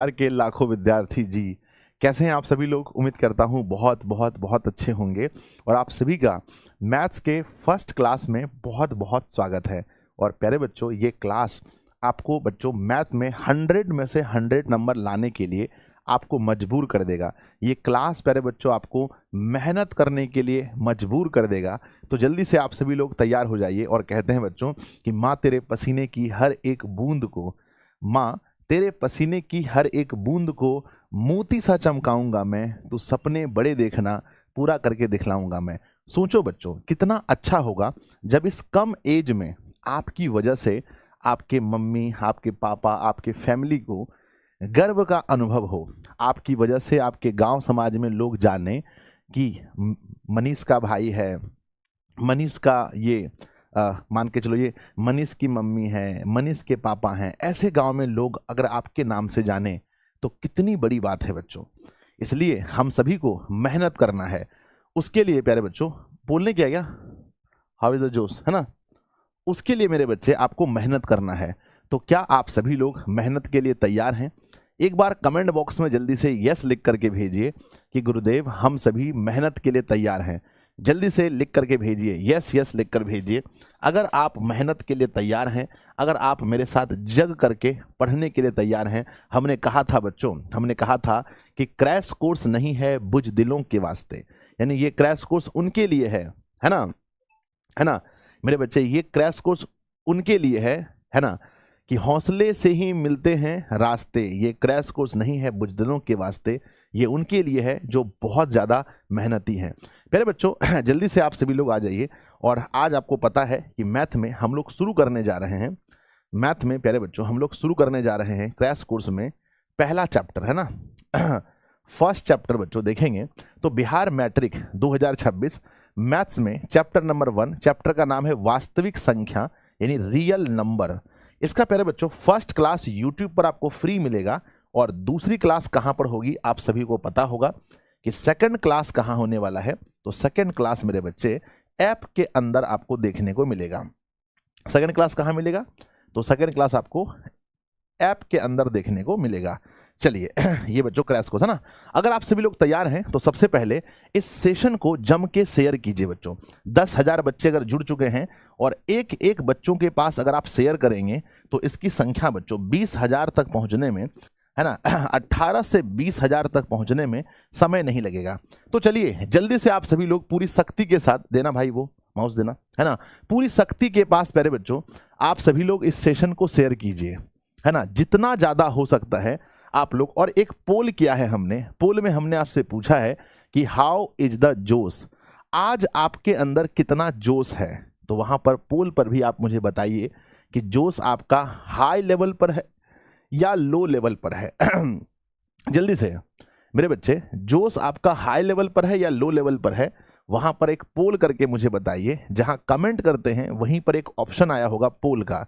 के लाखों विद्यार्थी जी, कैसे हैं आप सभी लोग। उम्मीद करता हूं बहुत बहुत बहुत अच्छे होंगे और आप सभी का मैथ्स के फर्स्ट क्लास में बहुत बहुत स्वागत है। और प्यारे बच्चों, ये क्लास आपको बच्चों मैथ में 100 में से 100 नंबर लाने के लिए आपको मजबूर कर देगा। ये क्लास प्यारे बच्चों आपको मेहनत करने के लिए मजबूर कर देगा। तो जल्दी से आप सभी लोग तैयार हो जाइए और कहते हैं बच्चों कि माँ तेरे पसीने की हर एक बूंद को, माँ तेरे पसीने की हर एक बूंद को मोती सा चमकाऊंगा मैं, तू सपने बड़े देखना, पूरा करके दिखलाऊंगा मैं। सोचो बच्चों, कितना अच्छा होगा जब इस कम एज में आपकी वजह से आपके मम्मी, आपके पापा, आपके फैमिली को गर्व का अनुभव हो। आपकी वजह से आपके गांव समाज में लोग जाने कि मनीष का भाई है, मनीष का ये मान के चलो ये मनीष की मम्मी है, मनीष के पापा हैं। ऐसे गांव में लोग अगर आपके नाम से जाने तो कितनी बड़ी बात है बच्चों। इसलिए हम सभी को मेहनत करना है। उसके लिए प्यारे बच्चों बोलने क्या गया, हाउ इज द जोश, है ना। उसके लिए मेरे बच्चे आपको मेहनत करना है। तो क्या आप सभी लोग मेहनत के लिए तैयार हैं? एक बार कमेंट बॉक्स में जल्दी से यस लिख करके भेजिए कि गुरुदेव हम सभी मेहनत के लिए तैयार हैं। जल्दी से लिख करके भेजिए, यस यस लिख कर भेजिए अगर आप मेहनत के लिए तैयार हैं, अगर आप मेरे साथ जग करके पढ़ने के लिए तैयार हैं। हमने कहा था बच्चों, हमने कहा था कि क्रैश कोर्स नहीं है बुज़दिलों के वास्ते, यानी ये क्रैश कोर्स उनके लिए है ना, है ना मेरे बच्चे। ये क्रैश कोर्स उनके लिए है ना, कि हौसले से ही मिलते हैं रास्ते। ये क्रैश कोर्स नहीं है बुज़दिलों के वास्ते, ये उनके लिए है जो बहुत ज़्यादा मेहनती हैं। प्यारे बच्चों जल्दी से आप सभी लोग आ जाइए। और आज आपको पता है कि मैथ में हम लोग शुरू करने जा रहे हैं, मैथ में प्यारे बच्चों हम लोग शुरू करने जा रहे हैं क्रैश कोर्स में पहला चैप्टर, है ना। फर्स्ट चैप्टर बच्चों देखेंगे तो बिहार मैट्रिक 2026 मैथ्स में चैप्टर नंबर 1, चैप्टर का नाम है वास्तविक संख्या यानी रियल नंबर। इसका प्यारे बच्चों फर्स्ट क्लास यूट्यूब पर आपको फ्री मिलेगा। और दूसरी क्लास कहां पर होगी आप सभी को पता होगा कि सेकंड क्लास कहां होने वाला है। तो सेकंड क्लास मेरे बच्चे ऐप के अंदर आपको देखने को मिलेगा। सेकंड क्लास कहां मिलेगा? तो सेकंड क्लास आपको ऐप के अंदर देखने को मिलेगा। चलिए ये बच्चों क्रैश कोर्स है ना। अगर आप सभी लोग तैयार हैं तो सबसे पहले इस सेशन को जम के शेयर कीजिए बच्चों। 10,000 बच्चे अगर जुड़ चुके हैं और एक एक बच्चों के पास अगर आप शेयर करेंगे तो इसकी संख्या बच्चों 20,000 तक पहुंचने में, है ना, 18 से 20,000 तक पहुंचने में समय नहीं लगेगा। तो चलिए जल्दी से आप सभी लोग पूरी शक्ति के साथ देना भाई, वो माउस देना, है ना, पूरी शक्ति के पास प्यारे बच्चों आप सभी लोग इस सेशन को शेयर कीजिए, है ना, जितना ज्यादा हो सकता है आप लोग। और एक पोल किया है हमने, पोल में हमने आपसे पूछा है कि हाउ इज द जोश, आज आपके अंदर कितना जोश है। तो वहां पर पोल पर भी आप मुझे बताइए कि जोश आपका हाई लेवल पर है या लो लेवल पर है। जल्दी से मेरे बच्चे, जोश आपका हाई लेवल पर है या लो लेवल पर है, वहां पर एक पोल करके मुझे बताइए। जहां कमेंट करते हैं वहीं पर एक ऑप्शन आया होगा पोल का।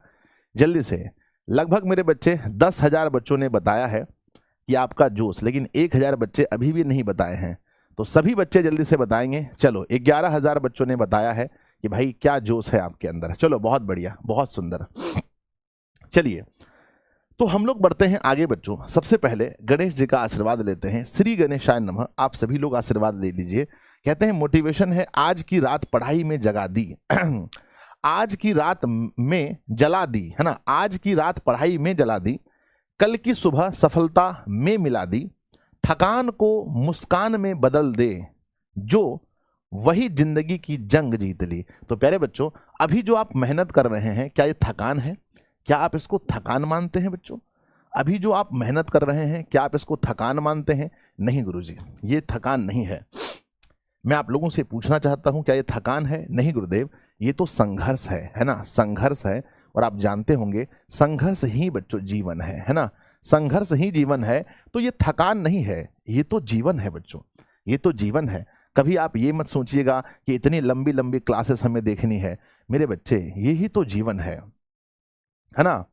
जल्दी से, लगभग मेरे बच्चे 10,000 बच्चों ने बताया है कि आपका जोश, लेकिन 1,000 बच्चे अभी भी नहीं बताए हैं। तो सभी बच्चे जल्दी से बताएंगे। चलो 11,000 बच्चों ने बताया है कि भाई क्या जोश है आपके अंदर। चलो बहुत बढ़िया, बहुत सुंदर। चलिए तो हम लोग बढ़ते हैं आगे बच्चों। सबसे पहले गणेश जी का आशीर्वाद लेते हैं। श्री गणेशाय नमः। आप सभी लोग आशीर्वाद ले लीजिए। कहते हैं मोटिवेशन है आज की रात पढ़ाई में जगा दी। आज की रात में जला दी, है ना, आज की रात पढ़ाई में जला दी, कल की सुबह सफलता में मिला दी, थकान को मुस्कान में बदल दे, जो वही जिंदगी की जंग जीत ली। तो प्यारे बच्चों अभी जो आप मेहनत कर रहे हैं, क्या ये थकान है? क्या आप इसको थकान मानते हैं बच्चों? अभी जो आप मेहनत कर रहे हैं क्या आप इसको थकान मानते हैं? नहीं गुरुजी, ये थकान नहीं है। मैं आप लोगों से पूछना चाहता हूं क्या ये थकान है? नहीं गुरुदेव, ये तो संघर्ष है ना, संघर्ष है। और आप जानते होंगे संघर्ष ही बच्चों जीवन है ना, संघर्ष ही जीवन है। तो ये थकान नहीं है, ये तो जीवन है बच्चों, ये तो जीवन है। कभी आप ये मत सोचिएगा कि इतनी लंबी लंबी क्लासेस हमें देखनी है। मेरे बच्चे यही तो जीवन है ना,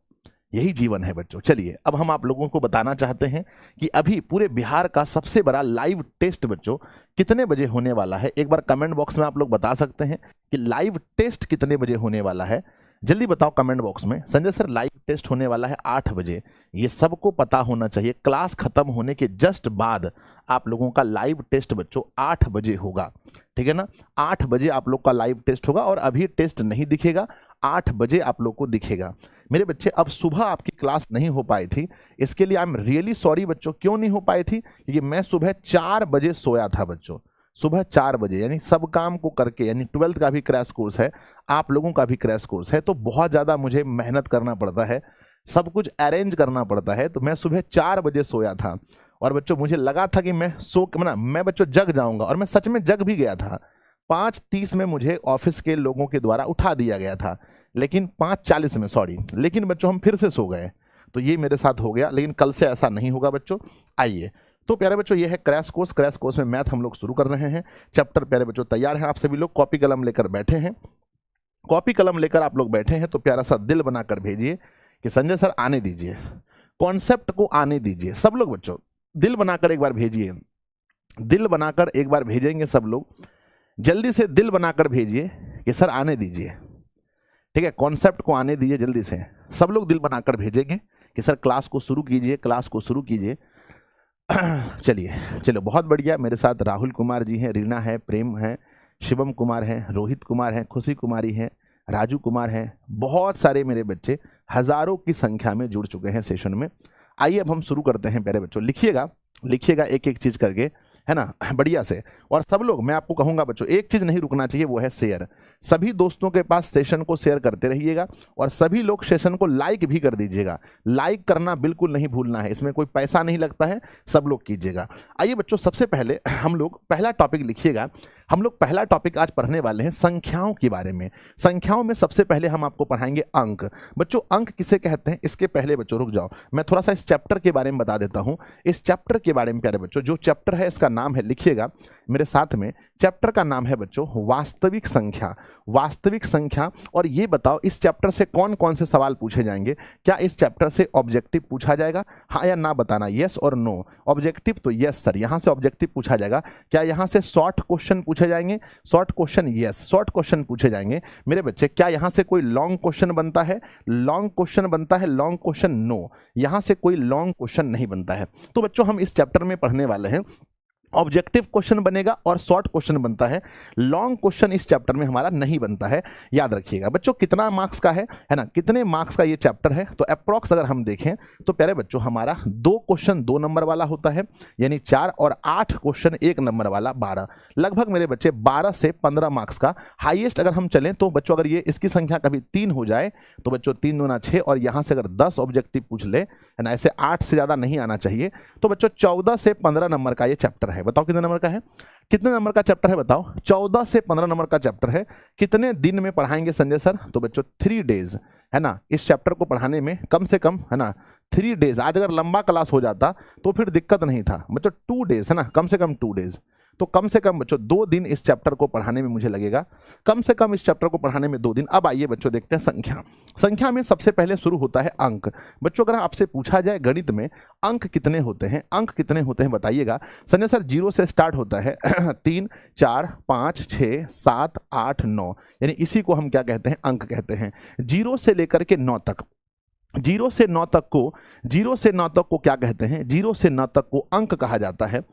यही जीवन है बच्चों। चलिए अब हम आप लोगों को बताना चाहते हैं कि अभी पूरे बिहार का सबसे बड़ा लाइव टेस्ट बच्चों कितने बजे होने वाला है। एक बार कमेंट बॉक्स में आप लोग बता सकते हैं कि लाइव टेस्ट कितने बजे होने वाला है। जल्दी बताओ कमेंट बॉक्स में। संजय सर लाइव टेस्ट होने वाला है 8 बजे, ये सबको पता होना चाहिए। क्लास खत्म होने के जस्ट बाद आप लोगों का लाइव टेस्ट बच्चों 8 बजे होगा, ठीक है ना। 8 बजे आप लोग का लाइव टेस्ट होगा और अभी टेस्ट नहीं दिखेगा, 8 बजे आप लोग को दिखेगा। मेरे बच्चे अब सुबह आपकी क्लास नहीं हो पाई थी, इसके लिए आई एम रियली सॉरी बच्चों। क्यों नहीं हो पाई थी? क्योंकि मैं सुबह 4 बजे सोया था बच्चों, सुबह 4 बजे, यानी सब काम को करके, यानी 12th का भी क्रैश कोर्स है, आप लोगों का भी क्रैश कोर्स है, तो बहुत ज़्यादा मुझे मेहनत करना पड़ता है, सब कुछ अरेंज करना पड़ता है। तो मैं सुबह 4 बजे सोया था और बच्चों मुझे लगा था कि मैं बच्चों जग जाऊंगा, और मैं सच में जग भी गया था। 5:30 में मुझे ऑफिस के लोगों के द्वारा उठा दिया गया था, लेकिन 5:40 में, सॉरी, लेकिन बच्चों हम फिर से सो गए। तो ये मेरे साथ हो गया, लेकिन कल से ऐसा नहीं होगा बच्चों। आइए, तो प्यारे बच्चों ये है क्रैश कोर्स। क्रैश कोर्स में मैथ हम लोग शुरू कर रहे हैं। चैप्टर प्यारे बच्चों तैयार है, आप सभी लोग कॉपी कलम लेकर बैठे हैं। कॉपी कलम लेकर आप लोग बैठे हैं तो प्यारा सा दिल बनाकर भेजिए कि संजय सर आने दीजिए, कॉन्सेप्ट को आने दीजिए। सब लोग बच्चों दिल बनाकर एक बार भेजिए, दिल बनाकर एक बार भेजेंगे सब लोग, जल्दी से दिल बनाकर भेजिए कि सर आने दीजिए, ठीक है, कॉन्सेप्ट को आने दीजिए जल्दी से। सब लोग दिल बनाकर भेजेंगे कि सर क्लास को शुरू कीजिए, क्लास को शुरू कीजिए। चलिए, बहुत बढ़िया। मेरे साथ राहुल कुमार जी हैं, रीना है, प्रेम है, शिवम कुमार हैं, रोहित कुमार हैं, खुशी कुमारी हैं, राजू कुमार हैं, बहुत सारे मेरे बच्चे हजारों की संख्या में जुड़ चुके हैं सेशन में। आइए अब हम शुरू करते हैं प्यारे बच्चों। लिखिएगा एक एक चीज करके, है ना, बढ़िया से। और सब लोग, मैं आपको कहूंगा बच्चों, एक चीज नहीं रुकना चाहिए, वो है शेयर। सभी दोस्तों के पास सेशन को शेयर करते रहिएगा और सभी लोग सेशन को लाइक भी कर दीजिएगा। लाइक करना बिल्कुल नहीं भूलना है, इसमें कोई पैसा नहीं लगता है, सब लोग कीजिएगा। आइए बच्चों, सबसे पहले हम लोग पहला टॉपिक लिखिएगा। हम लोग पहला टॉपिक आज पढ़ने वाले हैं संख्याओं के बारे में। संख्याओं में सबसे पहले हम आपको पढ़ाएंगे अंक। बच्चों अंक किसे कहते हैं, इसके पहले बच्चों रुक जाओ, मैं थोड़ा सा इस चैप्टर के बारे में बता देता हूं। इस चैप्टर के बारे में प्यारे बच्चों, जो चैप्टर है इसका नाम है, लिखिएगा मेरे साथ में, चैप्टर का नाम है बच्चों वास्तविक संख्या। वास्तविक संख्या। और ये बताओ इस चैप्टर से कौन कौन से सवाल पूछे जाएंगे? क्या इस चैप्टर से ऑब्जेक्टिव पूछा जाएगा? हाँ या ना बताना, यस और नो। ऑब्जेक्टिव तो यस सर, यहां से ऑब्जेक्टिव पूछा जाएगा। क्या यहां से शॉर्ट क्वेश्चन पूछे जाएंगे? Short question yes, short question पूछे जाएंगे मेरे बच्चे। क्या यहां से कोई लॉन्ग क्वेश्चन बनता है? लॉन्ग क्वेश्चन बनता है, लॉन्ग क्वेश्चन नो, यहां से कोई लॉन्ग क्वेश्चन नहीं बनता है। तो बच्चों हम इस चैप्टर में पढ़ने वाले हैं, ऑब्जेक्टिव क्वेश्चन बनेगा और शॉर्ट क्वेश्चन बनता है, लॉन्ग क्वेश्चन इस चैप्टर में हमारा नहीं बनता है, याद रखिएगा बच्चों। कितना मार्क्स का है ना, कितने मार्क्स का ये चैप्टर है? तो अप्रॉक्स अगर हम देखें तो प्यारे बच्चों हमारा 2 क्वेश्चन 2 नंबर वाला होता है, यानी 4, और 8 क्वेश्चन 1 नंबर वाला 12, लगभग मेरे बच्चे 12 से 15 मार्क्स का। हाईएस्ट अगर हम चलें तो बच्चों अगर ये इसकी संख्या कभी 3 हो जाए तो बच्चों 3 दूना 6, और यहां से अगर 10 ऑब्जेक्टिव पूछ ले, है ना, ऐसे 8 से ज्यादा नहीं आना चाहिए, तो बच्चों 14 से 15 नंबर का ये चैप्टर है। बताओ कितने नंबर का है? कितने नंबर का चैप्टर है बताओ? 14 से 15 नंबर का चैप्टर है। कितने दिन में पढ़ाएंगे संजय सर? तो बच्चों 3 डेज, है ना, इस चैप्टर को पढ़ाने में कम से कम, है ना, 3 डेज। आज अगर लंबा क्लास हो जाता तो फिर दिक्कत नहीं था बच्चों, 2 डेज, है ना, कम से कम 2 डेज। तो कम से कम बच्चों 2 दिन इस चैप्टर को पढ़ाने में मुझे लगेगा, कम से कम इस चैप्टर को पढ़ाने में 2 दिन। अब आइए बच्चों देखते हैं संख्या। संख्या में सबसे पहले शुरू होता है अंक। बच्चों अगर आपसे पूछा जाए गणित में अंक कितने होते हैं, अंक कितने होते हैं बताइएगा। संजय सर 0 से स्टार्ट होता है 3, 4, 5, 6, 7, 8, 9, यानी इसी को हम क्या कहते हैं? अंक कहते हैं। 0 से लेकर के 9 तक, 0 से 9 तक को, 0 से 9 तक को क्या कहते हैं? 0 से 9 तक को अंक कहा जाता है।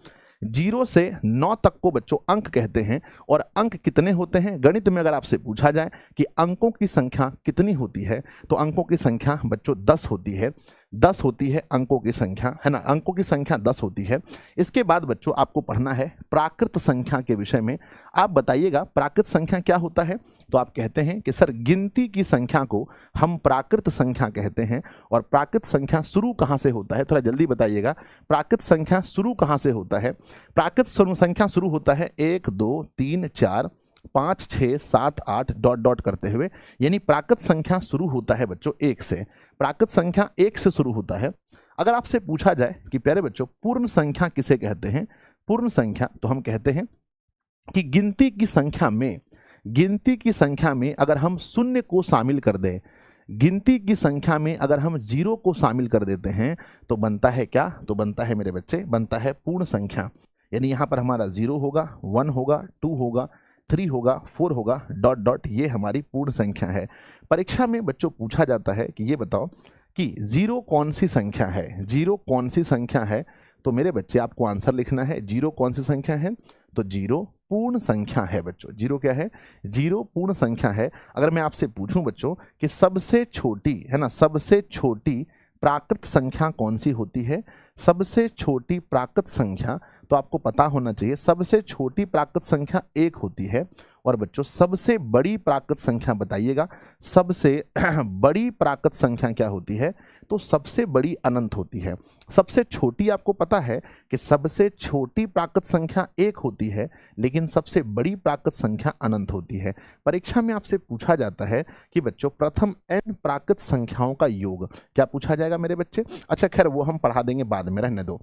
0 से 9 तक को बच्चों अंक कहते हैं। और अंक कितने होते हैं गणित में? अगर आपसे पूछा जाए कि अंकों की संख्या कितनी होती है, तो अंकों की संख्या बच्चों 10 होती है। 10 होती है अंकों की संख्या, है ना, अंकों की संख्या 10 होती है। इसके बाद बच्चों आपको पढ़ना है प्राकृत संख्या के विषय में। आप बताइएगा प्राकृत संख्या क्या होता है? तो आप कहते हैं कि सर गिनती की संख्या को हम प्राकृत संख्या कहते हैं। और प्राकृत संख्या शुरू कहाँ से होता है? थोड़ा जल्दी बताइएगा, प्राकृत संख्या शुरू कहाँ से होता है? प्राकृत संख्या शुरू होता है 1, 2, 3, 4, 5, 6, 7, 8 डॉट डॉट करते हुए, यानी प्राकृत संख्या शुरू होता है बच्चों 1 से। प्राकृत संख्या 1 से शुरू होता है। अगर आपसे पूछा जाए कि प्यारे बच्चों पूर्ण संख्या किसे कहते हैं? पूर्ण संख्या तो हम कहते हैं कि गिनती की संख्या में, गिनती की संख्या में अगर हम शून्य को शामिल कर दें, गिनती की संख्या में अगर हम 0 को शामिल कर देते हैं तो बनता है क्या? तो बनता है मेरे बच्चे, बनता है पूर्ण संख्या। यानी यहां पर हमारा 0 होगा, 1 होगा, 2 होगा, 3 होगा, 4 होगा, डॉट डॉट, ये हमारी पूर्ण संख्या है। परीक्षा में बच्चों पूछा जाता है कि ये बताओ कि 0 कौन सी संख्या है, 0 कौन सी संख्या है। तो मेरे बच्चे आपको आंसर लिखना है, 0 कौन सी संख्या है, तो 0 पूर्ण संख्या है बच्चों। 0 क्या है, 0 पूर्ण संख्या है। अगर मैं आपसे पूछूं बच्चों कि सबसे छोटी, है ना, सबसे छोटी प्राकृत संख्या कौन सी होती है, सबसे छोटी प्राकृत संख्या, तो आपको पता होना चाहिए सबसे छोटी प्राकृत संख्या 1 होती है। और बच्चों सबसे बड़ी प्राकृत संख्या बताइएगा, सबसे बड़ी प्राकृत संख्या क्या होती है, तो सबसे बड़ी अनंत होती है। सबसे छोटी आपको पता है कि सबसे छोटी प्राकृत संख्या 1 होती है, लेकिन सबसे बड़ी प्राकृत संख्या अनंत होती है। परीक्षा में आपसे पूछा जाता है कि बच्चों प्रथम n प्राकृत संख्याओं का योग क्या पूछा जाएगा मेरे बच्चे। अच्छा खैर वो हम पढ़ा देंगे बाद में, रहने दो,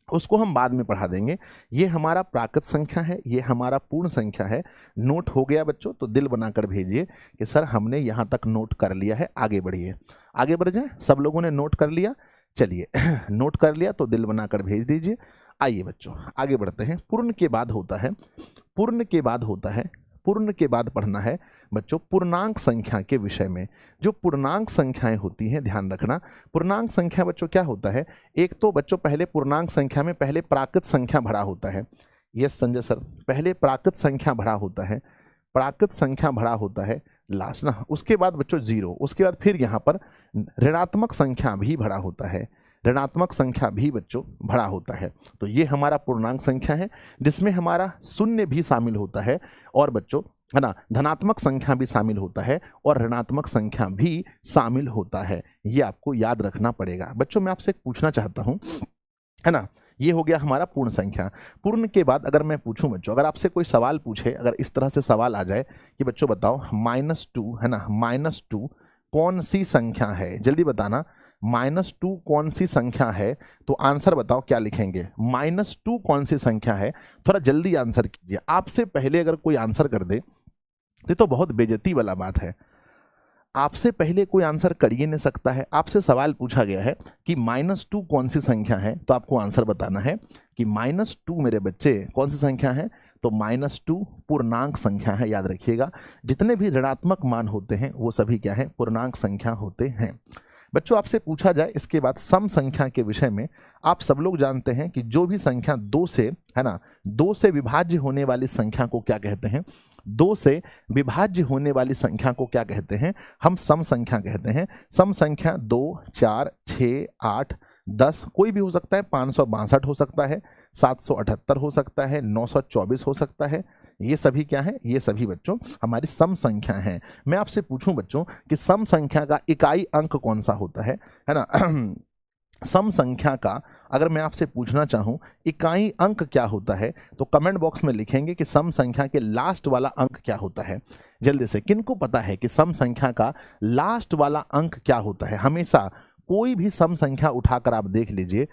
उसको हम बाद में पढ़ा देंगे। ये हमारा प्राकृत संख्या है, ये हमारा पूर्ण संख्या है। नोट हो गया बच्चों, तो दिल बनाकर भेजिए कि सर हमने यहाँ तक नोट कर लिया है, आगे बढ़िए, आगे बढ़ जाए। सब लोगों ने नोट कर लिया, चलिए नोट कर लिया तो दिल बनाकर भेज दीजिए। आइए बच्चों आगे बढ़ते हैं। पूर्ण के बाद होता है, पूर्ण के बाद होता है, पूर्ण के बाद पढ़ना है बच्चों पूर्णांक संख्या के विषय में। जो पूर्णांक संख्याएं होती हैं, ध्यान रखना, पूर्णांक संख्या बच्चों क्या होता है। एक तो बच्चों पहले पूर्णांक संख्या में पहले प्राकृत संख्या भरा होता है। यस संजय सर, पहले प्राकृत संख्या भरा होता है, प्राकृत संख्या भरा होता है लास्ट ना। उसके बाद बच्चों 0, उसके बाद फिर यहाँ पर ऋणात्मक संख्या भी भरा होता है, ऋणात्मक संख्या भी बच्चों भरा होता है। तो ये हमारा पूर्णांक संख्या है जिसमें हमारा शून्य भी शामिल होता है, और बच्चों है ना धनात्मक संख्या भी शामिल होता है, और ऋणात्मक संख्या भी शामिल होता है। ये आपको याद रखना पड़ेगा। बच्चों मैं आपसे पूछना चाहता हूं, है ना, ये हो गया हमारा पूर्ण संख्या। पूर्ण के बाद अगर मैं पूछूं बच्चों, अगर आपसे कोई सवाल पूछे, अगर इस तरह से सवाल आ जाए कि बच्चों बताओ -2, है ना, -2 कौन सी संख्या है, जल्दी बताना, -2 कौन सी संख्या है, तो आंसर बताओ क्या लिखेंगे। -2 कौन सी संख्या है, थोड़ा जल्दी आंसर कीजिए। आपसे पहले अगर कोई आंसर कर दे तो बहुत बेइज्जती वाला बात है। आपसे पहले कोई आंसर कर ही नहीं सकता है। आपसे सवाल पूछा गया है कि -2 कौन सी संख्या है, तो आपको आंसर बताना है कि -2 मेरे बच्चे कौन सी संख्या है, तो -2 पूर्णांक संख्या है। याद रखिएगा, जितने भी ऋणात्मक मान होते हैं वो सभी क्या है, पूर्णांक संख्या होते हैं। बच्चों आपसे पूछा जाए इसके बाद सम संख्या के विषय में, आप सब लोग जानते हैं कि जो भी संख्या 2 से, है ना, 2 से विभाज्य होने वाली संख्या को क्या कहते हैं, 2 से विभाज्य होने वाली संख्या को क्या कहते हैं, हम सम संख्या कहते हैं। सम संख्या 2, 4, 6, 8, 10 कोई भी हो सकता है, 562 हो सकता है, 778 हो सकता है, 924 हो सकता है। ये सभी क्या है, ये सभी बच्चों हमारी सम संख्या हैं। मैं आपसे पूछूं बच्चों कि सम संख्या का इकाई अंक कौन सा होता है ना सम संख्या का अगर मैं आपसे पूछना चाहूं इकाई अंक क्या होता है, तो कमेंट बॉक्स में लिखेंगे कि सम संख्या के लास्ट वाला अंक क्या होता है। जल्दी से, किनको पता है कि सम संख्या का लास्ट वाला अंक क्या होता है। हमेशा कोई भी सम संख्या उठाकर आप देख लीजिए,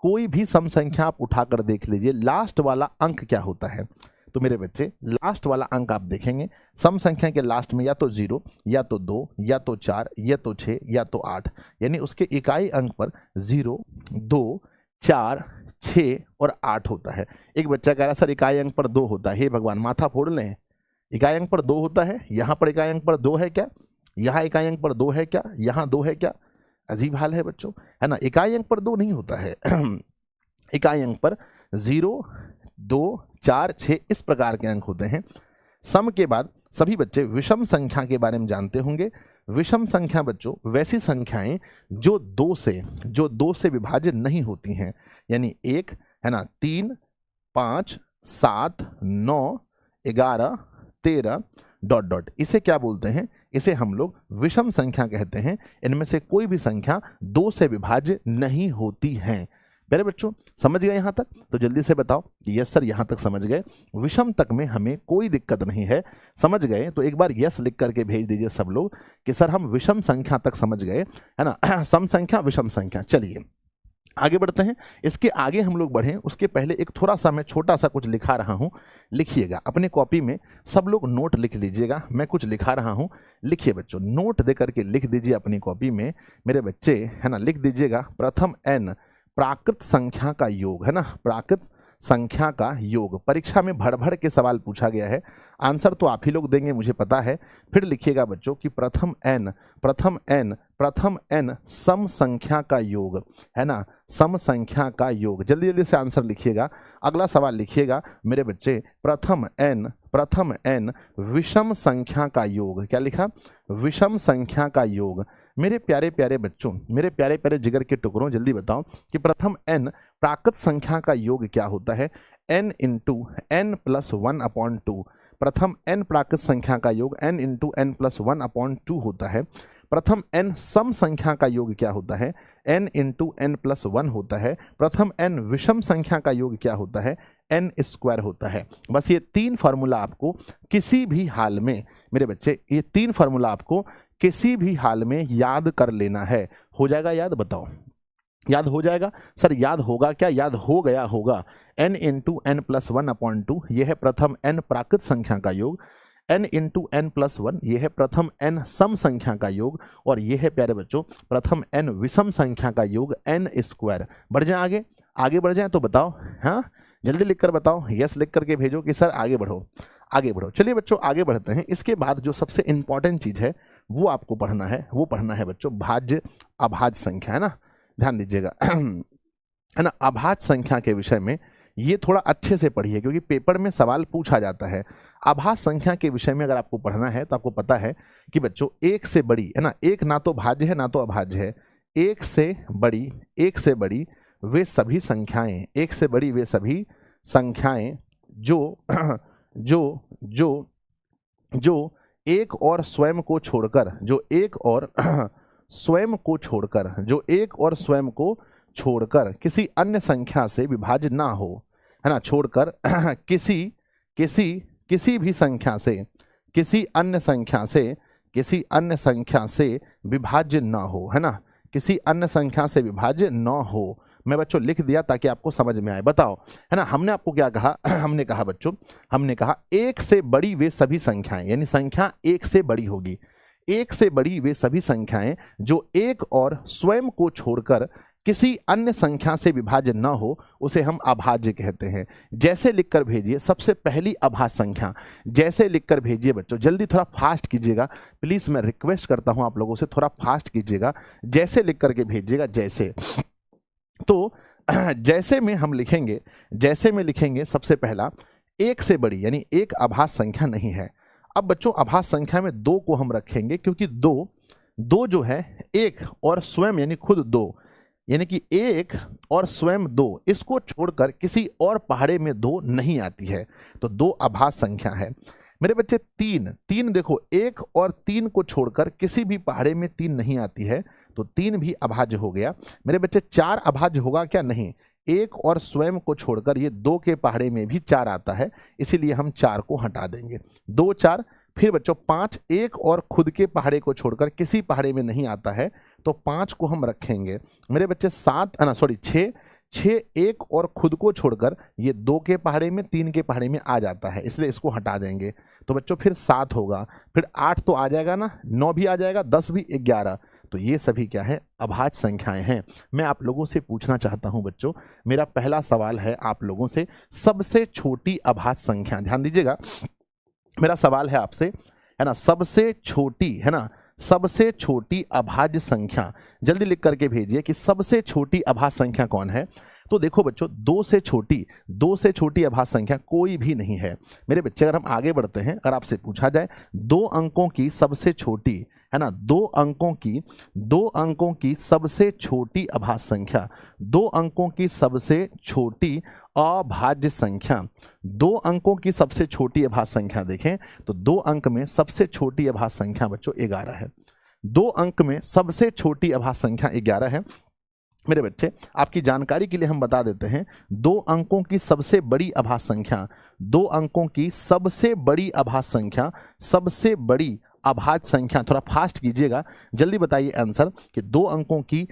कोई भी सम संख्या आप उठाकर देख लीजिए, लास्ट वाला अंक क्या होता है। तो मेरे बच्चे लास्ट वाला अंक आप देखेंगे, सम संख्या के लास्ट में या तो 0, या तो 2, या तो 4, या तो 6, या तो 8, यानी उसके इकाई अंक पर 0, 2, 4, 6 और 8 होता है। एक बच्चा कह रहा सर इकाई अंक पर 2 होता है। हे भगवान, माथा फोड़ लें, इकाई अंक पर 2 होता है, यहाँ पर इकाई अंक पर 2 है क्या, यहाँ इकाई अंक पर 2 है क्या, यहाँ 2 है क्या। अजीब हाल है बच्चों, है ना। इकाई अंक पर 2 नहीं होता है इकाई अंक पर 0, 2, 4, 6 इस प्रकार के अंक होते हैं। सम के बाद सभी बच्चे विषम संख्या के बारे में जानते होंगे। विषम संख्या बच्चों वैसी संख्याएं जो 2 से विभाजित नहीं होती हैं, यानी 1, है ना, 3, 5, 7, 9, 11, 13 डॉट डॉट, इसे क्या बोलते हैं, इसे हम लोग विषम संख्या कहते हैं। इनमें से कोई भी संख्या 2 से विभाज्य नहीं होती है। मेरे बच्चों समझ गए यहाँ तक, तो जल्दी से बताओ कि यस सर यहाँ तक समझ गए, विषम तक में हमें कोई दिक्कत नहीं है। समझ गए तो एक बार यस लिख करके भेज दीजिए सब लोग कि सर हम विषम संख्या तक समझ गए, है ना। सम संख्या, विषम संख्या। चलिए आगे बढ़ते हैं। इसके आगे हम लोग बढ़ें उसके पहले एक थोड़ा सा मैं छोटा सा कुछ लिखा रहा हूँ, लिखिएगा अपने कॉपी में, सब लोग नोट लिख लीजिएगा। मैं कुछ लिखा रहा हूँ, लिखिए बच्चों, नोट दे करके लिख दीजिए अपनी कॉपी में मेरे बच्चे, है ना। लिख दीजिएगा प्रथम n प्राकृत संख्या का योग, है ना, प्राकृत संख्या का योग। परीक्षा में भर भर के सवाल पूछा गया है, आंसर तो आप ही लोग देंगे मुझे पता है। फिर लिखिएगा बच्चों कि प्रथम n सम संख्या का योग, है ना, सम संख्या का योग। जल्दी जल्दी से आंसर लिखिएगा। अगला सवाल लिखिएगा मेरे बच्चे, प्रथम n विषम संख्या का योग। क्या लिखा? विषम संख्या का योग। मेरे प्यारे प्यारे बच्चों, मेरे प्यारे प्यारे जिगर के टुकड़ों, जल्दी बताओ कि प्रथम n प्राकृत संख्या का योग क्या होता है? n into n plus 1/2। प्रथम n प्राकृत संख्या का योग n इंटू n प्लस 1/2 होता है। प्रथम n सम संख्या का योग क्या होता है? n इंटू n प्लस 1 होता है। प्रथम n विषम संख्या का योग क्या होता है? n स्क्वायर होता है। बस ये 3 फार्मूला आपको किसी भी हाल में, मेरे बच्चे, ये 3 फार्मूला आपको किसी भी हाल में याद कर लेना है। हो जाएगा याद? बताओ, याद हो जाएगा? सर याद होगा क्या? याद हो गया होगा। n इंटू n प्लस 1/2 यह है प्रथम n प्राकृत संख्या का योग। n इंटू n प्लस 1 यह है प्रथम n सम संख्या का योग। और यह है प्यारे बच्चों प्रथम n विषम संख्या का योग n स्क्वायर। बढ़ जाए आगे, आगे बढ़ जाए तो बताओ। हाँ, जल्दी लिख कर बताओ, यस लिख करके भेजो कि सर आगे बढ़ो, आगे बढ़ो। चलिए बच्चों आगे बढ़ते हैं। इसके बाद जो सबसे इंपॉर्टेंट चीज है वो आपको पढ़ना है, वो पढ़ना है बच्चों भाज्य अभाज्य संख्या, है ना, ध्यान दीजिएगा, है ना। अभाज्य संख्या के विषय में ये थोड़ा अच्छे से पढ़िए क्योंकि पेपर में सवाल पूछा जाता है। अभाज्य संख्या के विषय में अगर आपको पढ़ना है तो आपको पता है कि बच्चों एक से बड़ी, है ना, एक ना तो भाज्य है ना तो अभाज्य है, एक से बड़ी वे सभी संख्याएं, एक से बड़ी वे सभी संख्याएं जो जो जो जो एक और स्वयं को छोड़कर, जो एक और स्वयं को छोड़कर, जो एक और स्वयं को छोड़कर किसी अन्य संख्या से विभाज्य ना हो, है ना, छोड़कर किसी भी संख्या से, किसी अन्य संख्या से विभाज्य ना हो, है ना, किसी अन्य संख्या से विभाज्य ना हो। मैं बच्चों लिख दिया ताकि आपको समझ में आए। बताओ, है ना, हमने आपको क्या कहा? हमने कहा बच्चों, हमने कहा एक से बड़ी वे सभी संख्याएं, यानी संख्या एक से बड़ी होगी, एक से बड़ी वे सभी संख्याएं जो एक और स्वयं को छोड़कर किसी अन्य संख्या से विभाज्य न हो, उसे हम अभाज्य कहते हैं। जैसे लिखकर भेजिए सबसे पहली अभाज्य संख्या, जैसे लिखकर भेजिए बच्चों, जल्दी थोड़ा फास्ट कीजिएगा प्लीज, मैं रिक्वेस्ट करता हूं आप लोगों से, थोड़ा फास्ट कीजिएगा, जैसे लिख करके भेजिएगा। जैसे, तो जैसे में हम लिखेंगे, जैसे में लिखेंगे सबसे पहला एक से बड़ी, यानी एक अभाज्य संख्या नहीं है। अब बच्चों अभाज्य संख्या में 2 को हम रखेंगे क्योंकि दो जो है एक और स्वयं यानी खुद 2, यानी कि एक और स्वयं 2, इसको छोड़कर किसी और पहाड़े में 2 नहीं आती है, तो 2 अभाज्य संख्या है। मेरे बच्चे 3 देखो, 1 और 3 को छोड़कर किसी भी पहाड़े में 3 नहीं आती है, तो 3 भी अभाज्य हो गया। मेरे बच्चे 4 अभाज्य होगा क्या? नहीं, 1 और स्वयं को छोड़कर ये 2 के पहाड़े में भी 4 आता है, इसीलिए हम 4 को हटा देंगे। 2 4। फिर बच्चों 5, 1 और खुद के पहाड़े को छोड़कर किसी पहाड़े में नहीं आता है, तो 5 को हम रखेंगे। मेरे बच्चे 6 1 और खुद को छोड़कर ये 2 के पहाड़े में 3 के पहाड़े में आ जाता है, इसलिए इसको हटा देंगे। तो बच्चों फिर 7 होगा, फिर 8 तो आ जाएगा ना, 9 भी आ जाएगा, 10 भी, 11। तो ये सभी क्या है? अभाज्य संख्याएं हैं। मैं आप लोगों से पूछना चाहता हूं बच्चों, मेरा पहला सवाल है आप लोगों से, सबसे छोटी अभाज्य संख्या, ध्यान दीजिएगा, मेरा सवाल है आपसे, है ना, सबसे छोटी, है ना, सबसे छोटी अभाज्य संख्या, जल्दी लिख करके भेजिए कि सबसे छोटी अभाज्य संख्या कौन है। तो देखो बच्चों 2 से छोटी अभाज्य संख्या कोई भी नहीं है। मेरे बच्चे अगर हम आगे बढ़ते हैं, अगर आपसे पूछा जाए 2 अंकों की सबसे छोटी, है ना, 2 अंकों की सबसे छोटी अभाज्य संख्या, 2 अंकों की सबसे छोटी अभाज्य संख्या, 2 अंकों की सबसे छोटी अभाज्य संख्या देखें तो 2 अंक में सबसे छोटी अभाज्य संख्या बच्चों 11 है। 2 अंक में सबसे छोटी अभाज्य संख्या 11 है। मेरे बच्चे आपकी जानकारी के लिए हम बता देते हैं, 2 अंकों की सबसे बड़ी अभाज्य संख्या, 2 अंकों की सबसे बड़ी अभाज्य संख्या, सबसे बड़ी अभाज्य संख्या, थोड़ा फास्ट कीजिएगा, जल्दी बताइए आंसर कि 2 अंकों की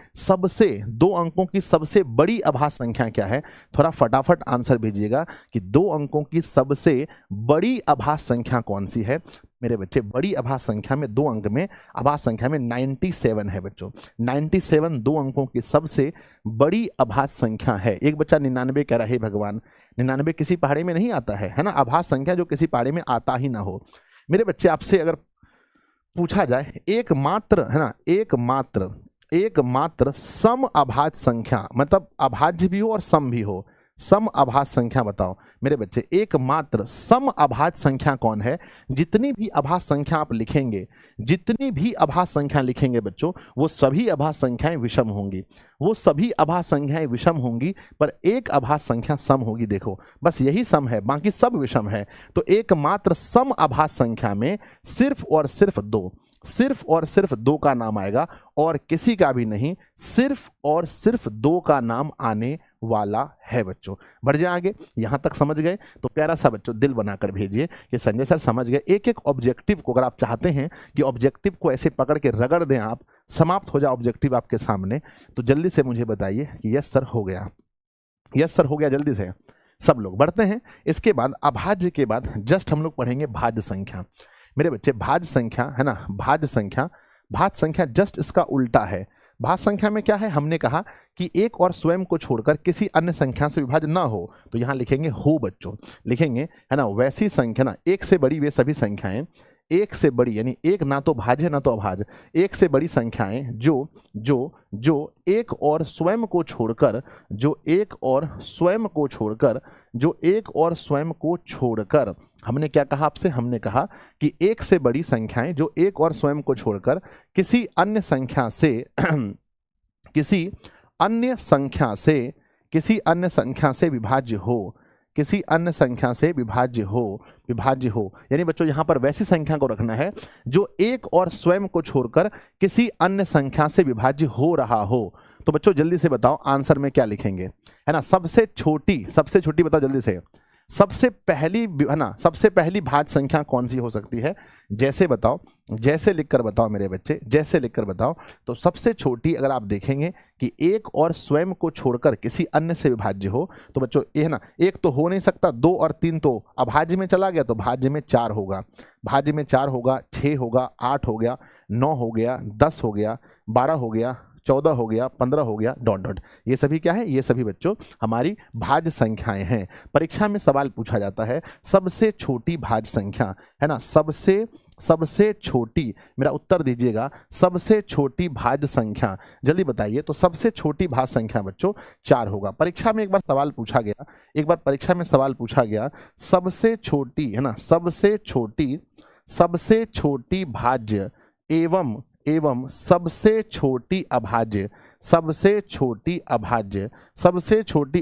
सबसे बड़ी अभाज्य संख्या क्या है। थोड़ा फटाफट आंसर भेजिएगा कि 2 अंकों की सबसे बड़ी अभाज्य संख्या कौन सी है। मेरे बच्चे बड़ी अभाज्य संख्या में 2 अंक में अभाज्य संख्या में 97 है बच्चों। 97 2 अंकों की सबसे बड़ी अभाज्य संख्या है। एक बच्चा 99 कह रहा है, भगवान 99 किसी पहाड़े में नहीं आता है ना, अभाज्य संख्या जो किसी पहाड़े में आता ही ना हो। मेरे बच्चे आपसे अगर पूछा जाए एकमात्र है ना, एकमात्र सम अभाज्य संख्या, मतलब अभाज्य भी हो और सम भी हो, सम अभाज्य संख्या बताओ मेरे बच्चे, एकमात्र सम अभाज्य संख्या कौन है? जितनी भी अभाज्य संख्या आप लिखेंगे, जितनी भी अभाज्य संख्या लिखेंगे बच्चों, वो सभी अभाज्य संख्याएं विषम होंगी, वो सभी अभाज्य संख्याएं विषम होंगी, पर एक अभाज्य संख्या सम होगी। देखो बस यही सम है, बाकी सब विषम है। तो एकमात्र सम अभाज्य संख्या में सिर्फ और सिर्फ 2, सिर्फ और सिर्फ 2 का नाम आएगा और किसी का भी नहीं, सिर्फ और सिर्फ 2 का नाम आने वाला है बच्चों। बढ़ जाए आगे, यहां तक समझ गए तो प्यारा सा बच्चों दिल बनाकर भेजिए कि संजय सर समझ गए। एक एक ऑब्जेक्टिव को अगर आप चाहते हैं कि ऑब्जेक्टिव को ऐसे पकड़ के रगड़ दें, आप समाप्त हो जाए ऑब्जेक्टिव आपके सामने, तो जल्दी से मुझे बताइए कि यस सर हो गया, यस सर हो गया, जल्दी से सब लोग बढ़ते हैं। इसके बाद अभाज्य के बाद जस्ट हम लोग पढ़ेंगे भाज्य संख्या। मेरे बच्चे भाज्य संख्या है ना, भाज्य संख्या जस्ट इसका उल्टा है। भाज्य संख्या में क्या है? हमने कहा कि एक और स्वयं को छोड़कर किसी अन्य संख्या से विभाज्य ना हो, तो यहां लिखेंगे हो बच्चों, लिखेंगे है ना, वैसी संख्या ना, एक से बड़ी वे सभी संख्याएं, एक से बड़ी यानी एक ना तो भाज्य ना तो अभाज्य, एक से बड़ी संख्याएं जो एक और स्वयं को छोड़कर, जो एक और स्वयं को छोड़कर हमने क्या कहा आपसे? हमने कहा कि एक से बड़ी संख्याएं जो एक और स्वयं को छोड़कर किसी अन्य संख्या से विभाज्य हो, किसी अन्य संख्या से विभाज्य हो। यानी बच्चों यहां पर वैसी संख्या को रखना है जो एक और स्वयं को छोड़कर किसी अन्य संख्या से विभाज्य हो रहा हो। तो बच्चों जल्दी से बताओ आंसर में क्या लिखेंगे, है ना? सबसे छोटी बताओ जल्दी से, सबसे पहली भाज्य संख्या कौन सी हो सकती है? जैसे बताओ, जैसे लिखकर बताओ मेरे बच्चे, जैसे लिखकर बताओ। तो सबसे छोटी अगर आप देखेंगे कि एक और स्वयं को छोड़कर किसी अन्य से विभाज्य हो, तो बच्चों ये है ना, एक तो हो नहीं सकता, 2 और 3 तो अभाज्य में चला गया, तो भाज्य में 4 होगा, 6 होगा, 8 हो गया, 9 हो गया, 10 हो गया, 12 हो गया, 14 हो गया, 15 हो गया, डॉट डॉट। ये सभी क्या है? ये सभी बच्चों हमारी भाज्य संख्याएं हैं। परीक्षा में सवाल पूछा जाता है सबसे छोटी भाज्य संख्या, है ना, सबसे छोटी, मेरा उत्तर दीजिएगा, सबसे छोटी भाज्य संख्या जल्दी बताइए। तो सबसे छोटी भाज्य संख्या बच्चों 4 होगा। परीक्षा में एक बार सवाल पूछा गया, सबसे छोटी, है ना, सबसे छोटी भाज्य एवं सबसे छोटी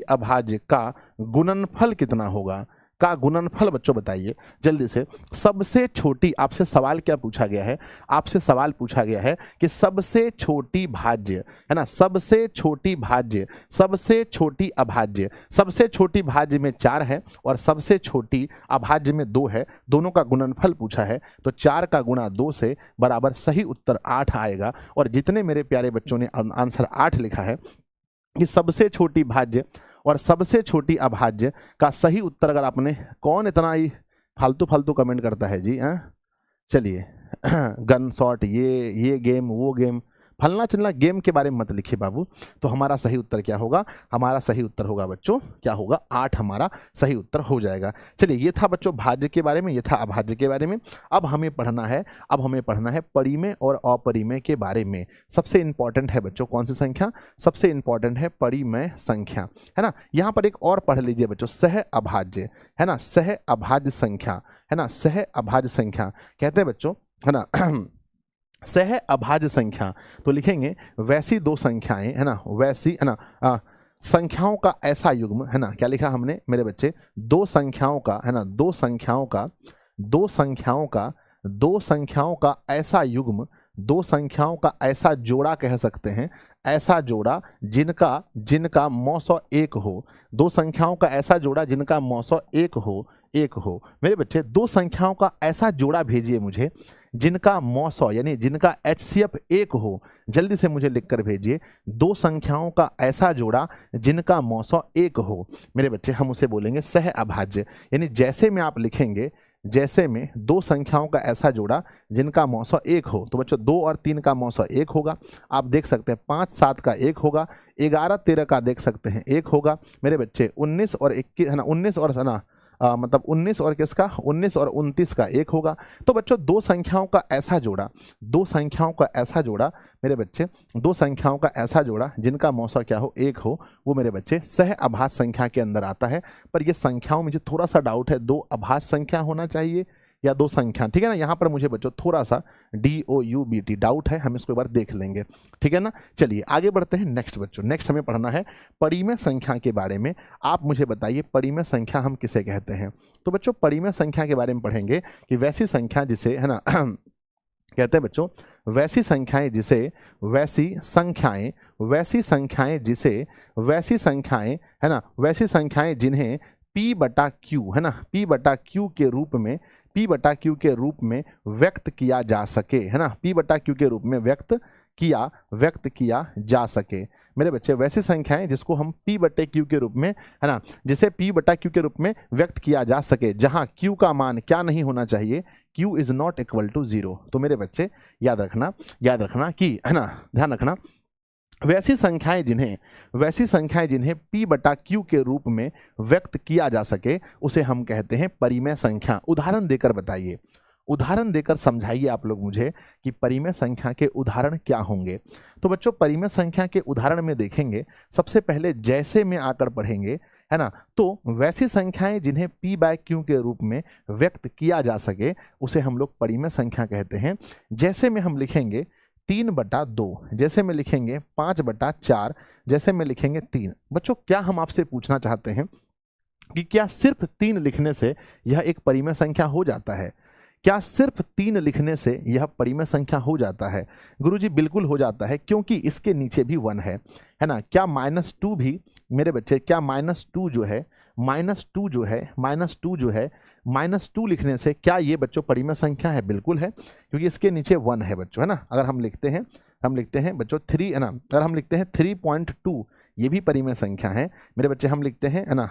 अभाज्य का गुणनफल कितना होगा? का गुणनफल बच्चों बताइए जल्दी से। सबसे छोटी, आपसे सवाल क्या पूछा गया है? आपसे सवाल पूछा गया है कि सबसे छोटी भाज्य, है ना, सबसे छोटी अभाज्य, सबसे छोटी भाज्य में 4 है और सबसे छोटी अभाज्य में 2 है, दोनों का गुणनफल पूछा है। तो 4 का गुणा 2 से बराबर सही उत्तर 8 आएगा। और जितने मेरे प्यारे बच्चों ने आंसर 8 लिखा है कि सबसे छोटी भाज्य और सबसे छोटी अभाज्य का सही उत्तर, अगर आपने, कौन इतना ही फालतू कमेंट करता है जी? चलिए गन शॉट, ये गेम, वो गेम, फलना चिल्ला गेम के बारे में मत लिखिए बाबू। तो हमारा सही उत्तर क्या होगा? हमारा सही उत्तर होगा बच्चों, क्या होगा? 8 हमारा सही उत्तर हो जाएगा। चलिए ये था बच्चों भाज्य के बारे में, ये था अभाज्य के बारे में। अब हमें पढ़ना है परिमेय और अपरिमेय के बारे में। सबसे इंपॉर्टेंट है बच्चों कौन सी संख्या? सबसे इंपॉर्टेंट है परिमेय संख्या, है ना। यहाँ पर एक और पढ़ लीजिए बच्चों, सह अभाज्य, है ना, सह अभाज्य संख्या, है ना, सह अभाज्य संख्या कहते हैं बच्चों, है ना। सह अभाज्य संख्या तो लिखेंगे वैसी 2 संख्याएं, है ना, वैसी, है ना, संख्याओं का ऐसा युग्म, है ना, क्या लिखा हमने मेरे बच्चे? 2 संख्याओं का, है ना, 2 संख्याओं का ऐसा युग्म, 2 संख्याओं का ऐसा जोड़ा कह सकते हैं, ऐसा जोड़ा जिनका मौसो 1 हो, 2 संख्याओं का ऐसा जोड़ा जिनका मौसो 1 हो। मेरे बच्चे 2 संख्याओं का ऐसा जोड़ा भेजिए मुझे जिनका मौसो यानी जिनका HCF 1 हो। जल्दी से मुझे लिखकर भेजिए 2 संख्याओं का ऐसा जोड़ा जिनका मौसो 1 हो। मेरे बच्चे हम उसे बोलेंगे सह अभाज्य। यानी जैसे में आप लिखेंगे, जैसे में दो संख्याओं का ऐसा जोड़ा जिनका मौसा 1 हो। तो बच्चों 2 और 3 का मौसा 1 होगा। आप देख सकते हैं 5 7 का 1 होगा, 11 13 का देख सकते हैं 1 होगा। मेरे बच्चे 19 और 21 है ना, 19 और है ना मतलब 19 और किसका 19 और 29 का 1 होगा। तो बच्चों दो संख्याओं का ऐसा जोड़ा, दो संख्याओं का ऐसा जोड़ा मेरे बच्चे, दो संख्याओं का ऐसा जोड़ा जिनका मौसा क्या हो 1 हो, वो मेरे बच्चे सह अभाज्य संख्या के अंदर आता है। पर ये संख्याओं में मुझे थोड़ा सा डाउट है, दो अभाज्य संख्या होना चाहिए या दो संख्या, ठीक है ना। यहाँ पर मुझे बच्चों थोड़ा सा DOUBT डाउट है, हम इसको एक बार देख लेंगे, ठीक है ना। चलिए आगे बढ़ते हैं नेक्स्ट बच्चों। नेक्स्ट हमें पढ़ना है परिमेय संख्या के बारे में। आप मुझे बताइए परिमेय संख्या हम किसे कहते हैं। तो बच्चों परिमेय संख्या के बारे में पढ़ेंगे कि वैसी संख्या जिसे है ना कहते हैं बच्चों वैसी संख्याएं जिसे वैसी संख्याएं वैसी संख्याएं जिसे वैसी संख्याएं है ना वैसी संख्याएं जिन्हें P बटा Q है ना P बटा Q के रूप में P बटा Q के रूप में व्यक्त किया जा सके, है ना, P बटा Q के रूप में व्यक्त किया जा सके। मेरे बच्चे वैसी संख्याएं जिसको हम P बटे Q के रूप में है ना, जिसे P बटा Q के रूप में व्यक्त किया जा सके, जहां Q का मान क्या नहीं होना चाहिए, Q is not equal to 0। तो मेरे बच्चे याद रखना कि है ना, ध्यान रखना वैसी संख्याएं जिन्हें P बटा Q के रूप में व्यक्त किया जा सके उसे हम कहते हैं परिमेय संख्या। उदाहरण देकर बताइए, उदाहरण देकर समझाइए आप लोग मुझे कि परिमेय संख्या के उदाहरण क्या होंगे। तो बच्चों परिमेय संख्या के उदाहरण में देखेंगे, सबसे पहले जैसे में आकर पढ़ेंगे, है ना। तो वैसी संख्याएं जिन्हें P बाय Q के रूप में व्यक्त किया जा सके उसे हम लोग परिमेय संख्या कहते हैं। जैसे में हम लिखेंगे 3 बटा 2, जैसे में लिखेंगे 5 बटा 4, जैसे में लिखेंगे 3। बच्चों क्या हम आपसे पूछना चाहते हैं कि क्या सिर्फ 3 लिखने से यह एक परिमेय संख्या हो जाता है? क्या सिर्फ 3 लिखने से यह परिमेय संख्या हो जाता है? गुरुजी बिल्कुल हो जाता है, क्योंकि इसके नीचे भी 1 है ना। क्या -2 भी मेरे बच्चे, क्या -2 जो है -2 लिखने से क्या ये बच्चों परिमेय संख्या है? बिल्कुल है, क्योंकि इसके नीचे 1 है बच्चों, है ना। अगर हम लिखते हैं बच्चों 3 है ना, अगर हम लिखते हैं 3.2 ये भी परिमेय संख्या है मेरे बच्चे। हम लिखते हैं है ना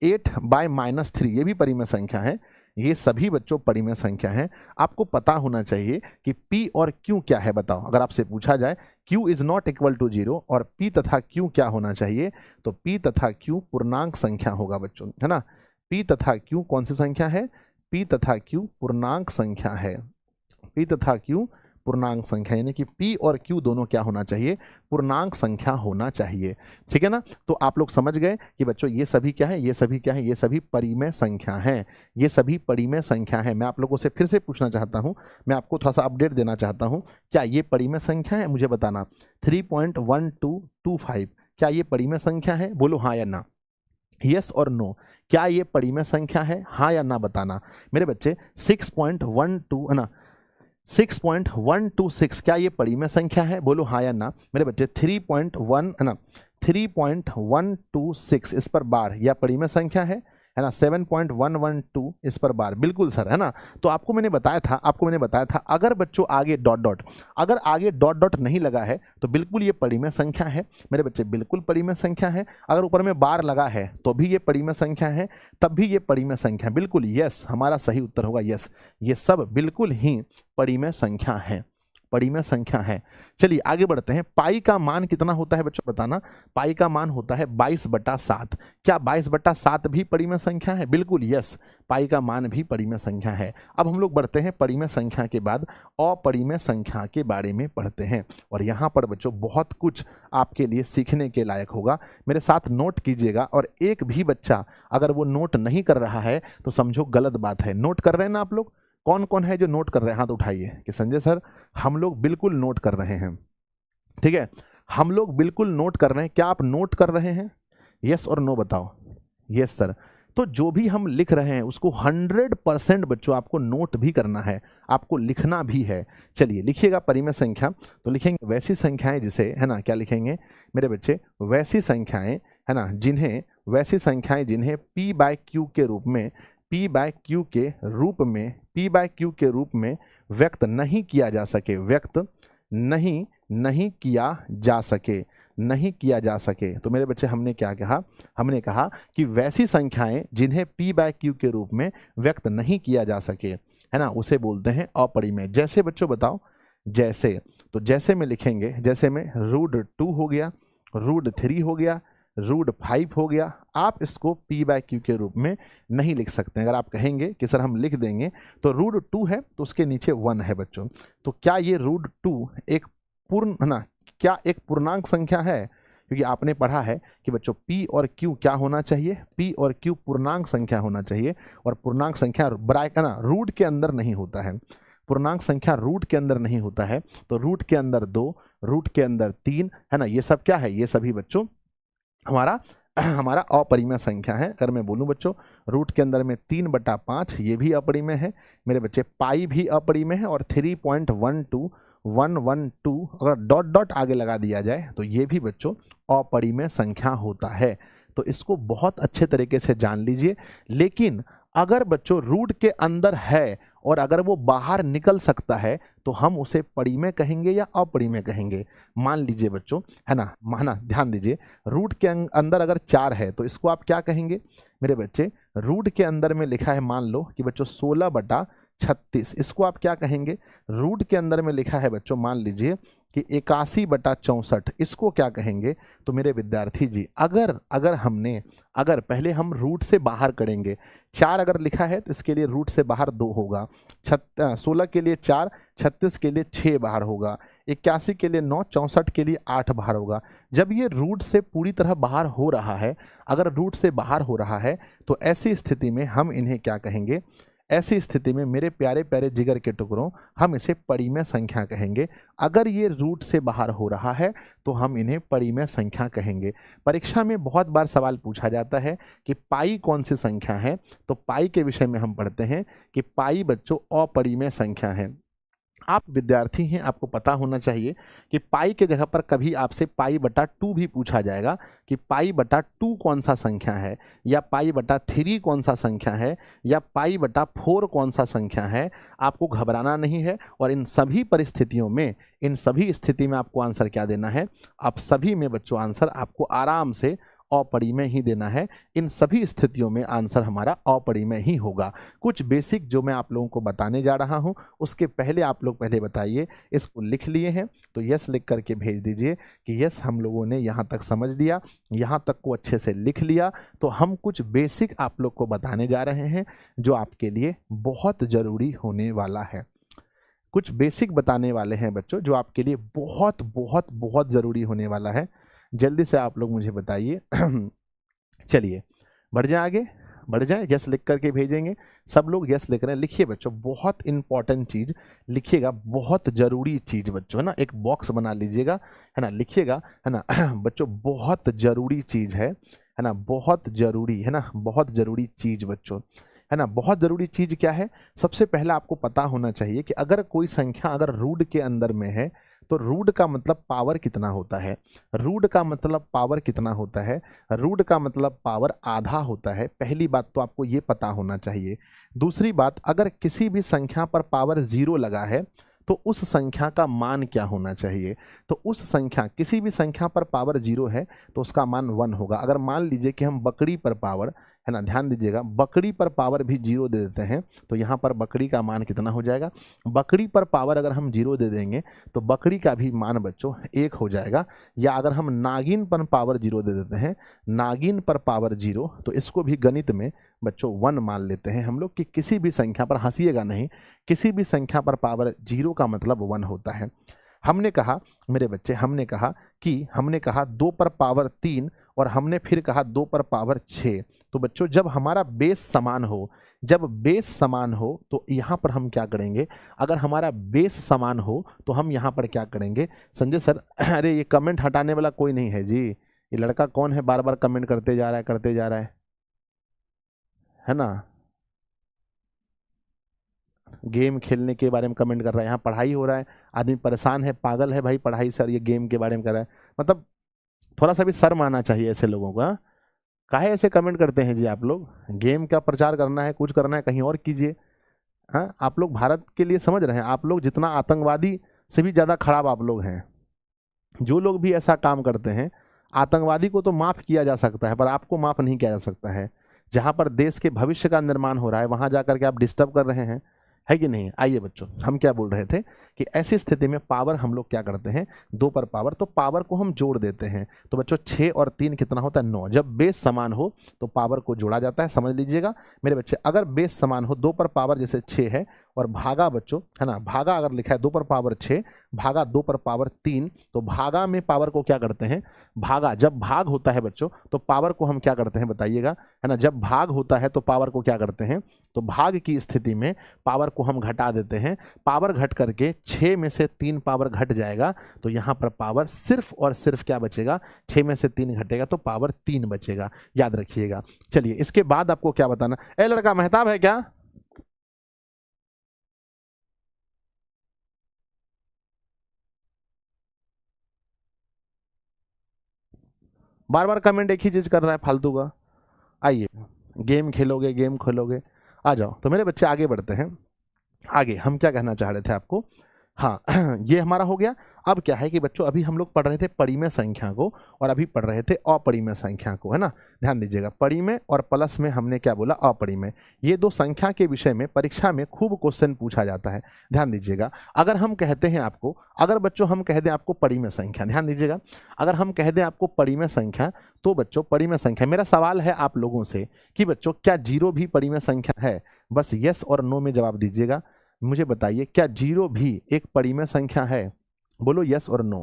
8 बाय -3 ये भी परिमेय संख्या है। ये सभी बच्चों परिमेय संख्या हैं। आपको पता होना चाहिए कि P और Q क्या है, बताओ। अगर आपसे पूछा जाए Q is not equal to 0 और P तथा Q क्या होना चाहिए, तो P तथा Q पूर्णांक संख्या होगा बच्चों, है ना। P तथा Q कौन सी संख्या है? P तथा Q पूर्णांक संख्या है। P तथा Q पूर्णांक संख्या, यानी कि P और Q दोनों क्या होना चाहिए? पूर्णांक संख्या होना चाहिए, ठीक है ना। तो आप लोग समझ गए कि बच्चों ये सभी क्या है, ये सभी परिमेय संख्या हैं। ये सभी परिमेय संख्या है। मैं आप लोगों से फिर से पूछना चाहता हूं, मैं आपको थोड़ा सा अपडेट देना चाहता हूं, क्या ये परिमेय संख्या है? मुझे बताना। 3.1225 क्या ये परिमेय संख्या है? बोलो हाँ या ना, यस और नो। क्या ये परिमेय संख्या है? हाँ या ना बताना मेरे बच्चे। 6.12 है ना, 6.126 क्या ये परिमेय संख्या है? बोलो हाँ या ना मेरे बच्चे। 3.1 है ना, 3.126 इस पर बार या परिमेय संख्या है ना। 7.112 इस पर बार, बिल्कुल सर, है ना। तो आपको मैंने बताया था अगर बच्चों आगे डॉट नहीं लगा है तो बिल्कुल ये परिमेय संख्या है मेरे बच्चे, बिल्कुल परिमेय संख्या है। अगर ऊपर में बार लगा है तो भी ये परिमेय संख्या है, तब भी ये परिमेय संख्या, बिल्कुल यस हमारा सही उत्तर होगा यस। ये सब बिल्कुल ही परिमेय संख्या है, परिमेय संख्या है। चलिए आगे बढ़ते हैं। पाई का मान कितना होता है बच्चों बताना? पाई का मान होता है 22/7। क्या 22/7 भी परिमेय संख्या है? बिल्कुल यस, पाई का मान भी परिमेय संख्या है। अब हम लोग बढ़ते हैं परिमेय संख्या के बाद अपरिमेय संख्या के बारे में पढ़ते हैं, और यहाँ पर बच्चों बहुत कुछ आपके लिए सीखने के लायक होगा। मेरे साथ नोट कीजिएगा, और एक भी बच्चा अगर वो नोट नहीं कर रहा है तो समझो गलत बात है। नोट कर रहे हैं ना आप लोग? कौन कौन है जो नोट कर रहे हैं? हाथ उठाइए कि संजय सर हम लोग बिल्कुल नोट कर रहे हैं, ठीक है, हम लोग बिल्कुल नोट कर रहे हैं। क्या आप नोट कर रहे हैं? यस और नो बताओ। Yes sir. तो जो भी हम लिख रहे हैं उसको 100% बच्चों आपको नोट भी करना है, आपको लिखना भी है। चलिए लिखिएगा परिमेय संख्या। तो लिखेंगे वैसी संख्याएं जिसे, है ना, क्या लिखेंगे मेरे बच्चे? वैसी संख्याएं, है ना, जिन्हें P बाय Q के रूप में P बाय Q के रूप में व्यक्त नहीं किया जा सके, व्यक्त नहीं किया जा सके, नहीं किया जा सके। तो मेरे बच्चे हमने क्या कहा, हमने कहा कि वैसी संख्याएं जिन्हें p/q के रूप में व्यक्त नहीं किया जा सके, है ना, उसे बोलते हैं अपरिमेय। जैसे बच्चों बताओ, जैसे, तो जैसे में लिखेंगे, जैसे में √2 हो गया, √3 हो गया, √5 हो गया। आप इसको p/q के रूप में नहीं लिख सकते। अगर आप कहेंगे कि सर हम लिख देंगे, तो √2 है तो उसके नीचे 1 है बच्चों। तो क्या ये √2 एक पूर्ण ना, क्या एक पूर्णांक संख्या है? क्योंकि आपने पढ़ा है कि बच्चों p और q क्या होना चाहिए, p और q पूर्णांक संख्या होना चाहिए, और पूर्णांक संख्या ब्रैकेट ना रूट के अंदर नहीं होता है। पूर्णांक संख्या रूट के अंदर नहीं होता है। तो रूट के अंदर 2, रूट के अंदर 3, है ना, ये सब क्या है, ये सभी बच्चों हमारा अपरिमेय संख्या है। अगर मैं बोलूं बच्चों, रूट के अंदर में 3/5 ये भी अपरिमेय है मेरे बच्चे, पाई भी अपरिमेय है, और 3.12112 अगर डॉट डॉट आगे लगा दिया जाए तो ये भी बच्चों अपरिमेय संख्या होता है। तो इसको बहुत अच्छे तरीके से जान लीजिए। लेकिन अगर बच्चों रूट के अंदर है और अगर वो बाहर निकल सकता है तो हम उसे परिमेय कहेंगे या अपरिमेय कहेंगे। मान लीजिए बच्चों, है ना, माना ध्यान दीजिए, रूट के अंदर अगर 4 है तो इसको आप क्या कहेंगे मेरे बच्चे? रूट के अंदर में लिखा है, मान लो कि बच्चों 16/36, इसको आप क्या कहेंगे? रूट के अंदर में लिखा है बच्चों, मान लीजिए कि 81/64, इसको क्या कहेंगे? तो मेरे विद्यार्थी जी, अगर पहले हम रूट से बाहर करेंगे, 4 अगर लिखा है तो इसके लिए रूट से बाहर 2 होगा, 16 के लिए 4, 36 के लिए 6 बाहर होगा, 81 के लिए 9, 64 के लिए 8 बाहर होगा। जब ये रूट से पूरी तरह बाहर हो रहा है, अगर रूट से बाहर हो रहा है तो ऐसी स्थिति में हम इन्हें क्या कहेंगे? ऐसी स्थिति में मेरे प्यारे प्यारे जिगर के टुकड़ों, हम इसे परिमेय संख्या कहेंगे। अगर ये रूट से बाहर हो रहा है तो हम इन्हें परिमेय संख्या कहेंगे। परीक्षा में बहुत बार सवाल पूछा जाता है कि पाई कौन सी संख्या है, तो पाई के विषय में हम पढ़ते हैं कि पाई बच्चों अपरिमेय संख्या है। आप विद्यार्थी हैं, आपको पता होना चाहिए कि पाई के जगह पर कभी आपसे पाई/2 भी पूछा जाएगा कि पाई/2 कौन सा संख्या है, या पाई/3 कौन सा संख्या है, या पाई/4 कौन सा संख्या है। आपको घबराना नहीं है, और इन सभी परिस्थितियों में, इन सभी स्थिति में आपको आंसर क्या देना है? आप सभी में बच्चों आंसर आपको आराम से अपरिमेय ही देना है। इन सभी स्थितियों में आंसर हमारा अपरिमेय ही होगा। कुछ बेसिक जो मैं आप लोगों को बताने जा रहा हूं, उसके पहले आप लोग पहले बताइए, इसको लिख लिए हैं तो यस लिख करके भेज दीजिए कि यस हम लोगों ने यहाँ तक समझ लिया, यहाँ तक को अच्छे से लिख लिया। तो हम कुछ बेसिक आप लोग को बताने जा रहे हैं जो आपके लिए बहुत ज़रूरी होने वाला है। कुछ बेसिक बताने वाले हैं बच्चों जो आपके लिए बहुत बहुत बहुत ज़रूरी होने वाला है। जल्दी से आप लोग मुझे बताइए। चलिए बढ़ जाए, आगे बढ़ जाए, यस लिख करके भेजेंगे। सब लोग यस लिख रहे हैं, लिखिए बच्चों, बहुत इंपॉर्टेंट चीज़ लिखिएगा, बहुत ज़रूरी चीज़ बच्चों, है ना, एक बॉक्स बना लीजिएगा, है ना, लिखिएगा, है ना बच्चों, बहुत ज़रूरी चीज़ है ना, बहुत ज़रूरी, है ना, बहुत ज़रूरी चीज़ बच्चों, है ना। बहुत ज़रूरी चीज़ क्या है? सबसे पहला आपको पता होना चाहिए कि अगर कोई संख्या अगर रूट के अंदर में है तो रूट का मतलब पावर कितना होता है? रूट का मतलब पावर कितना होता है? रूट का मतलब पावर आधा होता है। पहली बात तो आपको ये पता होना चाहिए। दूसरी बात, अगर किसी भी संख्या पर पावर 0 लगा है तो उस संख्या का मान क्या होना चाहिए? तो उस संख्या, किसी भी संख्या पर पावर 0 है तो उसका मान 1 होगा। अगर मान लीजिए कि हम बकरी पर पावर, है ना, ध्यान दीजिएगा, बकरी पर पावर भी 0 दे देते हैं तो यहाँ पर बकरी का मान कितना हो जाएगा? बकरी पर पावर अगर हम 0 दे देंगे तो बकरी का भी मान बच्चों 1 हो जाएगा। या अगर हम नागिन पर पावर 0 दे देते हैं, नागिन पर पावर 0, तो इसको भी गणित में बच्चों 1 मान लेते हैं हम लोग कि किसी भी संख्या पर, हंसिएगा नहीं, किसी भी संख्या पर पावर 0 का मतलब 1 होता है। हमने कहा मेरे बच्चे, हमने कहा 2 पर पावर 3 और हमने फिर कहा 2 पर पावर 6। तो बच्चों जब हमारा बेस समान हो, जब बेस समान हो तो यहाँ पर हम क्या करेंगे? अगर हमारा बेस समान हो तो हम यहाँ पर क्या करेंगे? संजय सर, अरे ये कमेंट हटाने वाला कोई नहीं है जी, ये लड़का कौन है बार बार कमेंट करते जा रहा है ना, गेम खेलने के बारे में कमेंट कर रहा है, यहाँ पढ़ाई हो रहा है, आदमी परेशान है, पागल है भाई पढ़ाई से, और ये गेम के बारे में कर रहा है। मतलब थोड़ा सा भी शर्म आना चाहिए ऐसे लोगों को। हाँ, काहे ऐसे कमेंट करते हैं जी आप लोग? गेम का प्रचार करना है, कुछ करना है, कहीं और कीजिए। हाँ, आप लोग भारत के लिए समझ रहे हैं, आप लोग जितना आतंकवादी से भी ज़्यादा खराब आप लोग हैं। जो लोग भी ऐसा काम करते हैं, आतंकवादी को तो माफ़ किया जा सकता है पर आपको माफ़ नहीं किया जा सकता है। जहाँ पर देश के भविष्य का निर्माण हो रहा है वहाँ जा करके आप डिस्टर्ब कर रहे हैं, है कि नहीं। आइए बच्चों, हम क्या बोल रहे थे कि ऐसी स्थिति में पावर हम लोग क्या करते हैं, 2 पर पावर, तो पावर को हम जोड़ देते हैं। तो बच्चों 6 और 3 कितना होता है, 9। जब बेस समान हो तो पावर को जोड़ा जाता है, समझ लीजिएगा मेरे बच्चे। अगर बेस समान हो, 2 पर पावर जैसे 6 है और भागा बच्चों, है ना, भागा अगर लिखा है 2 पर पावर 6 भागा 2 पर पावर 3, तो भागा में पावर को क्या करते हैं, भागा, जब भाग होता है बच्चों तो पावर को हम क्या करते हैं बताइएगा, है ना, जब भाग होता है तो पावर को क्या करते हैं, तो भाग की स्थिति में पावर को हम घटा देते हैं। पावर घट करके 6 में से 3 पावर घट जाएगा, तो यहाँ पर पावर सिर्फ और सिर्फ क्या बचेगा, 6 में से 3 घटेगा तो पावर 3 बचेगा, याद रखिएगा। चलिए इसके बाद आपको क्या बताना, ए लड़का मेहताब है क्या, बार बार कमेंट एक ही चीज कर रहा है फालतू का। आइए, गेम खेलोगे, गेम खोलोगे, आ जाओ। तो मेरे बच्चे आगे बढ़ते हैं। आगे हम क्या कहना चाह रहे थे आपको, हाँ ये हमारा हो गया। अब क्या है कि बच्चों अभी हम लोग पढ़ रहे थे परिमेय संख्या को और अभी पढ़ रहे थे अपरिमेय संख्या को, है ना। ध्यान दीजिएगा, परिमेय और प्लस में हमने क्या बोला, अपरिमेय। ये 2 संख्या के विषय में परीक्षा में खूब क्वेश्चन पूछा जाता है, ध्यान दीजिएगा। अगर हम कहते हैं आपको, अगर बच्चों हम कह दें आपको परिमेय संख्या, ध्यान दीजिएगा, अगर हम कह दें आपको परिमेय संख्या, तो बच्चों परिमेय संख्या, मेरा सवाल है आप लोगों से कि बच्चों क्या 0 भी परिमेय संख्या है, बस यस और नो में जवाब दीजिएगा। मुझे बताइए क्या 0 भी एक परिमेय संख्या है, बोलो यस और नो,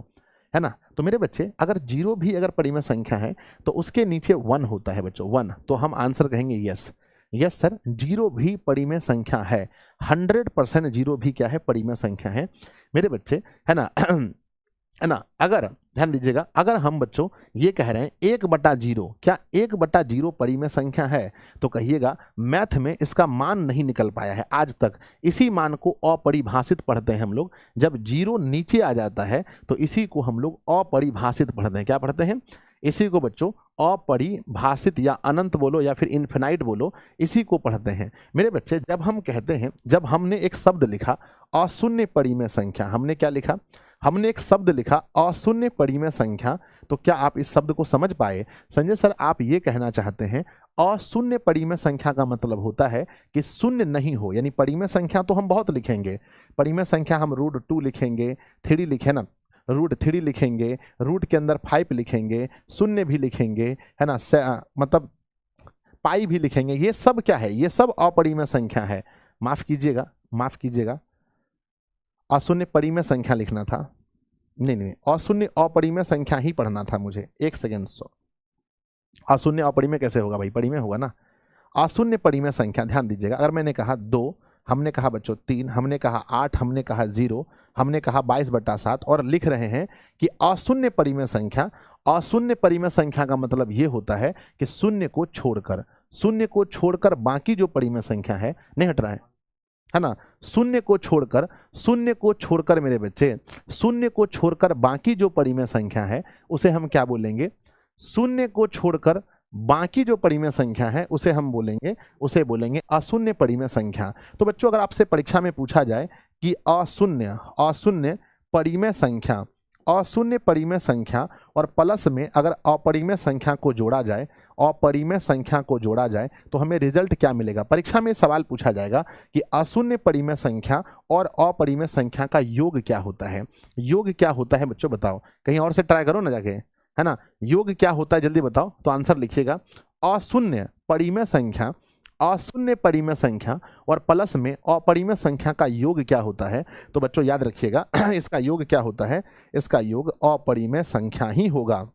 है ना। तो मेरे बच्चे अगर 0 भी अगर परिमेय संख्या है तो उसके नीचे 1 होता है बच्चों, 1, तो हम आंसर कहेंगे यस। यस सर, 0 भी परिमेय संख्या है, 100% 0 भी क्या है, परिमेय संख्या है मेरे बच्चे, है ना है ना। अगर ध्यान दीजिएगा, अगर हम बच्चों ये कह रहे हैं 1/0, क्या 1/0 परिमेय संख्या है, तो कहिएगा मैथ में इसका मान नहीं निकल पाया है आज तक। इसी मान को अपरिभाषित पढ़ते हैं हम लोग, जब 0 नीचे आ जाता है तो इसी को हम लोग अपरिभाषित पढ़ते हैं। क्या पढ़ते हैं, इसी को बच्चों अपरिभाषित या अनंत बोलो या फिर इन्फिनाइट बोलो, इसी को पढ़ते हैं मेरे बच्चे। जब हम कहते हैं, जब हमने एक शब्द लिखा अशून्य परिमेय संख्या, हमने क्या लिखा, हमने एक शब्द लिखा अशून्य परिमेय संख्या, तो क्या आप इस शब्द को समझ पाए। संजय सर आप ये कहना चाहते हैं अशून्य परिमेय संख्या का मतलब होता है कि शून्य नहीं हो, यानी परिमेय संख्या तो हम बहुत लिखेंगे, परिमेय संख्या हम √2 लिखेंगे, 3 लिखे ना, √3 लिखेंगे, रूट के अंदर 5 लिखेंगे, शून्य भी लिखेंगे, है ना, मतलब पाई भी लिखेंगे। ये सब क्या है, ये सब अपरिमेय संख्या है। माफ कीजिएगा, माफ कीजिएगा, अशून्य परिमेय संख्या लिखना था, नहीं, अशून्य अपरिमेय संख्या ही पढ़ना था मुझे। एक सेकेंड, अशून्य अपरिमेय कैसे होगा भाई, परिमेय होगा ना। अशून्य परिमेय संख्या, ध्यान दीजिएगा, अगर मैंने कहा 2, हमने कहा बच्चों 3, हमने कहा 8, हमने कहा 0, हमने कहा 22/7 और लिख रहे हैं कि अशून्य परिमेय संख्या, अशून्य परिमेय संख्या का मतलब ये होता है कि शून्य को छोड़कर बाकी जो परिमेय संख्या है, नहीं हट रहा है ना, शून्य को छोड़कर मेरे बच्चे, शून्य को छोड़कर बाकी जो परिमेय संख्या है उसे हम क्या बोलेंगे, शून्य को छोड़कर बाकी जो परिमेय संख्या है उसे हम बोलेंगे अशून्य परिमेय संख्या। तो बच्चों अगर आपसे परीक्षा में पूछा जाए कि अशून्य परिमेय संख्या, अशून्य परिमेय संख्या और प्लस में अगर अपरिमेय संख्या को जोड़ा जाए, अपरिमेय संख्या को जोड़ा जाए तो हमें रिजल्ट क्या मिलेगा। परीक्षा में सवाल पूछा जाएगा कि अशून्य परिमेय संख्या और अपरिमेय संख्या का योग क्या होता है। योग क्या होता है बच्चों बताओ, कहीं और से ट्राई करो ना जाके, है ना। योग क्या होता है जल्दी बताओ, तो आंसर लिखिएगा अशून्य परिमेय संख्या, अशून्य परिमेय संख्या और प्लस में अपरिमेय संख्या का योग क्या होता है। तो बच्चों याद रखिएगा इसका योग क्या होता है, इसका योग अपरिमेय संख्या ही होगा,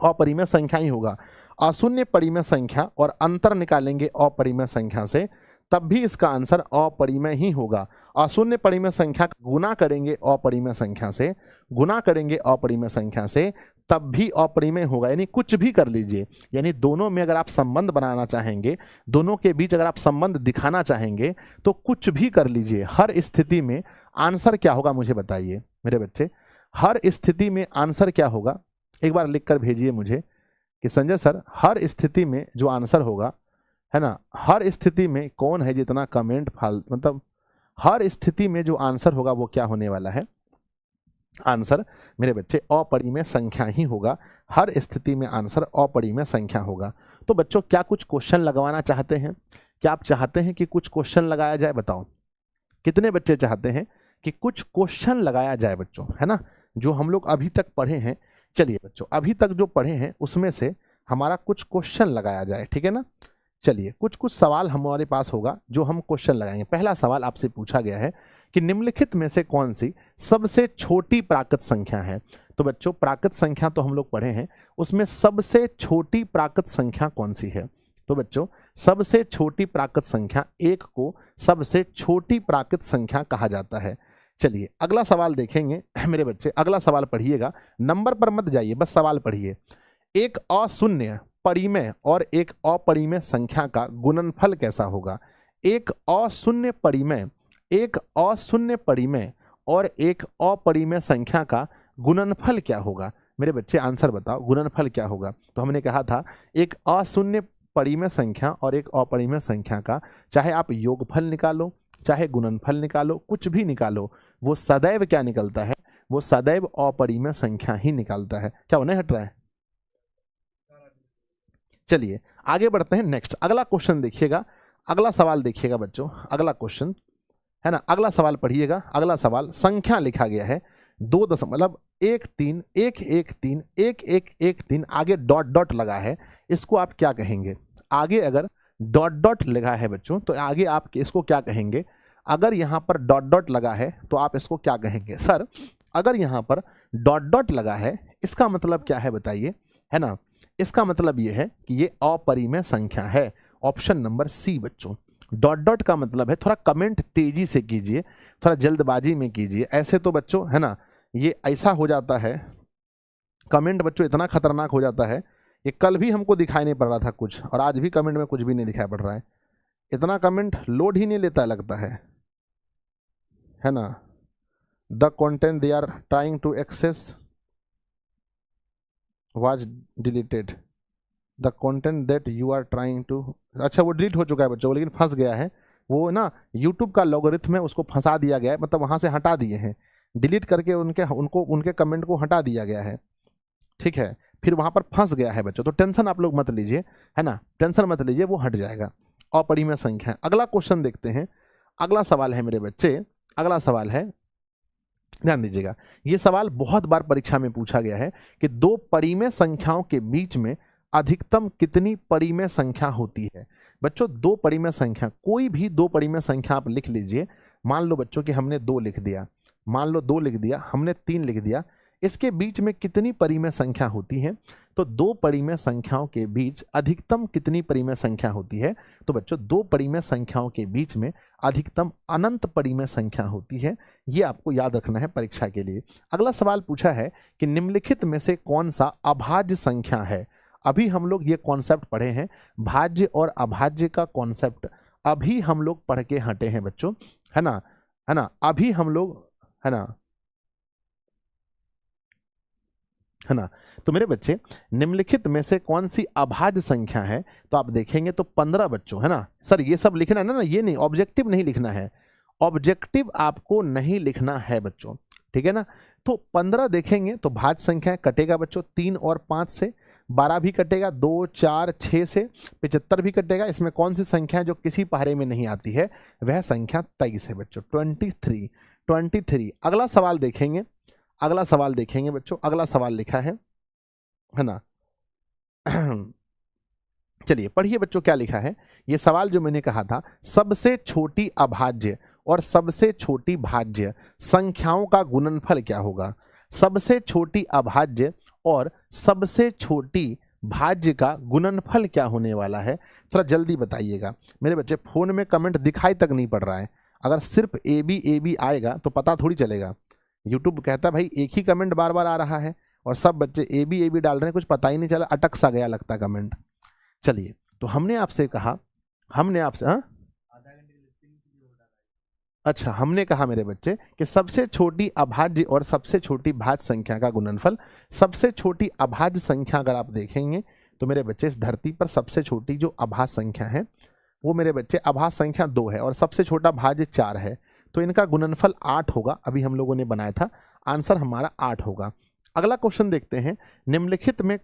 अपरिमेय संख्या ही होगा। अशून्य परिमेय संख्या और अंतर निकालेंगे अपरिमेय संख्या से, तब भी इसका आंसर अपरिमेय ही होगा। अशून्य परिमेय संख्या गुना करेंगे अपरिमेय संख्या से, गुना करेंगे अपरिमेय संख्या से, तब भी अपरिमेय होगा। यानी कुछ भी कर लीजिए, यानी दोनों में अगर आप संबंध बनाना चाहेंगे, दोनों के बीच अगर आप संबंध दिखाना चाहेंगे तो कुछ भी कर लीजिए, हर स्थिति में आंसर क्या होगा मुझे बताइए मेरे बच्चे, हर स्थिति में आंसर क्या होगा। एक बार लिख कर भेजिए मुझे कि संजय सर हर स्थिति में जो आंसर होगा, है ना, हर स्थिति में कौन है जितना कमेंट मतलब हर स्थिति में जो आंसर होगा वो क्या होने वाला है। आंसर मेरे बच्चे अपरिमेय संख्या ही होगा। हर स्थिति में आंसर अपरिमेय संख्या होगा। तो बच्चों क्या कुछ क्वेश्चन लगवाना चाहते हैं? क्या आप चाहते हैं कि कुछ क्वेश्चन लगाया जाए? बताओ कितने बच्चे चाहते हैं कि कुछ क्वेश्चन लगाया जाए बच्चों, है ना, जो हम लोग अभी तक पढ़े हैं। चलिए बच्चों, अभी तक जो पढ़े हैं उसमें से हमारा कुछ क्वेश्चन लगाया जाए, ठीक है ना। चलिए कुछ कुछ सवाल हमारे पास होगा जो हम क्वेश्चन लगाएंगे। पहला सवाल आपसे पूछा गया है कि निम्नलिखित में से कौन सी सबसे छोटी प्राकृत संख्या है? तो बच्चों प्राकृत संख्या तो हम लोग पढ़े हैं, उसमें सबसे छोटी प्राकृत संख्या कौन सी है? तो बच्चों सबसे छोटी प्राकृत संख्या 1 को सबसे छोटी प्राकृत संख्या कहा जाता है। चलिए अगला सवाल देखेंगे मेरे बच्चे। अगला सवाल पढ़िएगा, नंबर पर मत जाइए, बस सवाल पढ़िए। एक अशून्य परिमेय और एक अपरिमेय संख्या का गुणनफल कैसा होगा? एक अशून्य परिमेय और एक अपरिमेय संख्या का गुणनफल क्या होगा? मेरे बच्चे आंसर बताओ, गुणनफल क्या होगा? तो हमने कहा था एक अशून्य परिमेय संख्या और एक अपरिमेय संख्या का, चाहे आप योगफल निकालो चाहे गुणनफल निकालो, कुछ भी निकालो, वो सदैव क्या निकलता है? वो सदैव अपरिमेय संख्या ही निकालता है। क्या वो नहीं हट रहा है? चलिए आगे बढ़ते हैं। नेक्स्ट अगला क्वेश्चन देखिएगा, अगला सवाल देखिएगा बच्चों, अगला क्वेश्चन है ना। अगला सवाल पढ़िएगा। अगला सवाल संख्या लिखा गया है 2.13 आगे डॉट डॉट लगा है, इसको आप क्या कहेंगे? आगे अगर डॉट डॉट लगा है बच्चों तो आगे आप इसको क्या कहेंगे? अगर यहाँ पर डॉट डॉट लगा है तो आप इसको क्या कहेंगे? सर अगर यहाँ पर डॉट डॉट लगा है इसका मतलब क्या है बताइए, है ना। इसका मतलब ये है कि ये अपरिमेय संख्या है। ऑप्शन नंबर सी बच्चों। डॉट डॉट का मतलब है, थोड़ा कमेंट तेजी से कीजिए, थोड़ा जल्दबाजी में कीजिए, ऐसे तो बच्चों है ना ये ऐसा हो जाता है, कमेंट बच्चों इतना खतरनाक हो जाता है। ये कल भी हमको दिखाई नहीं पड़ रहा था कुछ, और आज भी कमेंट में कुछ भी नहीं दिखाई पड़ रहा है। इतना कमेंट लोड ही नहीं लेता लगता है ना। The content they are trying to access was deleted, the content that you are trying to, अच्छा वो डिलीट हो चुका है बच्चों, लेकिन फंस गया है वो ना, यूट्यूब का लॉगरिथम है उसको फंसा दिया गया है, मतलब वहाँ से हटा दिए हैं, डिलीट करके उनके कमेंट को हटा दिया गया है, ठीक है। फिर वहाँ पर फंस गया है बच्चों, तो टेंशन आप लोग मत लीजिए, है ना, टेंशन मत लीजिए, वो हट जाएगा। अपरिमेय संख्या। अगला क्वेश्चन देखते हैं। अगला सवाल है मेरे बच्चे, अगला सवाल है, ध्यान दीजिएगा, ये सवाल बहुत बार परीक्षा में पूछा गया है कि दो परिमेय संख्याओं के बीच में अधिकतम कितनी परिमेय संख्या होती है? बच्चों दो परिमेय संख्या, कोई भी दो परिमेय संख्या आप लिख लीजिए। मान लो बच्चों कि हमने 2 लिख दिया, मान लो 2 लिख दिया, हमने 3 लिख दिया, इसके बीच में कितनी परिमेय संख्या होती है? तो दो परिमेय संख्याओं के बीच अधिकतम कितनी परिमेय संख्या होती है? तो बच्चों दो परिमेय संख्याओं के बीच में अधिकतम अनंत परिमेय संख्या होती है। ये आपको याद रखना है परीक्षा के लिए। अगला सवाल पूछा है कि निम्नलिखित में से कौन सा अभाज्य संख्या है? अभी हम लोग ये कॉन्सेप्ट पढ़े हैं, भाज्य और अभाज्य का कॉन्सेप्ट अभी हम लोग पढ़ के हटे हैं बच्चों, है ना, है ना, अभी हम लोग, है ना, है ना। तो मेरे बच्चे निम्नलिखित में से कौन सी अभाज्य संख्या है? तो आप देखेंगे तो 15 बच्चों, है ना। सर ये सब लिखना है ना, ये नहीं, ऑब्जेक्टिव नहीं लिखना है, ऑब्जेक्टिव आपको नहीं लिखना है बच्चों, ठीक है ना। तो 15 देखेंगे तो भाज्य संख्या कटेगा बच्चों 3 और 5 से, 12 भी कटेगा, 2 4 6 से, 75 भी कटेगा। इसमें कौन सी संख्या है जो किसी पहाड़े में नहीं आती है? वह संख्या 23 है बच्चों, 23। अगला सवाल देखेंगे, अगला सवाल देखेंगे बच्चों। अगला सवाल लिखा है ना चलिए पढ़िए बच्चों क्या लिखा है। ये सवाल जो मैंने कहा था, सबसे छोटी अभाज्य और सबसे छोटी भाज्य संख्याओं का गुणनफल क्या होगा? सबसे छोटी अभाज्य और सबसे छोटी भाज्य का गुणनफल क्या होने वाला है? थोड़ा जल्दी बताइएगा मेरे बच्चे, फोन में कमेंट दिखाई तक नहीं पड़ रहा है। अगर सिर्फ ए बी आएगा तो पता थोड़ी चलेगा। यूट्यूब कहता है भाई एक ही कमेंट बार बार आ रहा है और सब बच्चे ए बी डाल रहे हैं, कुछ पता ही नहीं चला, अटक सा गया लगता कमेंट। चलिए तो हमने आपसे कहा, हमने आपसे अच्छा हमने कहा मेरे बच्चे कि सबसे छोटी अभाज्य और सबसे छोटी भाज्य संख्या का गुणनफल। सबसे छोटी अभाज्य संख्या अगर आप देखेंगे तो मेरे बच्चे इस धरती पर सबसे छोटी जो अभाज्य संख्या है वो मेरे बच्चे अभाज्य संख्या 2 है और सबसे छोटा भाज्य 4 है, तो इनका गुणनफल 8 होगा। अभी हम लोगों ने बनाया था आंसर हमारा 8 होगा। अगला क्वेश्चन देखते हैं, निम्नलिखित में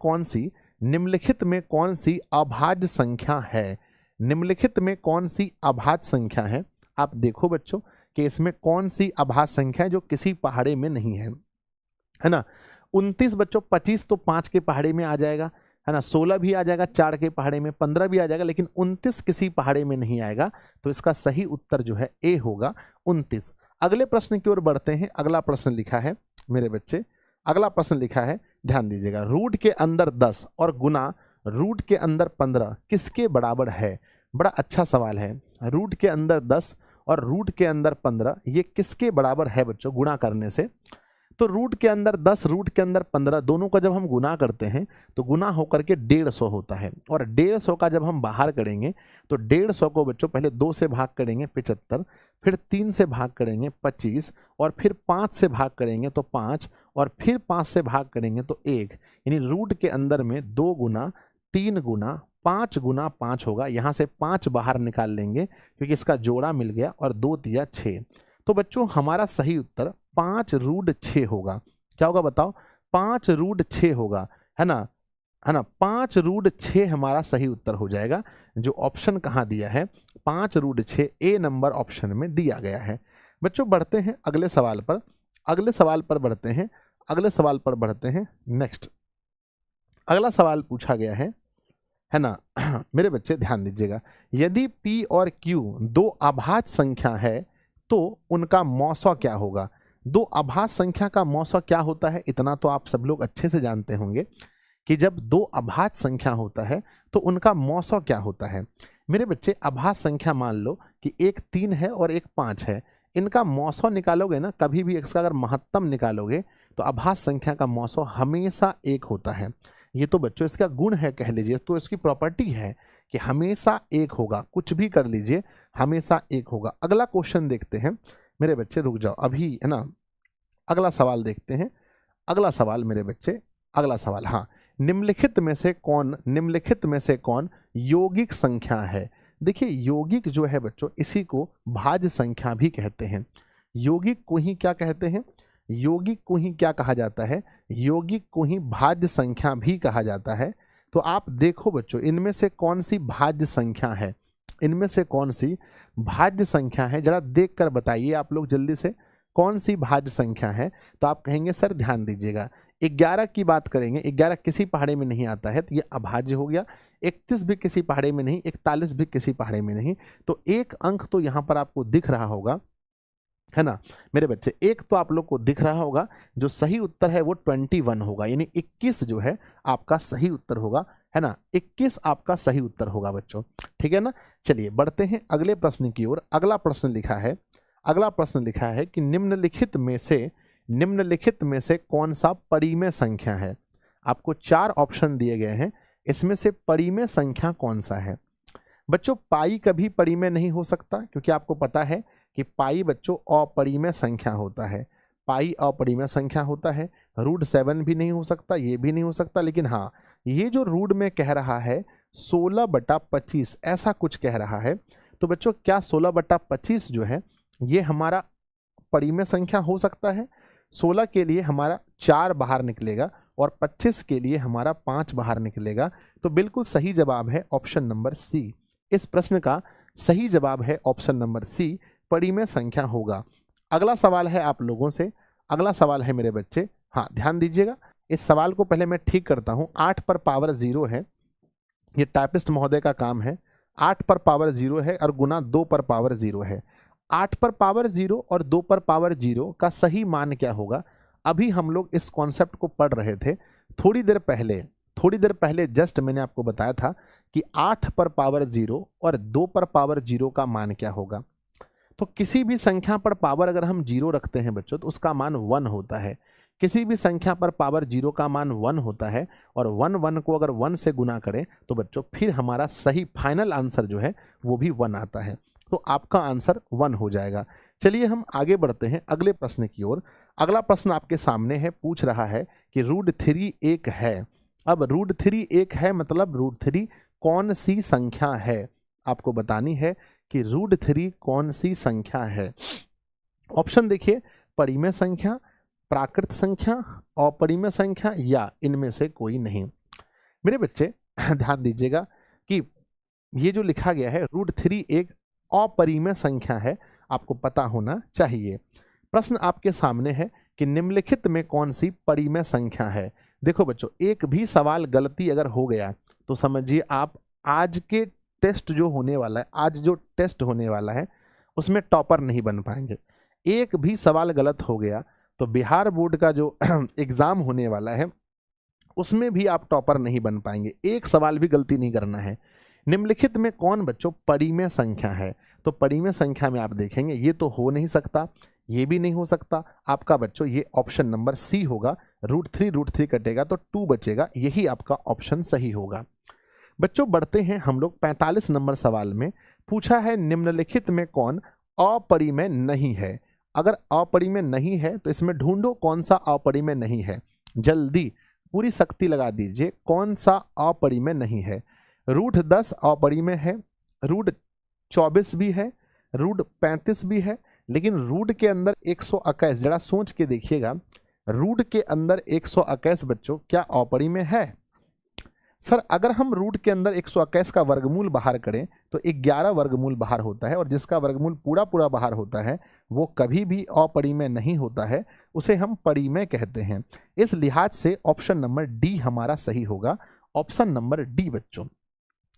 कौन सी अभाज्य संख्या है? निम्नलिखित में कौन सी अभाज्य संख्या है? आप देखो बच्चों कि इसमें कौन सी अभाज्य संख्या है जो किसी पहाड़े में नहीं है ना। 29 बच्चों, 25 तो 5 के पहाड़े में आ जाएगा, है ना। 16 भी आ जाएगा 4 के पहाड़े में, 15 भी आ जाएगा, लेकिन 29 किसी पहाड़े में नहीं आएगा। तो इसका सही उत्तर जो है ए होगा, 29। अगले प्रश्न की ओर बढ़ते हैं। अगला प्रश्न लिखा है मेरे बच्चे, अगला प्रश्न लिखा है, ध्यान दीजिएगा, रूट के अंदर 10 और गुना रूट के अंदर 15 किसके बराबर है? बड़ा अच्छा सवाल है। रूट के अंदर 10 और रूट के अंदर 15 ये किसके बराबर है बच्चों गुणा करने से? तो रूट के अंदर 10 रूट के अंदर 15 दोनों का जब हम गुना करते हैं तो गुना होकर के 150 होता है, और 150 का जब हम बाहर करेंगे तो 150 को बच्चों पहले 2 से भाग करेंगे 75, फिर 3 से भाग करेंगे 25, और फिर 5 से भाग करेंगे तो 5, और फिर 5 से भाग करेंगे तो 1। यानी रूट के अंदर में 2 गुना 3 गुना 5 गुना 5 होगा। यहाँ से 5 बाहर निकाल लेंगे क्योंकि इसका जोड़ा मिल गया, और 2 तिया 6। तो बच्चों हमारा सही उत्तर 5 रूट 6 होगा। क्या होगा बताओ? 5 रूट 6 होगा, है ना, है ना। 5 रूट 6 हमारा सही उत्तर हो जाएगा, जो ऑप्शन कहाँ दिया है? 5 रूट 6 ए नंबर ऑप्शन में दिया गया है। बच्चों बढ़ते हैं अगले सवाल पर, अगले सवाल पर बढ़ते हैं, अगले सवाल पर बढ़ते हैं। नेक्स्ट अगला सवाल पूछा गया है ना। मेरे बच्चे ध्यान दीजिएगा, यदि P और Q दो अभाज्य संख्या है तो उनका मौसा क्या होगा? दो अभाज्य संख्या का मौसा क्या होता है? इतना तो आप सब लोग अच्छे से जानते होंगे कि जब दो अभाज्य संख्या होता है तो उनका मौसा क्या होता है। मेरे बच्चे अभाज्य संख्या मान लो कि एक 3 है और एक 5 है, इनका मौसा निकालोगे ना, कभी भी इसका अगर महत्तम निकालोगे तो अभाज्य संख्या का मौसा हमेशा 1 होता है। ये तो बच्चों इसका गुण है कह लीजिए, तो इसकी प्रॉपर्टी है कि हमेशा 1 होगा, कुछ भी कर लीजिए हमेशा 1 होगा। अगला क्वेश्चन देखते हैं मेरे बच्चे, रुक जाओ अभी, है ना। अगला सवाल देखते हैं, अगला सवाल मेरे बच्चे, अगला सवाल, हाँ, निम्नलिखित में से कौन यौगिक संख्या है? देखिए यौगिक जो है बच्चों इसी को भाज्य संख्या भी कहते हैं। यौगिक को ही क्या कहते हैं? यौगिक को ही क्या कहा जाता है? यौगिक को ही भाज्य संख्या भी कहा जाता है। तो आप देखो बच्चों इनमें से कौन सी भाज्य संख्या है, इनमें से कौन सी भाज्य संख्या है, जरा देख कर बताइए आप लोग जल्दी से, कौन सी भाज्य संख्या है? तो आप कहेंगे सर ध्यान दीजिएगा 11 की बात करेंगे, 11 किसी पहाड़े में नहीं आता है तो ये अभाज्य हो गया। 31 भी किसी पहाड़े में नहीं, 41 भी किसी पहाड़े में नहीं, तो एक अंक तो यहाँ पर आपको दिख रहा होगा, है ना मेरे बच्चे, एक तो आप लोग को दिख रहा होगा। जो सही उत्तर है वो 21 होगा, यानी 21 जो है आपका सही उत्तर होगा, है ना। 21 आपका सही उत्तर होगा बच्चों, ठीक है ना। चलिए बढ़ते हैं अगले प्रश्न की ओर। अगला प्रश्न लिखा है, अगला प्रश्न लिखा है कि निम्नलिखित में से कौन सा परिमेय संख्या है? आपको 4 ऑप्शन दिए गए हैं, इसमें से परिमेय संख्या कौन सा है? बच्चों पाई कभी परिमेय नहीं हो सकता, क्योंकि आपको पता है कि पाई बच्चों अपरिमेय संख्या होता है, पाई अपरिमेय संख्या होता है। रूट 7 भी नहीं हो सकता, ये भी नहीं हो सकता, लेकिन हाँ ये जो रूट में कह रहा है 16/25 ऐसा कुछ कह रहा है। तो बच्चों क्या 16/25 जो है ये हमारा परिमेय संख्या हो सकता है? 16 के लिए हमारा 4 बाहर निकलेगा और 25 के लिए हमारा 5 बाहर निकलेगा। तो बिल्कुल सही जवाब है ऑप्शन नंबर सी। इस प्रश्न का सही जवाब है ऑप्शन नंबर सी, परिमेय संख्या होगा। अगला सवाल है आप लोगों से, अगला सवाल है मेरे बच्चे, हाँ ध्यान दीजिएगा, इस सवाल को पहले मैं ठीक करता हूं। 8 पर पावर 0 है, ये टाइपिस्ट महोदय का काम है। 8 पर पावर 0 है और गुना 2 पर पावर 0 है। 8 पर पावर 0 और 2 पर पावर 0 का सही मान क्या होगा? अभी हम लोग इस कॉन्सेप्ट को पढ़ रहे थे थोड़ी देर पहले जस्ट मैंने आपको बताया था कि 8 पर पावर 0 और 2 पर पावर 0 का मान क्या होगा। तो किसी भी संख्या पर पावर अगर हम 0 रखते हैं बच्चों तो उसका मान 1 होता है। किसी भी संख्या पर पावर 0 का मान 1 होता है, और 1 को अगर 1 से गुना करें तो बच्चों फिर हमारा सही फाइनल आंसर जो है वो भी 1 आता है। तो आपका आंसर 1 हो जाएगा। चलिए हम आगे बढ़ते हैं अगले प्रश्न की ओर। अगला प्रश्न आपके सामने है, पूछ रहा है कि √3 1 है। अब √3 1 है मतलब √3 कौन सी संख्या है? आपको बतानी है कि √3 कौन सी संख्या है। ऑप्शन देखिए, परिमेय संख्या, प्राकृत संख्या, अपरिमेय संख्या या इनमें से कोई नहीं। मेरे बच्चे ध्यान दीजिएगा कि ये जो लिखा गया है √3 एक अपरिमेय संख्या है, आपको पता होना चाहिए। प्रश्न आपके सामने है कि निम्नलिखित में कौन सी परिमेय संख्या है। देखो बच्चों, एक भी सवाल गलती अगर हो गया तो समझिए आप आज के टेस्ट जो होने वाला है, आज जो टेस्ट होने वाला है उसमें टॉपर नहीं बन पाएंगे। एक भी सवाल गलत हो गया तो बिहार बोर्ड का जो एग्जाम होने वाला है उसमें भी आप टॉपर नहीं बन पाएंगे। एक सवाल भी गलती नहीं करना है। निम्नलिखित में कौन बच्चों परिमेय संख्या है? तो परिमेय संख्या में आप देखेंगे ये तो हो नहीं सकता, ये भी नहीं हो सकता। आपका बच्चों ये ऑप्शन नंबर सी होगा, √3 कटेगा तो 2 बचेगा, यही आपका ऑप्शन सही होगा। बच्चों बढ़ते हैं हम लोग 45 नंबर सवाल में। पूछा है निम्नलिखित में कौन अपरिमेय नहीं है। अगर अपरिमेय नहीं है तो इसमें ढूंढो कौन सा अपरिमेय नहीं है। जल्दी पूरी शक्ति लगा दीजिए, कौन सा अपरिमेय नहीं है। √10 अपरिमेय है, √24 भी है, √35 भी है, लेकिन रूट के अंदर 121, जरा सोच के देखिएगा, रूट के अंदर 121 बच्चों क्या अपरिमेय है? सर अगर हम रूट के अंदर 121 का वर्गमूल बाहर करें तो 11 वर्गमूल बाहर होता है, और जिसका वर्गमूल पूरा पूरा बाहर होता है वो कभी भी अपरिमेय नहीं होता है, उसे हम परिमेय कहते हैं। इस लिहाज से ऑप्शन नंबर डी हमारा सही होगा, ऑप्शन नंबर डी बच्चों।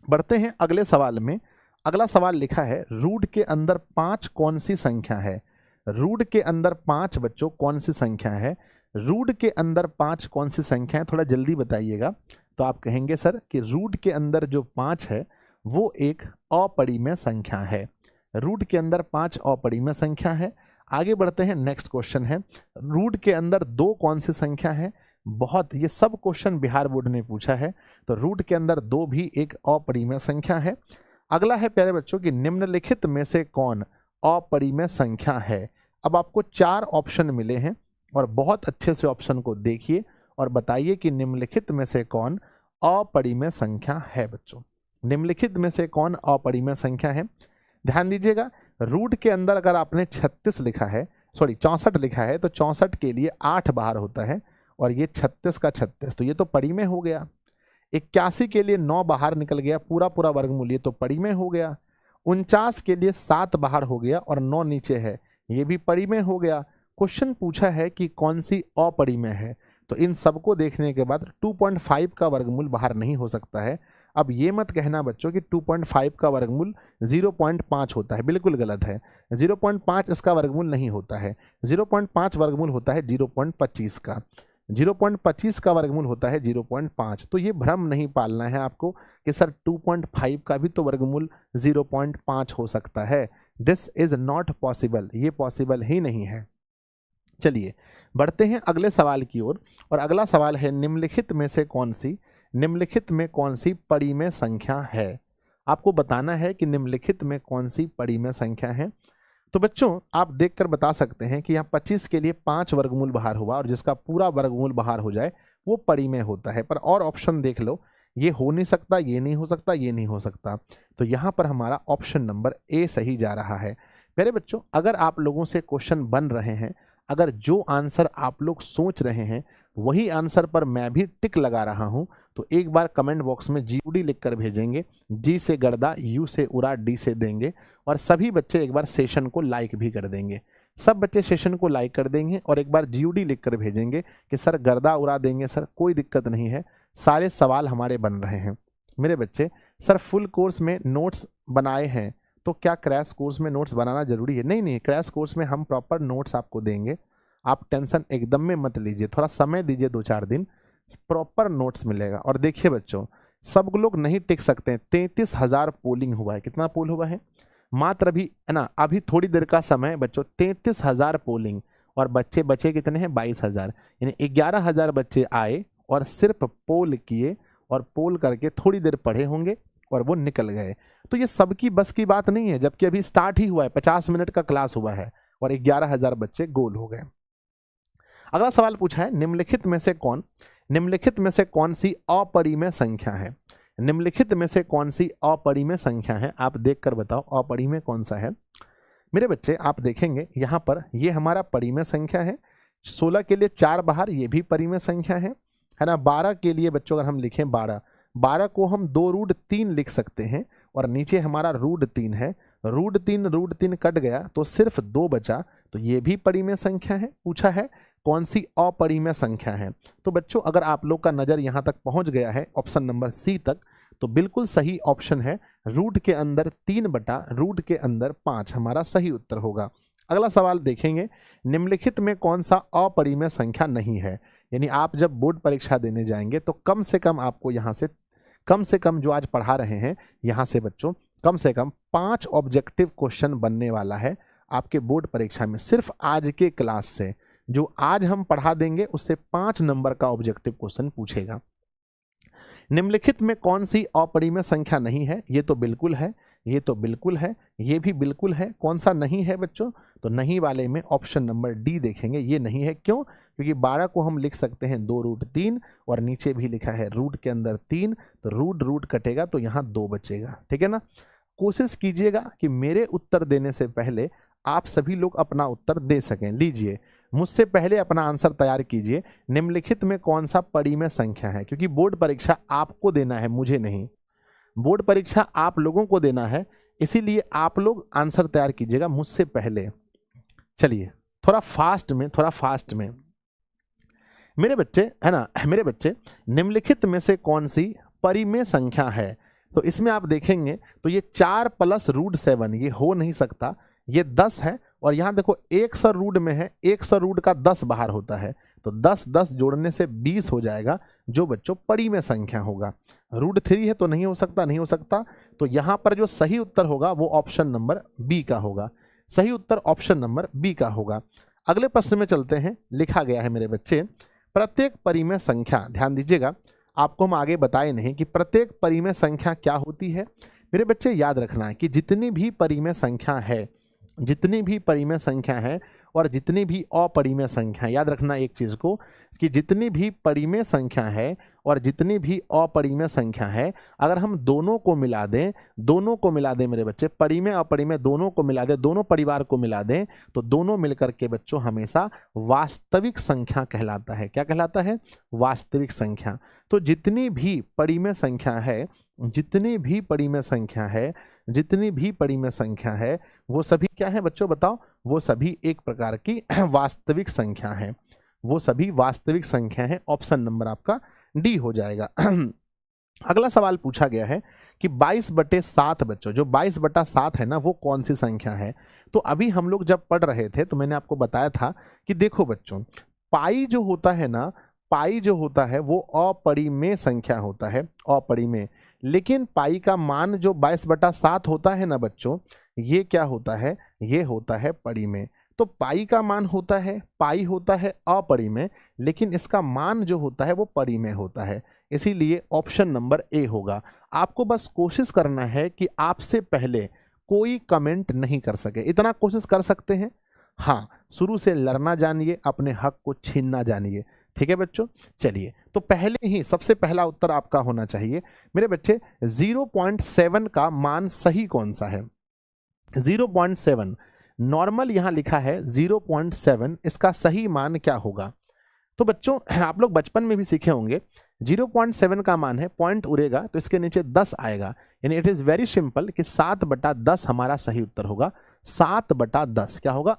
बढ़ते हैं अगले सवाल में। अगला सवाल लिखा है रूट के अंदर 5 कौन सी संख्या है। रूट के अंदर 5 बच्चों कौन सी संख्या है? रूट के अंदर 5 कौन सी संख्या है, थोड़ा जल्दी बताइएगा। तो आप कहेंगे सर कि रूट के अंदर जो 5 है वो एक अपरिमेय संख्या है। रूट के अंदर 5 अपरिमेय संख्या है। आगे बढ़ते हैं, नेक्स्ट क्वेश्चन है रूट के अंदर 2 कौन सी संख्या है। बहुत, ये सब क्वेश्चन बिहार बोर्ड ने पूछा है, तो रूट के अंदर 2 भी एक अपरिमेय संख्या है। अगला है प्यारे बच्चों कि निम्नलिखित में से कौन अपरिमेय संख्या है। अब आपको 4 ऑप्शन मिले हैं और बहुत अच्छे से ऑप्शन को देखिए और बताइए कि निम्नलिखित में से कौन अपरिमेय संख्या है। बच्चों निम्नलिखित में से कौन अपरिमेय संख्या है? ध्यान दीजिएगा, रूट के अंदर अगर आपने 36 लिखा है, सॉरी 64 लिखा है, तो 64 के लिए 8 बाहर होता है, और ये 36 का 36, तो ये तो परिमेय हो गया। 81 के लिए 9 बाहर निकल गया, पूरा पूरा वर्गमूल, ये तो परिमेय हो गया। 49 के लिए 7 बाहर हो गया और 9 नीचे है, ये भी परिमेय हो गया। क्वेश्चन पूछा है कि कौन सी अपरिमेय है, तो इन सबको देखने के बाद 2.5 का वर्गमूल बाहर नहीं हो सकता है। अब ये मत कहना बच्चों कि 2.5 का वर्गमूल 0.5 होता है, बिल्कुल गलत है। 0.5 इसका वर्गमूल नहीं होता है। 0.5 वर्गमूल होता है 0.25 का। 0.25 का वर्गमूल होता है 0.5। तो ये भ्रम नहीं पालना है आपको कि सर 2.5 का भी तो वर्गमूल 0.5 हो सकता है। दिस इज नॉट पॉसिबल, ये पॉसिबल ही नहीं है। चलिए बढ़ते हैं अगले सवाल की ओर, और अगला सवाल है निम्नलिखित में से कौन सी, निम्नलिखित में कौन सी परिमेय संख्या है। आपको बताना है कि निम्नलिखित में कौन सी परिमेय संख्या है। तो बच्चों आप देखकर बता सकते हैं कि यहाँ 25 के लिए 5 वर्गमूल बाहर हुआ, और जिसका पूरा वर्गमूल बाहर हो जाए वो परिमेय होता है। पर और ऑप्शन देख लो, ये हो नहीं सकता, ये नहीं हो सकता, ये नहीं हो सकता, तो यहाँ पर हमारा ऑप्शन नंबर ए सही जा रहा है। मेरे बच्चों अगर आप लोगों से क्वेश्चन बन रहे हैं, अगर जो आंसर आप लोग सोच रहे हैं वही आंसर पर मैं भी टिक लगा रहा हूं, तो एक बार कमेंट बॉक्स में जीडी लिखकर भेजेंगे। जी से गर्दा, यू से उड़ा, डी से देंगे, और सभी बच्चे एक बार सेशन को लाइक भी कर देंगे। सब बच्चे सेशन को लाइक कर देंगे और एक बार जीडी लिखकर भेजेंगे कि सर गर्दा उड़ा देंगे सर, कोई दिक्कत नहीं है, सारे सवाल हमारे बन रहे हैं। मेरे बच्चे सर फुल कोर्स में नोट्स बनाए हैं, तो क्या क्रैश कोर्स में नोट्स बनाना जरूरी है? नहीं, क्रैश कोर्स में हम प्रॉपर नोट्स आपको देंगे, आप टेंशन एकदम में मत लीजिए, थोड़ा समय दीजिए, 2-4 दिन, प्रॉपर नोट्स मिलेगा। और देखिए बच्चों सब लोग नहीं टिक सकते हैं, 33,000 पोलिंग हुआ है। कितना पोल हुआ है? मात्र अभी है ना, अभी थोड़ी देर का समय बच्चों, 33,000 पोलिंग, और बच्चे बचे कितने हैं? 22,000, यानी 11,000 बच्चे आए और सिर्फ पोल किए, और पोल करके थोड़ी देर पढ़े होंगे और वो निकल गए। तो ये सबकी बस की बात नहीं है, जबकि अभी स्टार्ट ही हुआ है, 50 मिनट का क्लास हुआ है और 11,000 बच्चे गोल हो गए। अगला सवाल पूछा है निम्नलिखित में से कौन, निम्नलिखित में से कौन सी अपरिमेय संख्या है। निम्नलिखित में से कौन सी अपरिमेय संख्या है, आप देखकर बताओ अपरिमेय कौन सा है। मेरे बच्चे आप देखेंगे यहाँ पर ये हमारा परिमेय संख्या है, 16 के लिए 4 बाहर, ये भी परिमेय संख्या है ना। 12 के लिए बच्चों अगर हम लिखें 12 को हम 2√3 लिख सकते हैं और नीचे हमारा √3 है। √3 कट गया तो सिर्फ 2 बचा, तो ये भी परिमेय संख्या है। पूछा है कौन सी अपरिमेय संख्या है। तो बच्चों अगर आप लोग का नज़र यहाँ तक पहुँच गया है ऑप्शन नंबर सी तक, तो बिल्कुल सही ऑप्शन है रूट के अंदर 3 बटा रूट के अंदर 5 हमारा सही उत्तर होगा। अगला सवाल देखेंगे, निम्नलिखित में कौन सा अपरिमेय संख्या नहीं है। यानी आप जब बोर्ड परीक्षा देने जाएंगे तो कम से कम आपको यहाँ से कम से कम जो आज पढ़ा रहे हैं यहाँ से बच्चों कम से कम 5 ऑब्जेक्टिव क्वेश्चन बनने वाला है आपके बोर्ड परीक्षा में। सिर्फ आज के क्लास से जो आज हम पढ़ा देंगे उससे 5 नंबर का ऑब्जेक्टिव क्वेश्चन पूछेगा। निम्नलिखित में कौन सी अपरिमेय संख्या नहीं है। ये तो बिल्कुल है, ये तो बिल्कुल है, ये भी बिल्कुल है। कौन सा नहीं है बच्चों, तो नहीं वाले में ऑप्शन नंबर डी देखेंगे, ये नहीं है। क्यों? क्योंकि 12 को हम लिख सकते हैं 2√3 और नीचे भी लिखा है रूट के अंदर 3, तो रूट कटेगा तो यहाँ 2 बचेगा। ठीक है ना। कोशिश कीजिएगा कि मेरे उत्तर देने से पहले आप सभी लोग अपना उत्तर दे सकें। लीजिए मुझसे पहले अपना आंसर तैयार कीजिए। निम्नलिखित में कौन सा परिमेय संख्या है, क्योंकि बोर्ड परीक्षा आपको देना है, मुझे नहीं। बोर्ड परीक्षा आप लोगों को देना है, इसीलिए आप लोग आंसर तैयार कीजिएगा मुझसे पहले। चलिए थोड़ा फास्ट में मेरे बच्चे, है ना, मेरे बच्चे, निम्नलिखित में से कौन सी परिमेय संख्या है। तो इसमें आप देखेंगे तो ये 4 + √7 ये हो नहीं सकता, ये 10 है। और यहाँ देखो 100 रूट में है, 100 रूट का 10 बाहर होता है, तो 10 जोड़ने से 20 हो जाएगा, जो बच्चों परिमेय संख्या होगा। √3 है तो नहीं हो सकता। तो यहाँ पर जो सही उत्तर होगा वो ऑप्शन नंबर बी का होगा। सही उत्तर ऑप्शन नंबर बी का होगा। अगले प्रश्न में चलते हैं। लिखा गया है मेरे बच्चे, प्रत्येक परिमेय संख्या, ध्यान दीजिएगा, आपको हम आगे बताए नहीं कि प्रत्येक परिमेय संख्या क्या होती है। मेरे बच्चे याद रखना है कि जितनी भी परिमेय संख्या है और जितनी भी अपरिमेय संख्या, याद रखना एक चीज को कि जितनी भी परिमेय संख्या है और जितनी भी अपरिमेय संख्या है, अगर हम दोनों को मिला दें मेरे बच्चे, परिमेय अपरिमेय दोनों को मिला दें, दोनों परिवार को मिला दें, तो दोनों मिलकर के बच्चों हमेशा वास्तविक संख्या कहलाता है। क्या कहलाता है? वास्तविक संख्या। तो जितनी भी परिमेय संख्या है वो सभी क्या है बच्चों, बताओ? वो सभी एक प्रकार की वास्तविक संख्या है, वो सभी वास्तविक संख्या है। ऑप्शन नंबर आपका डी हो जाएगा। अगला सवाल पूछा गया है कि 22/7 बच्चों, जो 22/7 है ना, वो कौन सी संख्या है। तो अभी हम लोग जब पढ़ रहे थे तो मैंने आपको बताया था कि देखो बच्चों, पाई जो होता है वो अपरिमेय संख्या होता है, अपरिमेय। लेकिन पाई का मान जो 22/7 होता है ना बच्चों, ये क्या होता है? ये होता है परिमेय। तो पाई का मान होता है अपरिमेय, लेकिन इसका मान जो होता है वो परिमेय होता है। इसीलिए ऑप्शन नंबर ए होगा। आपको बस कोशिश करना है कि आपसे पहले कोई कमेंट नहीं कर सके, इतना कोशिश कर सकते हैं। हाँ, शुरू से लड़ना जानिए, अपने हक को छीनना जानिए। ठीक है बच्चों। चलिए, तो पहले ही सबसे पहला उत्तर आपका होना चाहिए मेरे बच्चे, 0.7 का मान सही कौन सा है? 0.7 नॉर्मल यहाँ लिखा है 0.7, इसका सही मान क्या होगा? तो बच्चों आप लोग बचपन में भी सीखे होंगे, 0.7 का मान है, पॉइंट उड़ेगा तो इसके नीचे 10 आएगा, यानी इट इज वेरी सिंपल कि 7/10 हमारा सही उत्तर होगा। 7/10 क्या होगा?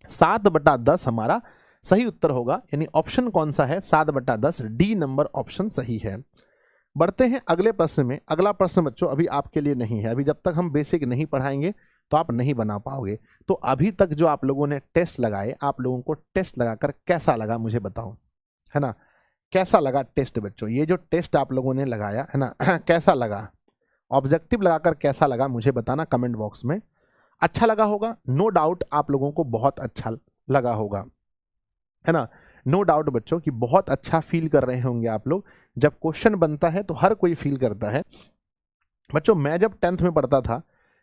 7/10 हमारा सही उत्तर होगा। यानी ऑप्शन कौन सा है? 7/10, डी नंबर ऑप्शन सही है। बढ़ते हैं अगले प्रश्न में। अगला प्रश्न बच्चों अभी आपके लिए नहीं है, अभी जब तक हम बेसिक नहीं पढ़ाएंगे तो आप नहीं बना पाओगे। तो अभी तक जो आप लोगों ने टेस्ट लगाए, आप लोगों को टेस्ट लगाकर कैसा लगा मुझे बताओ, है ना? कैसा लगा टेस्ट बच्चों? ये जो टेस्ट आप लोगों ने लगाया है ना, कैसा लगा? ऑब्जेक्टिव लगाकर कैसा लगा मुझे बताना कमेंट बॉक्स में। अच्छा लगा होगा, नो डाउट आप लोगों को बहुत अच्छा लगा होगा, है ना? नो डाउट बच्चों कि बहुत अच्छा फील कर रहे होंगे आप लोग। जब क्वेश्चन बनता है तो हर कोई फील करता है बच्चों। मैं जब 10th में पढ़ता था,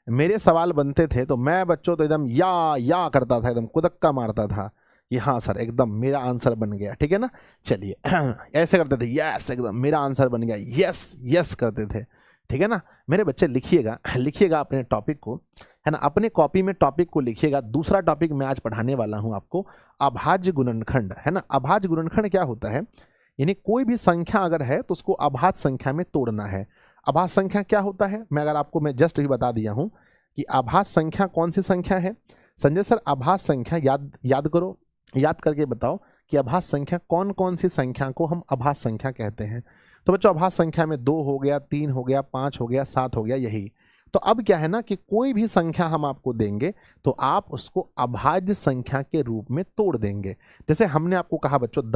मेरे सवाल बनते थे तो मैं बच्चों तो एकदम या करता था, एकदम कुदक्का मारता था कि हाँ सर एकदम मेरा आंसर बन गया। ठीक है ना? चलिए ऐसे करते थे, यस एकदम मेरा आंसर बन गया, यस करते थे। ठीक है ना मेरे बच्चे, लिखिएगा लिखिएगा अपने टॉपिक को, है ना, अपने कॉपी में टॉपिक को लिखिएगा। दूसरा टॉपिक मैं आज पढ़ाने वाला हूं आपको, अभाज्य गुणनखंड, है ना। अभाज्य गुणनखंड क्या होता है, यानी कोई भी संख्या अगर है तो उसको अभाज्य संख्या में तोड़ना है। अभाज्य संख्या क्या होता है, मैं जस्ट भी बता दिया हूं कि अभाज्य संख्या कौन सी संख्या है। संजय सर अभाज्य संख्या याद करो, याद करके बताओ कि अभाज्य संख्या कौन कौन सी संख्या को हम अभाज्य संख्या कहते हैं। तो बच्चों अभाज्य संख्या में 2 हो गया, 3 हो गया, 5 हो गया, 7 हो गया, यही। तो अब क्या है ना कि कोई भी संख्या हम आपको देंगे तो आप उसको अभाज्य संख्या के रूप में तोड़ देंगे। जैसे हमने आपको कहा बच्चों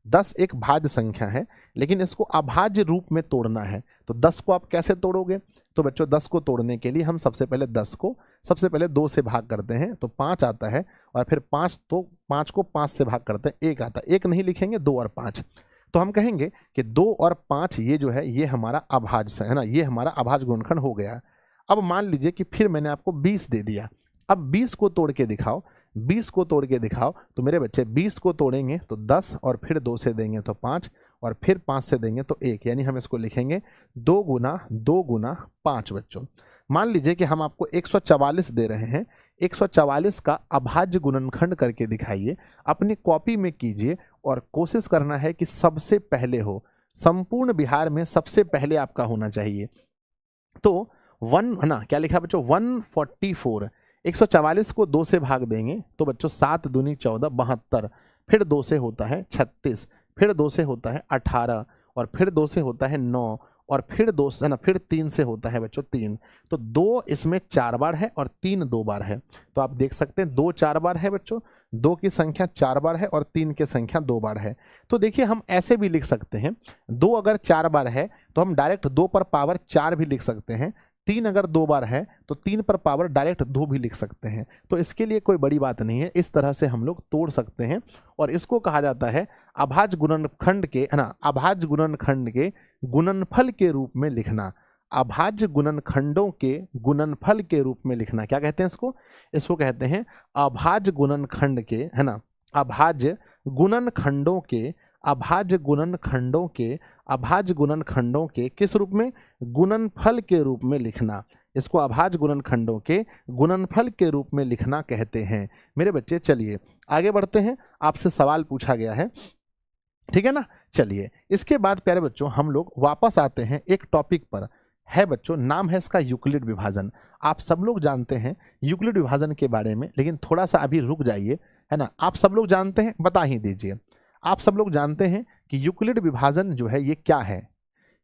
10 एक भाज्य संख्या है, लेकिन इसको अभाज्य रूप में तोड़ना है। तो 10 को आप कैसे तोड़ोगे, तो बच्चों 10 को तोड़ने के लिए हम सबसे पहले 2 से भाग करते हैं तो 5 आता है, और फिर 5 को 5 से भाग करते हैं 1 आता है। 1 नहीं लिखेंगे, 2 और 5। तो हम कहेंगे कि 2 और 5 ये जो है ये हमारा अभाज्य है ना, ये हमारा अभाज्य गुणनखंड हो गया। अब मान लीजिए कि फिर मैंने आपको 20 दे दिया, अब 20 को तोड़ के दिखाओ, 20 को तोड़ के दिखाओ। तो मेरे बच्चे 20 को तोड़ेंगे तो 10, और फिर 2 से देंगे तो 5, और फिर 5 से देंगे तो 1, यानी हम इसको लिखेंगे 2 गुना 5 बच्चों। मान लीजिए कि हम आपको 144 दे रहे हैं, 144 का अभाज्य गुणनखंड करके दिखाइए, अपनी कॉपी में कीजिए, और कोशिश करना है कि सबसे पहले हो, संपूर्ण बिहार में सबसे पहले आपका होना चाहिए। तो 1 है ना, क्या लिखा बच्चों 144, 144 को 2 से भाग देंगे तो बच्चों 7 दूनी 14, 72, फिर 2 से होता है 36, फिर 2 से होता है 18, और फिर 2 से होता है 9, और फिर 2 से ना, फिर 3 से होता है बच्चों 3। तो 2 इसमें 4 बार है और 3 2 बार है। तो आप देख सकते हैं 2 4 बार है बच्चों, 2 की संख्या 4 बार है और 3 की संख्या 2 बार है। तो देखिए हम ऐसे भी लिख सकते हैं, 2 अगर 4 बार है तो हम डायरेक्ट 2 पर पावर 4 भी लिख सकते हैं, 3 अगर 2 बार है तो 3 पर पावर डायरेक्ट 2 भी लिख सकते हैं। तो इसके लिए कोई बड़ी बात नहीं है, इस तरह से हम लोग तोड़ सकते हैं। और इसको कहा जाता है अभाज्य गुणनखंड के, है ना, अभाज्य गुणनखंड के गुणनफल के रूप में लिखना। अभाज्य गुणनखंडों के गुणनफल के रूप में लिखना, क्या कहते हैं इसको कहते हैं अभाज्य गुणनखंड के, है ना, अभाज्य गुणनखंडों के, अभाज्य गुणनखंडों के किस रूप में, गुणनफल के रूप में लिखना। इसको अभाज्य गुणनखंडों के गुणनफल के रूप में लिखना कहते हैं। मेरे बच्चे चलिए आगे बढ़ते हैं, आपसे सवाल पूछा गया है, ठीक है ना। चलिए इसके बाद प्यारे बच्चों हम लोग वापस आते हैं एक टॉपिक पर, है बच्चों नाम है इसका यूक्लिड विभाजन। आप सब लोग जानते हैं यूक्लिड विभाजन के बारे में, लेकिन थोड़ा सा अभी रुक जाइए, है ना। आप सब लोग जानते हैं, बता ही दीजिए, आप सब लोग जानते हैं कि यूक्लिड विभाजन जो है ये क्या है।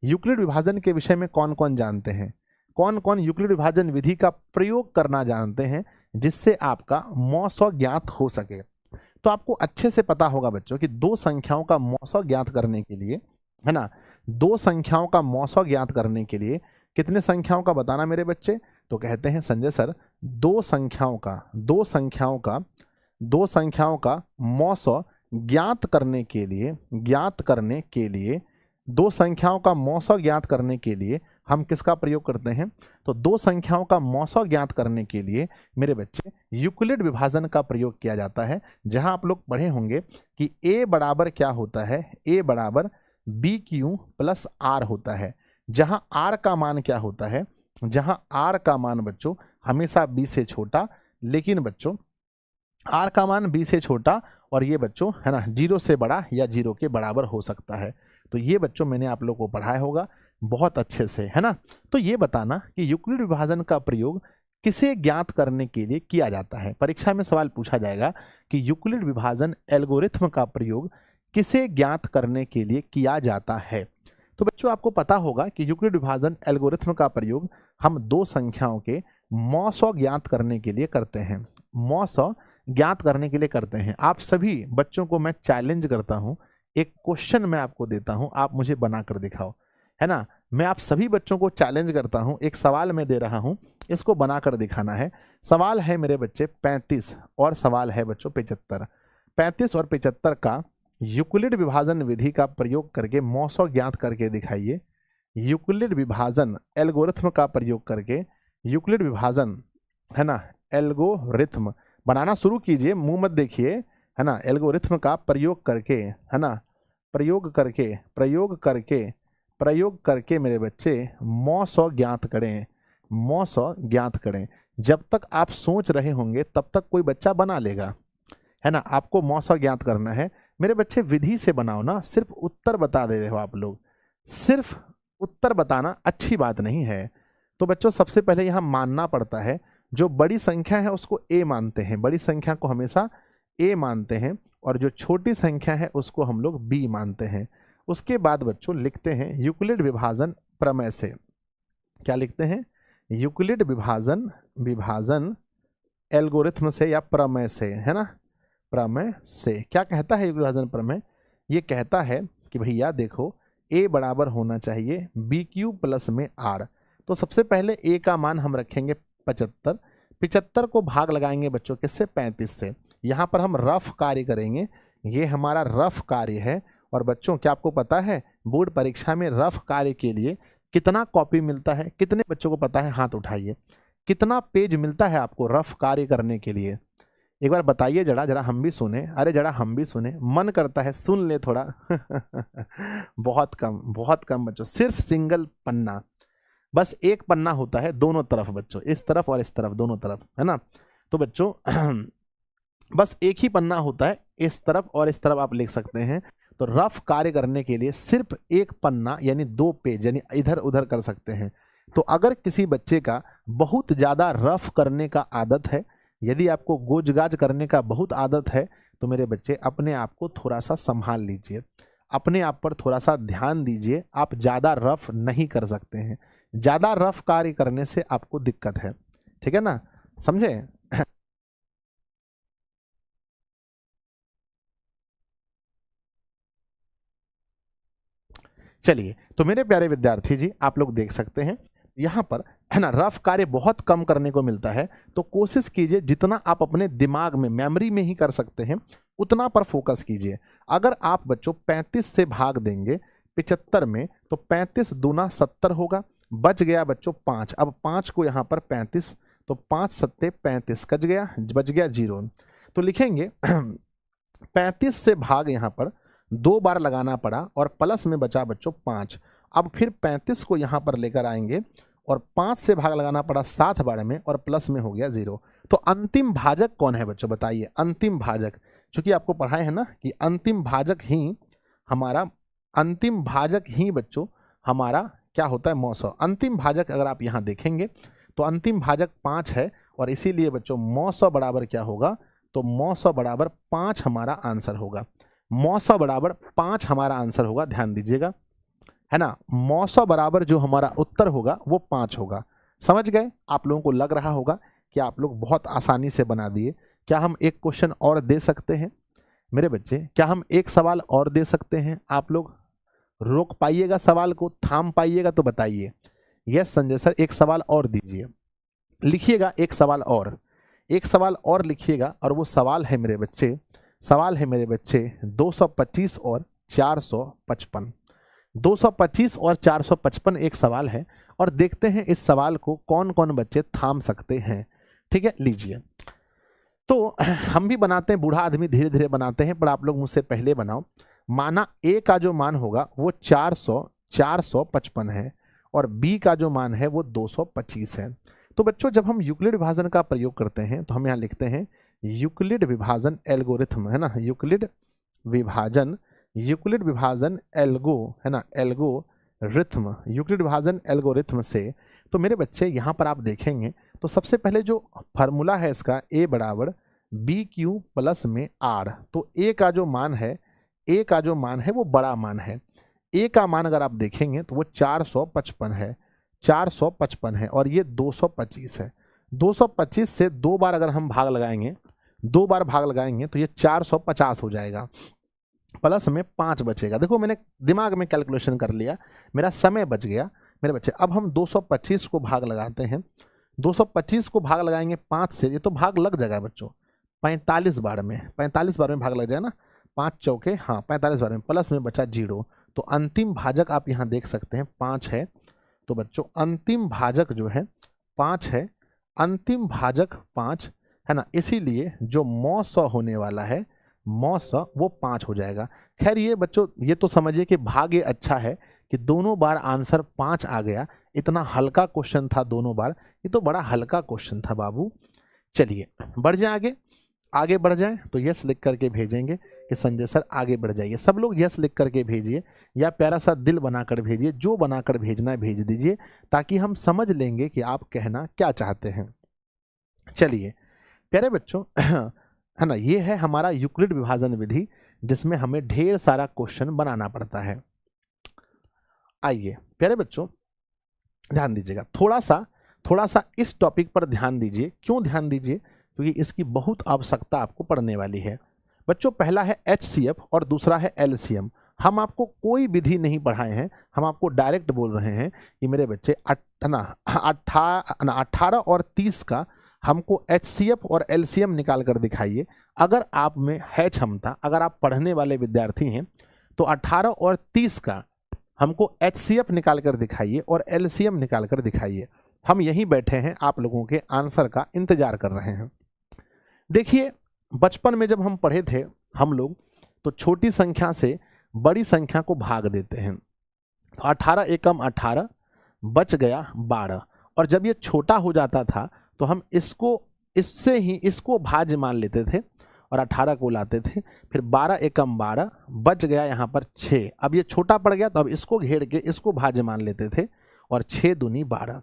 यूक्लिड विभाजन के विषय में कौन कौन जानते हैं, कौन कौन यूक्लिड विभाजन विधि का प्रयोग करना जानते हैं जिससे आपका मौसौ ज्ञात हो सके। तो आपको अच्छे से पता होगा बच्चों कि 2 संख्याओं का मौसौ ज्ञात करने के लिए, है ना, 2 संख्याओं का मौसौ ज्ञात करने के लिए कितने संख्याओं का बताना मेरे बच्चे, तो कहते हैं संजय सर 2 संख्याओं का मौसौ ज्ञात करने के लिए 2 संख्याओं का मौसौ ज्ञात करने के लिए हम किसका प्रयोग करते हैं, तो 2 संख्याओं का मौसौ ज्ञात करने के लिए मेरे बच्चे यूक्लिड विभाजन का प्रयोग किया जाता है। जहां आप लोग पढ़े होंगे कि a बराबर क्या होता है, a बराबर BQ प्लस R होता है। जहां R का मान क्या होता है, जहां R का मान बच्चों हमेशा B से छोटा, लेकिन बच्चों R का मान B से छोटा, और ये बच्चों है ना 0 से बड़ा या 0 के बराबर हो सकता है। तो ये बच्चों मैंने आप लोगों को पढ़ाया होगा बहुत अच्छे से, है ना। तो ये बताना कि यूक्लिड विभाजन का प्रयोग किसे ज्ञात करने के लिए किया जाता है। परीक्षा में सवाल पूछा जाएगा कि यूक्लिड विभाजन एल्गोरिथम का प्रयोग किसे ज्ञात करने के लिए किया जाता है। तो बच्चों आपको पता होगा कि यूक्लिड विभाजन एल्गोरिथम का प्रयोग हम 2 संख्याओं के मौसौ ज्ञात करने के लिए करते हैं, मौसौ ज्ञात करने के लिए करते हैं। आप सभी बच्चों को मैं चैलेंज करता हूं, एक क्वेश्चन मैं आपको देता हूं, आप मुझे बनाकर दिखाओ, है ना। मैं आप सभी बच्चों को चैलेंज करता हूं, एक सवाल मैं दे रहा हूं, इसको बनाकर दिखाना है। सवाल है मेरे बच्चे 35 और सवाल है बच्चों 75। 35 और 75 का यूक्लिड विभाजन विधि का प्रयोग करके मौसौ ज्ञात करके दिखाइए। यूक्लिड विभाजन एल्गोरिथम का प्रयोग करके, यूक्लिड विभाजन है ना एल्गोरिथम बनाना शुरू कीजिए, मुंह मत देखिए, है ना। एल्गोरिथम का प्रयोग करके, है ना, प्रयोग करके प्रयोग करके मेरे बच्चे मौ ज्ञात करें, मौ ज्ञात करें। जब तक आप सोच रहे होंगे तब तक कोई बच्चा बना लेगा, है ना। आपको मौ ज्ञात करना है मेरे बच्चे, विधि से बनाओ ना, सिर्फ उत्तर बता दे रहे हो आप लोग। सिर्फ उत्तर बताना अच्छी बात नहीं है। तो बच्चों सबसे पहले यहाँ मानना पड़ता है, जो बड़ी संख्या है उसको ए मानते हैं, बड़ी संख्या को हमेशा ए मानते हैं, और जो छोटी संख्या है उसको हम लोग बी मानते हैं। उसके बाद बच्चों लिखते हैं यूक्लिड विभाजन प्रमेय से। क्या लिखते हैं? यूक्लिड विभाजन एल्गोरिथम से या प्रमेय से, है ना, प्रमेय से। क्या कहता है यूक्लिड विभाजन प्रमेय? ये कहता है कि भैया देखो a बराबर होना चाहिए बी क्यू प्लस में आर। तो सबसे पहले a का मान हम रखेंगे 75, 75 को भाग लगाएंगे बच्चों किससे? 35 से। यहाँ पर हम रफ कार्य करेंगे, ये हमारा रफ कार्य है। और बच्चों क्या आपको पता है बोर्ड परीक्षा में रफ कार्य के लिए कितना कॉपी मिलता है? कितने बच्चों को पता है? हाथ उठाइए। कितना पेज मिलता है आपको रफ कार्य करने के लिए? एक बार बताइए, जरा जरा हम भी सुने। अरे जरा हम भी सुने, मन करता है सुन ले थोड़ा। बहुत कम बच्चों, सिर्फ सिंगल पन्ना, बस एक पन्ना होता है दोनों तरफ बच्चों, इस तरफ और इस तरफ, दोनों तरफ, है ना। तो बच्चों बस एक ही पन्ना होता है, इस तरफ और इस तरफ आप लिख सकते हैं। तो रफ कार्य करने के लिए सिर्फ एक पन्ना यानी 2 पेज यानी इधर उधर कर सकते हैं। तो अगर किसी बच्चे का बहुत ज़्यादा रफ करने का आदत है, यदि आपको गोज गाज करने का बहुत आदत है, तो मेरे बच्चे अपने आप को थोड़ा सा संभाल लीजिए, अपने आप पर थोड़ा सा ध्यान दीजिए। आप ज़्यादा रफ नहीं कर सकते हैं, ज़्यादा रफ कार्य करने से आपको दिक्कत है, ठीक है ना, समझे। चलिए, तो मेरे प्यारे विद्यार्थी जी आप लोग देख सकते हैं यहाँ पर, है ना, रफ कार्य बहुत कम करने को मिलता है। तो कोशिश कीजिए जितना आप अपने दिमाग में मेमोरी में ही कर सकते हैं उतना पर फोकस कीजिए। अगर आप बच्चों 35 से भाग देंगे 75 में, तो 35 दूना 70 होगा, बच गया बच्चों 5। अब 5 को यहाँ पर 35, तो 5 सत्ते 35, बच गया 0। तो लिखेंगे 35 से भाग यहाँ पर 2 बार लगाना पड़ा और प्लस में बचा बच्चों 5। अब फिर 35 को यहाँ पर लेकर आएंगे और 5 से भाग लगाना पड़ा 7 बार में और प्लस में हो गया 0। तो अंतिम भाजक कौन है बच्चों बताइए? अंतिम भाजक, चूंकि आपको पढ़ाए है ना कि अंतिम भाजक ही बच्चों हमारा क्या होता है? मौ। अंतिम भाजक अगर आप यहाँ देखेंगे तो अंतिम भाजक 5 है, और इसीलिए बच्चों मौ बराबर क्या होगा? तो मौ बराबर 5 हमारा आंसर होगा। मौ बराबर 5 हमारा आंसर होगा, ध्यान दीजिएगा, है ना। मौ बराबर जो हमारा उत्तर होगा वो 5 होगा। समझ गए? आप लोगों को लग रहा होगा कि आप लोग बहुत आसानी से बना दिए। क्या हम एक क्वेश्चन और दे सकते हैं मेरे बच्चे? क्या हम एक सवाल और दे सकते हैं? आप लोग रोक पाइएगा सवाल को, थाम पाइएगा तो बताइए। यस संजय सर, एक सवाल और दीजिए। लिखिएगा एक सवाल और लिखिएगा। और वो सवाल है मेरे बच्चे 225 और 455। 225 और 455 एक सवाल है, और देखते हैं इस सवाल को कौन कौन बच्चे थाम सकते हैं। ठीक है, लीजिए। तो हम भी बनाते हैं, बूढ़ा आदमी धीरे धीरे बनाते हैं, पर आप लोग मुझसे पहले बनाओ। माना ए का जो मान होगा वो 455 है, और बी का जो मान है वो 225 है। तो बच्चों जब हम यूक्लिड विभाजन का प्रयोग करते हैं तो हम यहाँ लिखते हैं यूक्लिड विभाजन एल्गोरिथम, है ना, यूक्लिड विभाजन एल्गो, है ना, एल्गोरिथम, यूक्लिड विभाजन एल्गोरिथम से। तो मेरे बच्चे यहाँ पर आप देखेंगे तो सबसे पहले जो फार्मूला है इसका, ए बराबर बी क्यू प्लस में आर। तो ए का जो मान है वो बड़ा मान है। ए का मान अगर आप देखेंगे तो वो 455 है, और ये 225 है। 225 से 2 बार अगर हम भाग लगाएंगे तो ये 450 हो जाएगा, प्लस में 5 बचेगा। देखो मैंने दिमाग में कैलकुलेशन कर लिया, मेरा समय बच गया मेरे बच्चे। अब हम 225 को भाग लगाते हैं। 225 को भाग लगाएंगे 5 से, ये तो भाग लग जाएगा बच्चों 45 बार में भाग लग जाए ना, 5 चौके, हाँ 45 बार में, प्लस में बचा 0। तो अंतिम भाजक आप यहाँ देख सकते हैं 5 है। तो बच्चों अंतिम भाजक जो है 5 है, अंतिम भाजक 5 है ना, इसीलिए जो मौ होने वाला है वो 5 हो जाएगा। खैर ये बच्चों ये तो समझिए कि भाग्य अच्छा है कि दोनों बार आंसर 5 आ गया। इतना हल्का क्वेश्चन था दोनों बार, ये तो बड़ा हल्का क्वेश्चन था बाबू। चलिए बढ़ जाए आगे, आगे बढ़ जाए तो यस लिख करके भेजेंगे कि संजय सर आगे बढ़ जाइए। सब लोग यस लिख करके भेजिए या प्यारा सा दिल बनाकर भेजिए, जो बनाकर भेजना है भेज दीजिए, ताकि हम समझ लेंगे कि आप कहना क्या चाहते हैं। चलिए प्यारे बच्चों है ना, ये है हमारा यूक्लिड विभाजन विधि, जिसमें हमें ढेर सारा क्वेश्चन बनाना पड़ता है। आइए प्यारे बच्चों ध्यान दीजिएगा, थोड़ा सा इस टॉपिक पर ध्यान दीजिए। क्यों ध्यान दीजिए? क्योंकि इसकी बहुत आवश्यकता आपको पड़ने वाली है। बच्चों पहला है HCF और दूसरा है LCM। हम आपको कोई विधि नहीं पढ़ाए हैं, हम आपको डायरेक्ट बोल रहे हैं कि मेरे बच्चे 18 और 30 का हमको HCF और LCM निकाल कर दिखाइए। अगर आप में है क्षमता, अगर आप पढ़ने वाले विद्यार्थी हैं, तो 18 और 30 का हमको HCF निकाल कर दिखाइए और LCM निकाल कर दिखाइए। हम यहीं बैठे हैं, आप लोगों के आंसर का इंतजार कर रहे हैं। देखिए बचपन में जब हम पढ़े थे हम लोग, तो छोटी संख्या से बड़ी संख्या को भाग देते हैं। 18 एकम 18, बच गया 12, और जब ये छोटा हो जाता था तो हम इसको भाज्य मान लेते थे और 18 को लाते थे। फिर 12 एकम 12, बच गया यहाँ पर 6। अब ये छोटा पड़ गया तो अब इसको घेर के इसको भाज्य मान लेते थे, और 6 दूनी 12।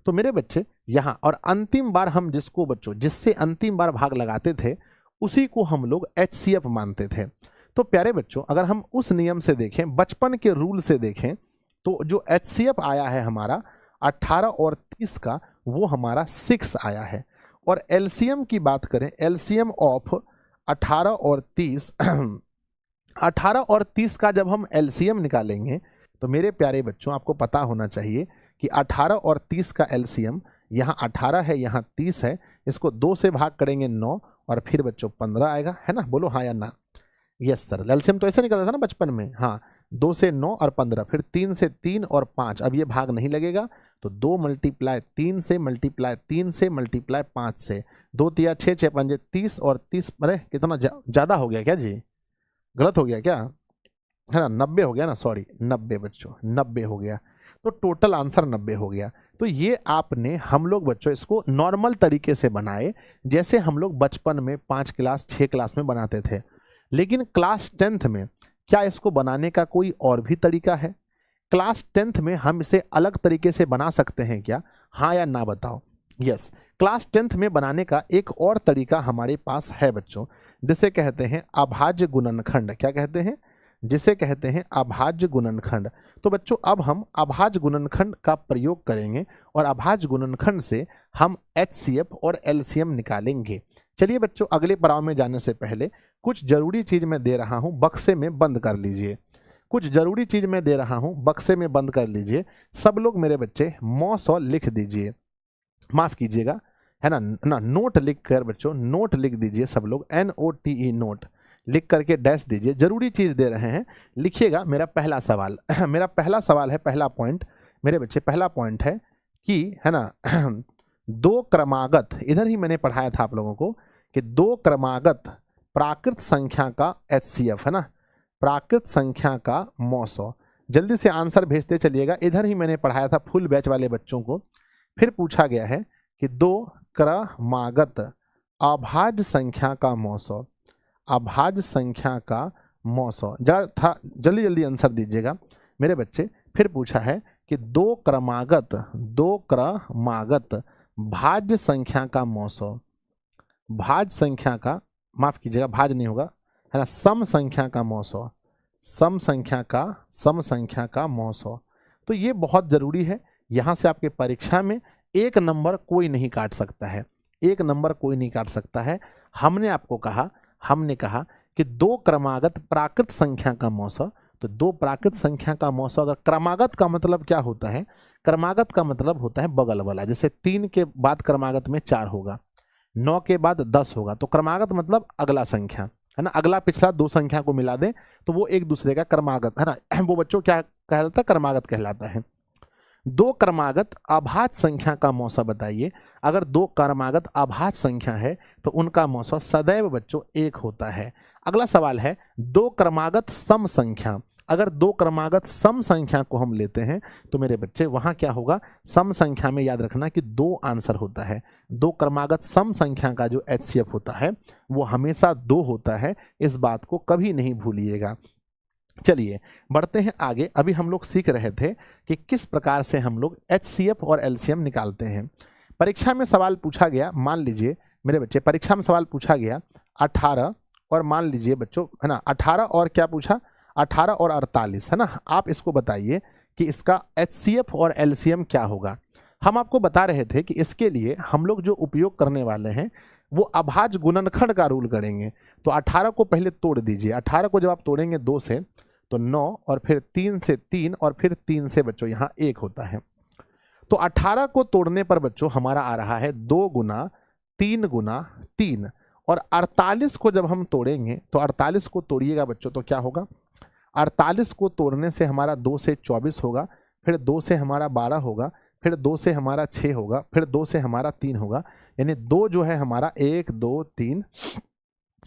तो मेरे बच्चे यहाँ, और अंतिम बार हम जिससे अंतिम बार भाग लगाते थे उसी को हम लोग HCF मानते थे। तो प्यारे बच्चों अगर हम उस नियम से देखें, बचपन के रूल से देखें, तो जो HCF आया है हमारा 18 और 30 का, वो हमारा 6 आया है। और LCM की बात करें, LCM ऑफ 18 और 30 18 और 30 का जब हम LCM निकालेंगे तो मेरे प्यारे बच्चों आपको पता होना चाहिए कि 18 और 30 का LCM, यहाँ 18 है यहाँ 30 है, इसको 2 से भाग करेंगे 9, और फिर बच्चों 15 आएगा, है ना? बोलो हाँ या ना। यस सर, LCM तो ऐसे निकलता था ना बचपन में। हाँ, 2 से 9 और 15, फिर 3 से 3 और 5। अब ये भाग नहीं लगेगा तो 2 मल्टीप्लाई 3 से मल्टीप्लाई 3 से मल्टीप्लाई 5 से, 2 तिया 6, 6 पंजे 30, और 30 अरे कितना ज़्यादा हो गया क्या जी? गलत हो गया क्या? है ना, 90 हो गया ना, सॉरी 90 बच्चों, 90 हो गया। तो टोटल आंसर 90 हो गया। तो ये आपने, हम लोग बच्चों इसको नॉर्मल तरीके से बनाए, जैसे हम लोग बचपन में 5 क्लास 6 क्लास में बनाते थे। लेकिन क्लास 10th में क्या इसको बनाने का कोई और भी तरीका है? क्लास 10th में हम इसे अलग तरीके से बना सकते हैं क्या? हाँ या ना बताओ। यस, क्लास 10th में बनाने का एक और तरीका हमारे पास है बच्चों, जिसे कहते हैं अभाज्य गुणनखंड। क्या कहते हैं? जिसे कहते हैं अभाज्य गुणनखंड। तो बच्चों अब हम अभाज्य गुणनखंड का प्रयोग करेंगे और अभाज्य गुणनखंड से हम HCF और LCM निकालेंगे। चलिए बच्चों अगले पड़ाव में जाने से पहले कुछ जरूरी चीज मैं दे रहा हूं, बक्से में बंद कर लीजिए। कुछ जरूरी चीज मैं दे रहा हूं, बक्से में बंद कर लीजिए। सब लोग मेरे बच्चे मौसौ लिख दीजिए, माफ कीजिएगा, है ना, नोट लिख कर बच्चों, नोट लिख दीजिए सब लोग, NOTE नोट लिख करके डैश दीजिए। जरूरी चीज दे रहे हैं, लिखिएगा। मेरा पहला सवाल मेरा पहला सवाल है, पहला पॉइंट मेरे बच्चे, पहला पॉइंट है कि, है ना, 2 क्रमागत, इधर ही मैंने पढ़ाया था आप लोगों को कि 2 क्रमागत प्राकृत संख्या का HCF, है ना, प्राकृत संख्या का मौसौ। जल्दी से आंसर भेजते चलिएगा, इधर ही मैंने पढ़ाया था फुल बैच वाले बच्चों को। फिर पूछा गया है कि 2 क्रमागत अभाज्य संख्या का मौसौ, अभाज्य संख्या का मौसौ। जरा था जल्दी जल्दी आंसर दीजिएगा मेरे बच्चे। फिर पूछा है कि 2 क्रमागत भाज्य संख्या का मौसौ, भाज्य संख्या का, माफ कीजिएगा भाज्य नहीं होगा, है ना, सम संख्या का मौसौ, सम संख्या का मौसौ। तो ये बहुत जरूरी है। यहाँ से आपके परीक्षा में 1 नंबर कोई नहीं काट सकता है, 1 नंबर कोई नहीं काट सकता है। हमने कहा कि 2 क्रमागत प्राकृत संख्या का मौसौ, तो 2 प्राकृत संख्या का मौसौ। अगर क्रमागत का मतलब क्या होता है? क्रमागत का मतलब होता है बगल वाला। जैसे 3 के बाद क्रमागत में 4 होगा, 9 के बाद 10 होगा, तो क्रमागत मतलब अगला संख्या, है ना, अगला पिछला 2 संख्या को मिला दे तो वो एक दूसरे का क्रमागत, है ना, वो बच्चों क्या कहलाता है? क्रमागत कहलाता है। 2 क्रमागत अभाज्य संख्या का मौसौ बताइए। अगर 2 क्रमागत अभाज्य संख्या है तो उनका मौसौ सदैव बच्चों 1 होता है। अगला सवाल है 2 क्रमागत सम संख्या। अगर दो क्रमागत सम संख्या को हम लेते हैं तो मेरे बच्चे वहां क्या होगा, सम संख्या में याद रखना कि दो आंसर होता है। दो क्रमागत सम संख्या का जो HCF होता है वो हमेशा 2 होता है, इस बात को कभी नहीं भूलिएगा। चलिए बढ़ते हैं आगे। अभी हम लोग सीख रहे थे कि किस प्रकार से हम लोग HCF और LCM निकालते हैं। परीक्षा में सवाल पूछा गया, मान लीजिए मेरे बच्चे परीक्षा में सवाल पूछा गया 18 और मान लीजिए बच्चों है ना 18 और क्या पूछा, 18 और 48 है ना। आप इसको बताइए कि इसका HCF और LCM क्या होगा। हम आपको बता रहे थे कि इसके लिए हम लोग जो उपयोग करने वाले हैं वो अभाज्य गुणनखंड का रूल करेंगे। तो 18 को पहले तोड़ दीजिए। 18 को जब आप तोड़ेंगे 2 से तो 9 और फिर 3 से 3 और फिर 3 से बच्चों यहाँ 1 होता है। तो 18 को तोड़ने पर बच्चों हमारा आ रहा है 2 गुना 3 गुना 3 और 48 को जब हम तोड़ेंगे तो 48 को तोड़िएगा बच्चों तो क्या होगा, 48 को तोड़ने से हमारा 2 से 24 होगा, फिर 2 से हमारा 12 होगा, फिर 2 से हमारा 6 होगा, फिर 2 से हमारा 3 होगा, यानी 2 जो है हमारा 1 2 3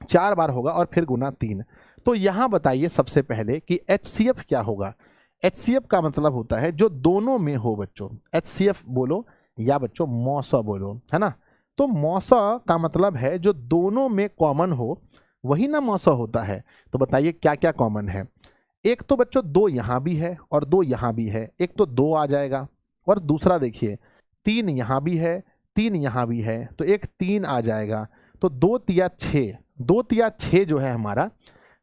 4 बार होगा और फिर गुना 3। तो यहाँ बताइए सबसे पहले कि HCF क्या होगा। HCF का मतलब होता है जो दोनों में हो बच्चों। HCF बोलो या बच्चों मौसा बोलो, है ना। तो मौसा का मतलब है जो दोनों में कॉमन हो, वही ना मौसा होता है। तो बताइए क्या क्या कॉमन है। एक तो बच्चों 2 यहाँ भी है और 2 यहाँ भी है, एक तो 2 आ जाएगा। और दूसरा देखिए 3 यहाँ भी है, 3 यहाँ भी है, तो एक 3 आ जाएगा। तो 2 तिया 6, 2 तिया 6 जो है हमारा,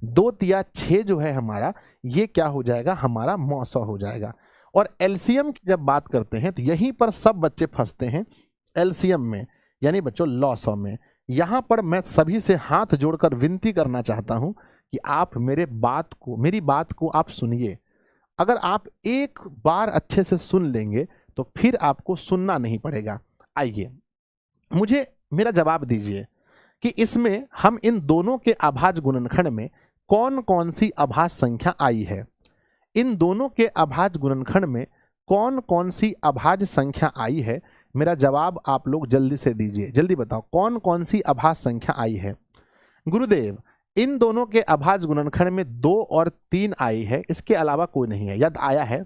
2 तिया 6 जो है हमारा, ये क्या हो जाएगा, हमारा मौसा हो जाएगा। और LCM की जब बात करते हैं तो यहीं पर सब बच्चे फंसते हैं LCM में, यानी बच्चों लॉसॉ में। यहाँ पर मैं सभी से हाथ जोड़कर विनती करना चाहता हूँ कि आप मेरी बात को आप सुनिए। अगर आप एक बार अच्छे से सुन लेंगे तो फिर आपको सुनना नहीं पड़ेगा। आइए मुझे मेरा जवाब दीजिए कि इसमें हम इन दोनों के अभाज्य गुणनखंड में कौन कौन सी अभाज्य संख्या आई है। इन दोनों के अभाज्य गुणनखंड में कौन कौन सी अभाज्य संख्या आई है, मेरा जवाब आप लोग जल्दी से दीजिए। जल्दी बताओ कौन कौन सी अभाज्य संख्या आई है। गुरुदेव इन दोनों के अभाज्य गुणनखंड में 2 और 3 आई है, इसके अलावा कोई नहीं है। यदि आया है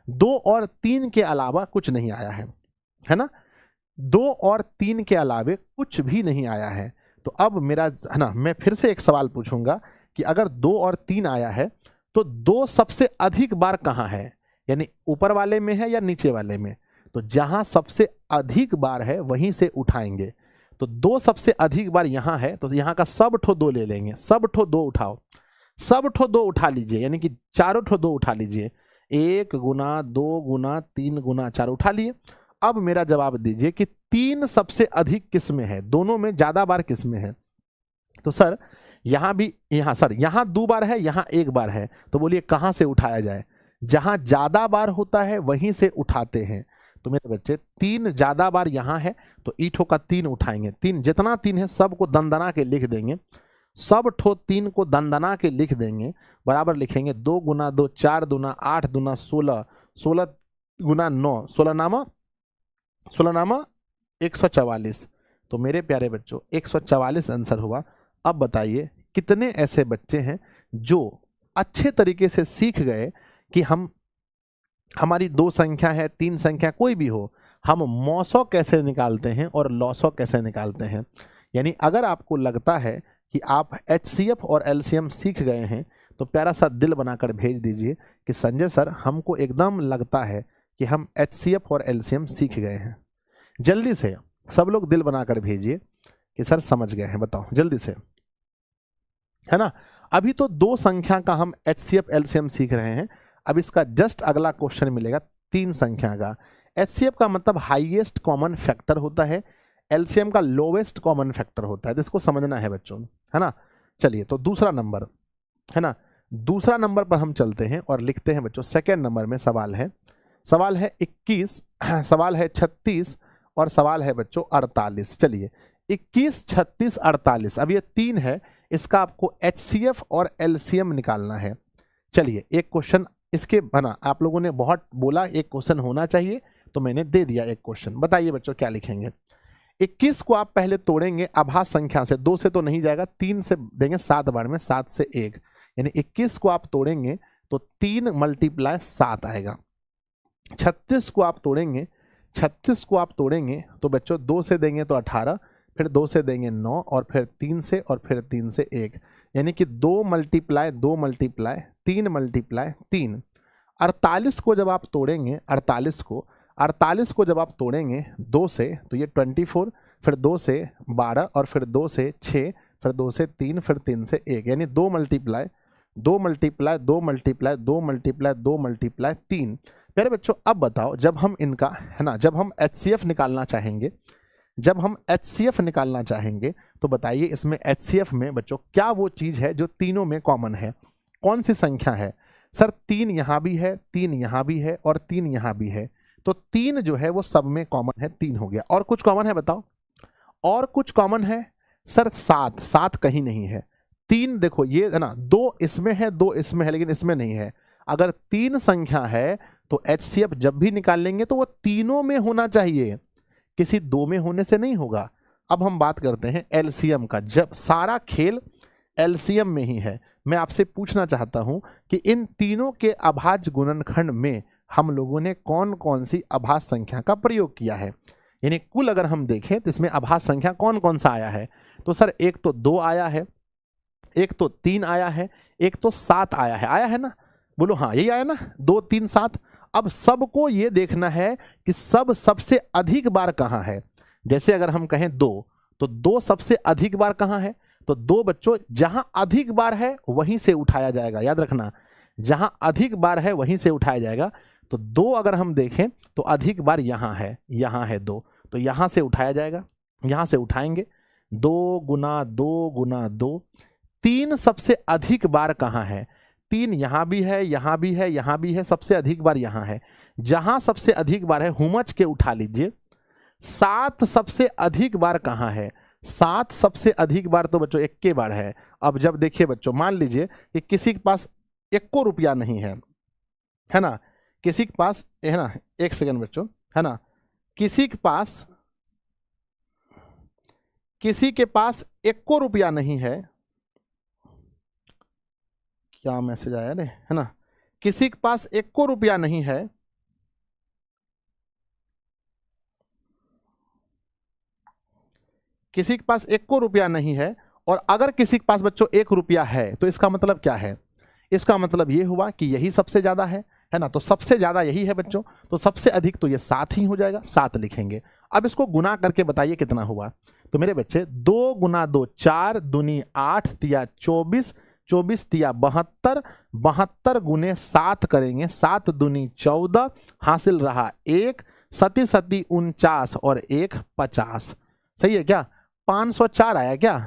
2 और 3 के अलावा कुछ नहीं आया है ना। 2 और 3 के अलावे कुछ भी नहीं आया है। तो अब मेरा है ना, मैं फिर से एक सवाल पूछूंगा कि अगर 2 और 3 आया है तो 2 सबसे अधिक बार कहाँ है, यानी ऊपर वाले में है या नीचे वाले में। तो जहां सबसे अधिक बार है वहीं से उठाएंगे। तो 2 सबसे अधिक बार यहाँ है तो यहाँ का सब ठो 2 ले लेंगे। सब ठो 2 उठाओ, सब ठो 2 उठा लीजिए, यानी कि चारों ठो 2 उठा लीजिए। 1 गुना 2 गुना 3 गुना 4 उठा लिए। अब मेरा जवाब दीजिए कि 3 सबसे अधिक किस में है, दोनों में ज्यादा बार किस में है। तो सर यहाँ भी, यहाँ सर यहाँ 2 बार है, यहाँ 1 बार है। तो बोलिए कहाँ से उठाया जाए। जहां ज्यादा बार होता है वहीं से उठाते हैं। तो मेरे बच्चे 3 ज्यादा बार यहाँ है तो ईठो का 3 उठाएंगे। 3 जितना 3 है सबको दंदना के लिख देंगे, सब ठो 3 को दंदना के लिख देंगे। बराबर लिखेंगे 2 गुना 2 4 दुना 8 दुना 16, 16 गुना 9 16 नामा 144। तो मेरे प्यारे बच्चों 144 आंसर हुआ। अब बताइए कितने ऐसे बच्चे हैं जो अच्छे तरीके से सीख गए कि हमारी 2 संख्या है, 3 संख्या कोई भी हो, हम मौसौ कैसे निकालते हैं और लॉसौ कैसे निकालते हैं। यानी अगर आपको लगता है कि आप HCF और LCM सीख गए हैं तो प्यारा सा दिल बनाकर भेज दीजिए कि संजय सर हमको एकदम लगता है कि हम HCF और LCM सीख गए हैं। जल्दी से सब लोग दिल बनाकर भेजिए कि सर समझ गए हैं, बताओ जल्दी से, है ना। अभी तो 2 संख्या का हम HCF LCM सीख रहे हैं। अब इसका जस्ट अगला क्वेश्चन मिलेगा 3 संख्या का। HCF का मतलब हाईएस्ट कॉमन फैक्टर होता है, LCM का लोवेस्ट कॉमन फैक्टर होता है। तो इसको समझना है बच्चों, है ना। चलिए तो दूसरा नंबर, है ना, दूसरा नंबर पर हम चलते हैं और लिखते हैं बच्चों। सेकेंड नंबर में सवाल है 21, सवाल है 36 और सवाल है बच्चों 48। चलिए 21, 36, 48, अब ये 3 है, इसका आपको HCF और LCM निकालना है। चलिए एक क्वेश्चन इसके बना, आप लोगों ने बहुत बोला एक क्वेश्चन होना चाहिए तो मैंने दे दिया एक क्वेश्चन। बताइए बच्चों क्या लिखेंगे। 21 को आप पहले तोड़ेंगे अभाज्य संख्या से, 2 से तो नहीं जाएगा, 3 से देंगे 7 बार में, 7 से 1, यानी 21 को आप तोड़ेंगे तो 3 × 7 आएगा। 36 को आप तोड़ेंगे, 36 को आप तोड़ेंगे तो बच्चों 2 से देंगे तो 18, फिर 2 से देंगे 9, और फिर 3 से, और फिर 3 से 1, यानी कि 2 × 2 × 3 × 3। 48 को जब आप तोड़ेंगे, 48 को जब आप तोड़ेंगे 2 से तो ये 24, फिर 2 से 12, और फिर 2 से 6, फिर 2 से 3, फिर 3 से 1, यानी 2 × 2 × 2 × 2 × 2 × 3। प्यारे बच्चों अब बताओ, जब हम इनका है ना, जब हम HCF निकालना चाहेंगे, जब हम HCF निकालना चाहेंगे तो बताइए इसमें HCF में बच्चों क्या वो चीज है जो तीनों में कॉमन है, कौन सी संख्या है? सर 3 यहाँ भी है, 3 यहाँ भी है, और 3 यहाँ भी है, तो 3 जो है वो सब में कॉमन है, 3 हो गया। और कुछ कॉमन है बताओ, और कुछ कॉमन है? सर 7, 7 कहीं नहीं है। 3 देखो ये है ना, 2 इसमें है, 2 इसमें है, लेकिन इसमें नहीं है। अगर 3 संख्या है तो HCF जब भी निकालेंगे तो वो तीनों में होना चाहिए, किसी 2 में होने से नहीं होगा। अब हम बात करते हैं LCM का, जब सारा खेल LCM में ही है। मैं आपसे पूछना चाहता हूं कि इन तीनों के अभाज्य गुणनखंड में हम लोगों ने कौन कौन सी अभाज्य संख्या का प्रयोग किया है, यानी कुल अगर हम देखें तो इसमें अभाज्य संख्या कौन कौन सा आया है? तो सर एक तो 2 आया है, एक तो 3 आया है, एक तो 7 आया है ना? बोलो हाँ यही आया ना, 2 3 7। अब सबको ये देखना है कि सब सबसे अधिक बार कहां है। जैसे अगर हम कहें 2, तो 2 सबसे अधिक बार कहां है? तो 2 बच्चों जहां अधिक बार है वहीं से उठाया जाएगा, याद रखना, जहां अधिक बार है वहीं से उठाया जाएगा। तो 2 अगर हम देखें तो अधिक बार यहां है 2, तो यहां से उठाया जाएगा, यहां से उठाएंगे 2 × 2 × 2। 3 सबसे अधिक बार कहां है? 3 यहां भी है, यहां भी है, यहां भी है, सबसे अधिक बार यहां है। जहां सबसे अधिक बार है हुमच के उठा लीजिए। 7 सबसे अधिक बार कहां है? 7 सबसे अधिक बार तो बच्चों 1 के बार है। अब जब देखिए बच्चों, मान लीजिए कि किसी के पास 1 रुपया नहीं है ना, किसी के पास है ना, 1 सेकंड बच्चों, है ना, किसी के पास 1 रुपया नहीं है, क्या मैसेज आया रे, है ना, किसी के पास 1 रुपया नहीं है, किसी के पास 1 रुपया नहीं है, और अगर किसी के पास बच्चों 1 रुपया है तो इसका मतलब क्या है? इसका मतलब ये हुआ कि यही सबसे ज्यादा है ना, तो सबसे ज्यादा यही है बच्चों, तो सबसे अधिक तो ये 7 ही हो जाएगा, 7 लिखेंगे। अब इसको गुना करके बताइए कितना हुआ। तो मेरे बच्चे 2 × 2 4 दूनी 8 तिया 24, 24 तिया 72, 72 × 7 करेंगे, 7 दूनी 14, हासिल रहा 1, 7 7 49, और 1 50। सही है क्या? 504 आया क्या?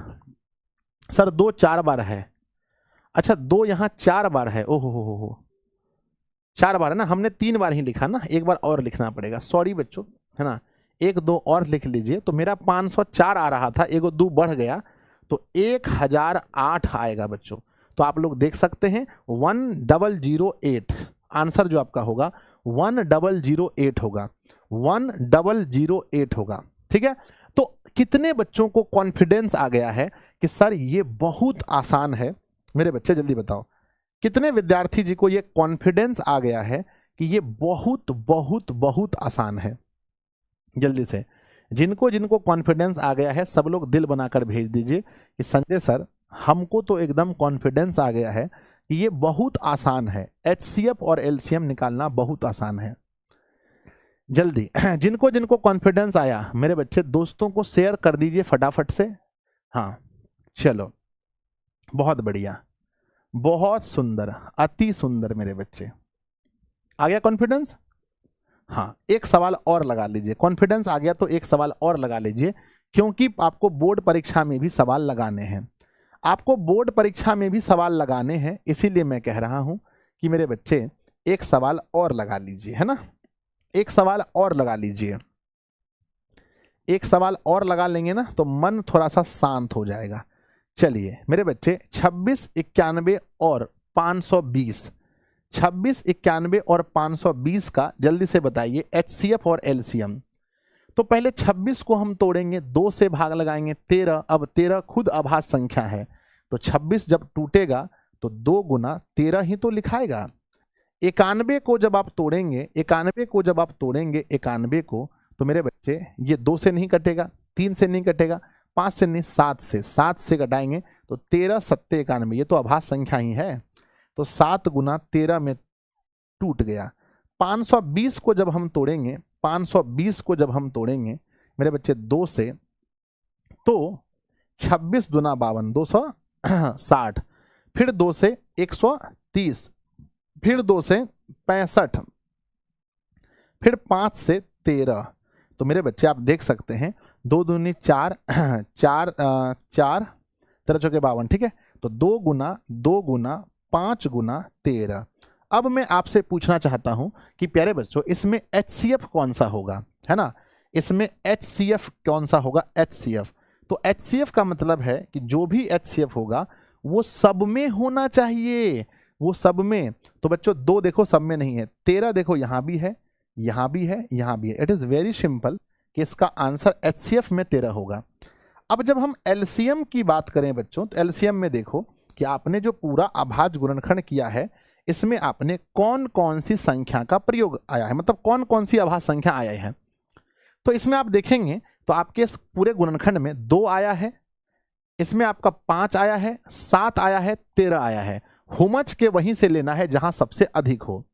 सर 2 4 बार है, अच्छा 2 यहां 4 बार है, ओहो हो 4 बार है ना, हमने 3 बार ही लिखा ना, 1 बार और लिखना पड़ेगा, सॉरी बच्चों, है ना, 1 2 और लिख लीजिए। तो मेरा 504 आ रहा था, 1 2 बढ़ गया तो 1008 आएगा बच्चों। तो आप लोग देख सकते हैं 1008 आंसर जो आपका होगा 1008 होगा, 1008 होगा। ठीक है, तो कितने बच्चों को कॉन्फिडेंस आ गया है कि सर ये बहुत आसान है? मेरे बच्चे जल्दी बताओ, कितने विद्यार्थी जी को ये कॉन्फिडेंस आ गया है कि ये बहुत बहुत बहुत आसान है? जल्दी से जिनको जिनको कॉन्फिडेंस आ गया है सब लोग दिल बनाकर भेज दीजिए कि संजय सर हमको तो एकदम कॉन्फिडेंस आ गया है कि ये बहुत आसान है, HCF और LCM निकालना बहुत आसान है। जल्दी जिनको जिनको कॉन्फिडेंस आया मेरे बच्चे दोस्तों को शेयर कर दीजिए फटाफट से। हाँ चलो, बहुत बढ़िया, बहुत सुंदर, अति सुंदर मेरे बच्चे, आ गया कॉन्फिडेंस। हाँ एक सवाल और लगा लीजिए, कॉन्फिडेंस आ गया तो एक सवाल और लगा लीजिए, क्योंकि आपको बोर्ड परीक्षा में भी सवाल लगाने हैं, आपको बोर्ड परीक्षा में भी सवाल लगाने हैं, इसीलिए मैं कह रहा हूं कि मेरे बच्चे एक सवाल और लगा लीजिए, है ना, एक सवाल और लगा लीजिए, एक सवाल और लगा लेंगे ना तो मन थोड़ा सा शांत हो जाएगा। चलिए मेरे बच्चे 26 91 और 520, 26 91 और 520 का जल्दी से बताइए HCF और LCM। तो पहले 26 को हम तोड़ेंगे, 2 से भाग लगाएंगे 13, अब 13 खुद अभाज्य संख्या है तो 26 जब टूटेगा तो 2 गुना 13 ही तो लिखाएगा। 91 को जब आप तोड़ेंगे, 91 को जब आप तोड़ेंगे 91 को, तो मेरे बच्चे ये 2 से नहीं कटेगा, 3 से नहीं कटेगा, 5 से नहीं, 7 से घटाएंगे तो 13 सत्ते 91, ये तो अभाज्य संख्या ही है। तो 7 गुना 13 में टूट गया। 520 को जब हम तोड़ेंगे, 520 को जब हम तोड़ेंगे मेरे बच्चे 2 से, तो 26 दुना 52, 260, फिर 2 से 130, फिर 2 से 65, फिर 5 से 13। तो मेरे बच्चे आप देख सकते हैं 2 दूनी 4, 4 4 13 चौके 52, ठीक है। तो 2 गुना 5 गुना 13। अब मैं आपसे पूछना चाहता हूं कि प्यारे बच्चों इसमें HCF कौन सा होगा, है ना, इसमें HCF कौन सा होगा, HCF। तो HCF का मतलब है कि जो भी HCF होगा वो सब में होना चाहिए, वो सब में। तो बच्चों 2 देखो सब में नहीं है, 13 देखो यहां भी है, यहां भी है, यहां भी है। इट इज वेरी सिंपल कि इसका आंसर HCF में 13 होगा। अब जब हम LCM की बात करें बच्चों, तो LCM में देखो कि आपने जो पूरा अभाज्य गुणनखंड किया है इसमें आपने कौन कौन सी संख्या का प्रयोग आया है, मतलब कौन कौन सी अभाज्य संख्या आई है। तो इसमें आप देखेंगे तो आपके इस पूरे गुणनखंड में 2 आया है, इसमें आपका 5 आया है, 7 आया है, 13 आया है। हुमच के वहीं से लेना है जहां सबसे अधिक हो।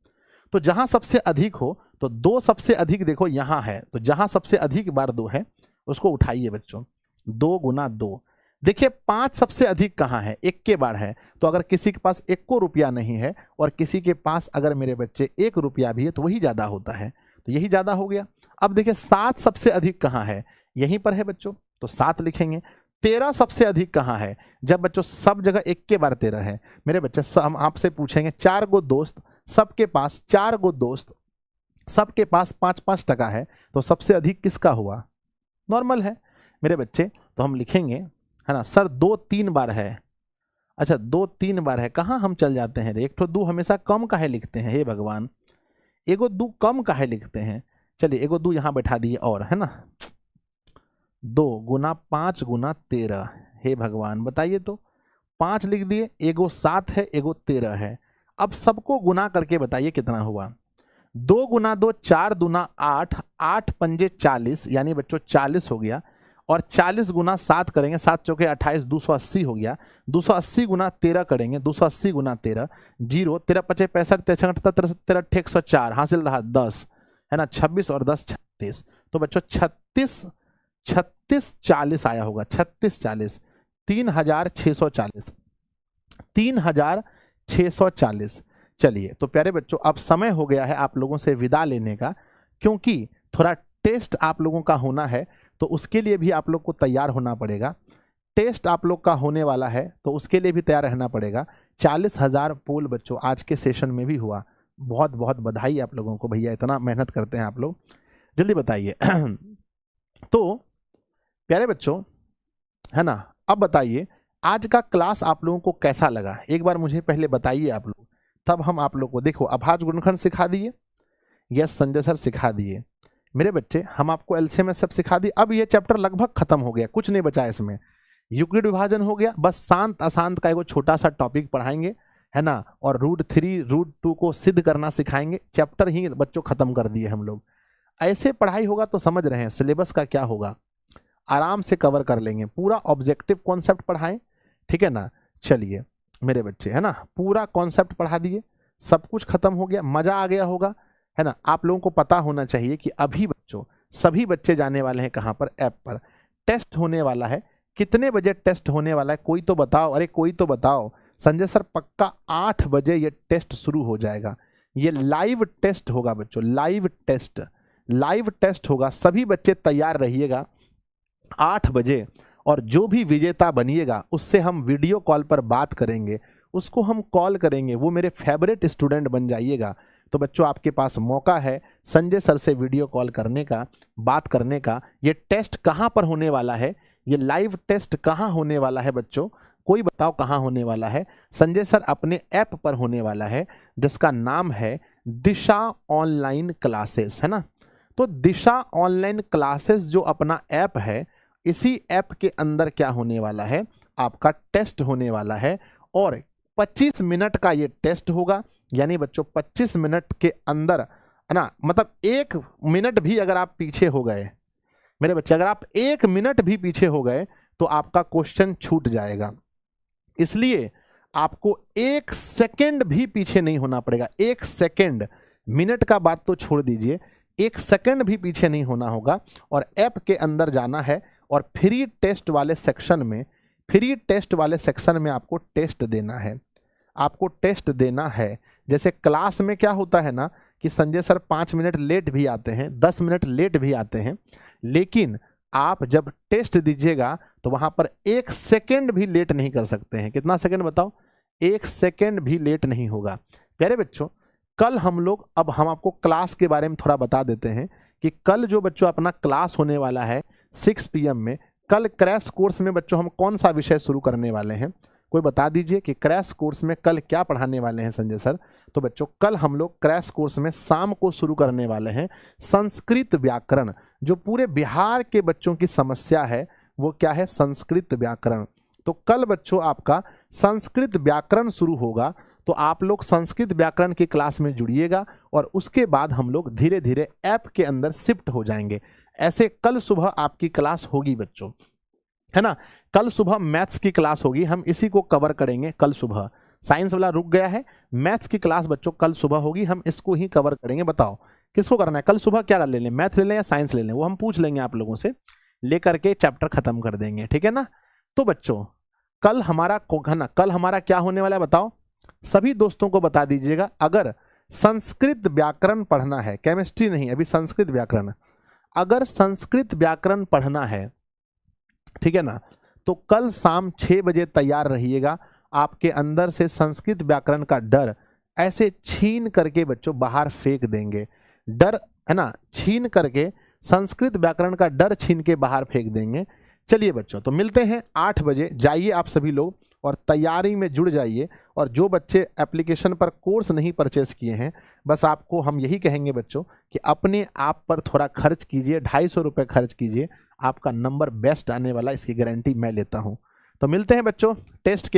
तो जहां सबसे अधिक हो तो 2 सबसे अधिक देखो यहां है, तो जहां सबसे अधिक बार 2 है उसको उठाइए बच्चों, 2 गुना 2। देखिए 5 सबसे अधिक कहां है, 1 के बार है। तो अगर किसी के पास 1 को रुपया नहीं है और किसी के पास अगर मेरे बच्चे 1 रुपया भी है तो वही ज्यादा होता है, तो यही ज्यादा हो गया। अब देखिए 7 सबसे अधिक कहां है, यहीं पर है बच्चों, तो 7 लिखेंगे। 13 सबसे अधिक कहां है, जब बच्चों सब जगह 1 के बार 13 है। मेरे बच्चे हम आपसे पूछेंगे 4 गो दोस्त, सबके पास 4 गो दोस्त, सबके पास 5-5 टका है, तो सबसे अधिक किसका हुआ, नॉर्मल है मेरे बच्चे। तो हम लिखेंगे, है ना, सर 2-3 बार है। अच्छा 2-3 बार है, कहाँ हम चल जाते हैं रे, एक तो 2 हमेशा कम काहे लिखते हैं, हे भगवान, एगो 2 कम काहे लिखते हैं। चलिए एगो 2 यहाँ बैठा दिए और, है ना, 2 गुना 5 गुना 13, हे भगवान बताइए तो, 5 लिख दिए, एगो 7 है, एगो 13 है। अब सबको गुना करके बताइए कितना हुआ। 2 गुना 2 4 दुना 8, 8 पंजे 40, यानी बच्चों 40 हो गया। और 40 गुना 7 करेंगे, 7 चौके 28, 280 हो गया। 280 गुना 13 करेंगे, 280 गुना 13, 0, 13 पचे 65, 63 13 104, हासिल रहा 10, है ना, 26 और 10 36। तो बच्चों 36 40 आया होगा, 36 40, 3640, 3640। चलिए तो प्यारे बच्चों अब समय हो गया है आप लोगों से विदा लेने का, क्योंकि थोड़ा टेस्ट आप लोगों का होना है, तो उसके लिए भी आप लोग को तैयार होना पड़ेगा। टेस्ट आप लोग का होने वाला है तो उसके लिए भी तैयार रहना पड़ेगा। 40,000 पोल बच्चों आज के सेशन में भी हुआ, बहुत बहुत बधाई आप लोगों को भैया, इतना मेहनत करते हैं आप लोग, जल्दी बताइए। तो प्यारे बच्चों, है ना, अब बताइए आज का क्लास आप लोगों को कैसा लगा, एक बार मुझे पहले बताइए आप लोग, तब हम आप लोग को, देखो अभाज्य गुणनखंड सिखा दिए, यस संजय सर सिखा दिए मेरे बच्चे, हम आपको LCM सब सिखा दिए। अब ये चैप्टर लगभग खत्म हो गया, कुछ नहीं बचा इसमें, यूक्लिड विभाजन हो गया, बस शांत अशांत का एक छोटा सा टॉपिक पढ़ाएंगे, है ना, और √3 √2 को सिद्ध करना सिखाएंगे, चैप्टर ही बच्चों खत्म कर दिए हम लोग। ऐसे पढ़ाई होगा तो समझ रहे हैं सिलेबस का क्या होगा, आराम से कवर कर लेंगे, पूरा ऑब्जेक्टिव कॉन्सेप्ट पढ़ाएं, ठीक है ना। चलिए मेरे बच्चे, है ना, पूरा कॉन्सेप्ट पढ़ा दिए, सब कुछ खत्म हो गया, मजा आ गया होगा, है ना। आप लोगों को पता होना चाहिए कि अभी बच्चों सभी बच्चे जाने वाले हैं कहाँ पर, ऐप पर टेस्ट होने वाला है। कितने बजे टेस्ट होने वाला है कोई तो बताओ, अरे कोई तो बताओ। संजय सर पक्का 8 बजे ये टेस्ट शुरू हो जाएगा, ये लाइव टेस्ट होगा बच्चों, लाइव टेस्ट होगा, सभी बच्चे तैयार रहिएगा 8 बजे। और जो भी विजेता बनिएगा उससे हम वीडियो कॉल पर बात करेंगे, उसको हम कॉल करेंगे, वो मेरे फेवरेट स्टूडेंट बन जाइएगा। तो बच्चों आपके पास मौका है संजय सर से वीडियो कॉल करने का, बात करने का। ये टेस्ट कहाँ पर होने वाला है, ये लाइव टेस्ट कहाँ होने वाला है बच्चों, कोई बताओ कहाँ होने वाला है। संजय सर अपने ऐप पर होने वाला है जिसका नाम है दिशा ऑनलाइन क्लासेस, है ना। तो दिशा ऑनलाइन क्लासेस जो अपना ऐप है, इसी ऐप के अंदर क्या होने वाला है, आपका टेस्ट होने वाला है। और 25 मिनट का ये टेस्ट होगा, यानी बच्चों 25 मिनट के अंदर, है ना, मतलब 1 मिनट भी अगर आप पीछे हो गए मेरे बच्चे, अगर आप 1 मिनट भी पीछे हो गए तो आपका क्वेश्चन छूट जाएगा। इसलिए आपको 1 सेकेंड भी पीछे नहीं होना पड़ेगा। 1 सेकेंड, मिनट का बात तो छोड़ दीजिए, 1 सेकेंड भी पीछे नहीं होना होगा और ऐप के अंदर जाना है और फ्री टेस्ट वाले सेक्शन में आपको टेस्ट देना है। आपको टेस्ट देना है। जैसे क्लास में क्या होता है ना कि संजय सर 5 मिनट लेट भी आते हैं, 10 मिनट लेट भी आते हैं, लेकिन आप जब टेस्ट दीजिएगा तो वहां पर 1 सेकेंड भी लेट नहीं कर सकते हैं। कितना सेकेंड बताओ? 1 सेकेंड भी लेट नहीं होगा। प्यारे बच्चों, कल अब हम आपको क्लास के बारे में थोड़ा बता देते हैं कि कल जो बच्चों अपना क्लास होने वाला है 6 PM में, कल क्रैश कोर्स में बच्चों हम कौन सा विषय शुरू करने वाले हैं? कोई बता दीजिए कि क्रैश कोर्स में कल क्या पढ़ाने वाले हैं संजय सर? तो बच्चों कल हम लोग क्रैश कोर्स में शाम को शुरू करने वाले हैं संस्कृत व्याकरण। जो पूरे बिहार के बच्चों की समस्या है वो क्या है? संस्कृत व्याकरण। तो कल बच्चों आपका संस्कृत व्याकरण शुरू होगा, तो आप लोग संस्कृत व्याकरण की क्लास में जुड़िएगा और उसके बाद हम लोग धीरे धीरे ऐप के अंदर शिफ्ट हो जाएंगे। ऐसे कल सुबह आपकी क्लास होगी बच्चों, है ना। कल सुबह मैथ्स की क्लास होगी, हम इसी को कवर करेंगे कल सुबह। साइंस वाला रुक गया है, मैथ्स की क्लास बच्चों कल सुबह होगी, हम इसको ही कवर करेंगे। बताओ किसको करना है कल सुबह? क्या ले लें, मैथ ले लें या साइंस ले लें? वो हम पूछ लेंगे आप लोगों से, लेकर के चैप्टर खत्म कर देंगे, ठीक है ना। तो बच्चों कल हमारा क्या होने वाला है बताओ? सभी दोस्तों को बता दीजिएगा, अगर संस्कृत व्याकरण पढ़ना है, केमिस्ट्री नहीं, अभी संस्कृत व्याकरण, अगर संस्कृत व्याकरण पढ़ना है, ठीक है ना, तो कल शाम 6 बजे तैयार रहिएगा। आपके अंदर से संस्कृत व्याकरण का डर ऐसे छीन करके बच्चों बाहर फेंक देंगे। डर, है ना, छीन करके संस्कृत व्याकरण का डर छीन के बाहर फेंक देंगे। चलिए बच्चों, तो मिलते हैं 8 बजे। जाइए आप सभी लोग और तैयारी में जुड़ जाइए। और जो बच्चे एप्लीकेशन पर कोर्स नहीं परचेस किए हैं, बस आपको हम यही कहेंगे बच्चों कि अपने आप पर थोड़ा खर्च कीजिए, 250 रुपये खर्च कीजिए, आपका नंबर बेस्ट आने वाला, इसकी गारंटी मैं लेता हूं। तो मिलते हैं बच्चों टेस्ट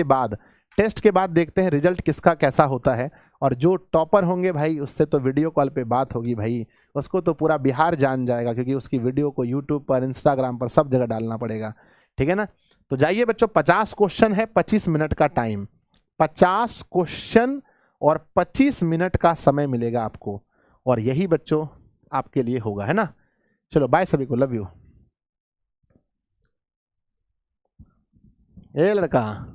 के बाद देखते हैं रिजल्ट किसका कैसा होता है। और जो टॉपर होंगे भाई, उससे तो वीडियो कॉल पे बात होगी भाई, उसको तो पूरा बिहार जान जाएगा, क्योंकि उसकी वीडियो को यूट्यूब पर, इंस्टाग्राम पर, सब जगह डालना पड़ेगा, ठीक है ना। तो जाइए बच्चों, 50 क्वेश्चन है, 25 मिनट का टाइम, 50 क्वेश्चन और 25 मिनट का समय मिलेगा आपको, और यही बच्चों आपके लिए होगा, है ना। चलो बाय सभी को, लव यू। ए लड़का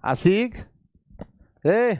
आशिक, ए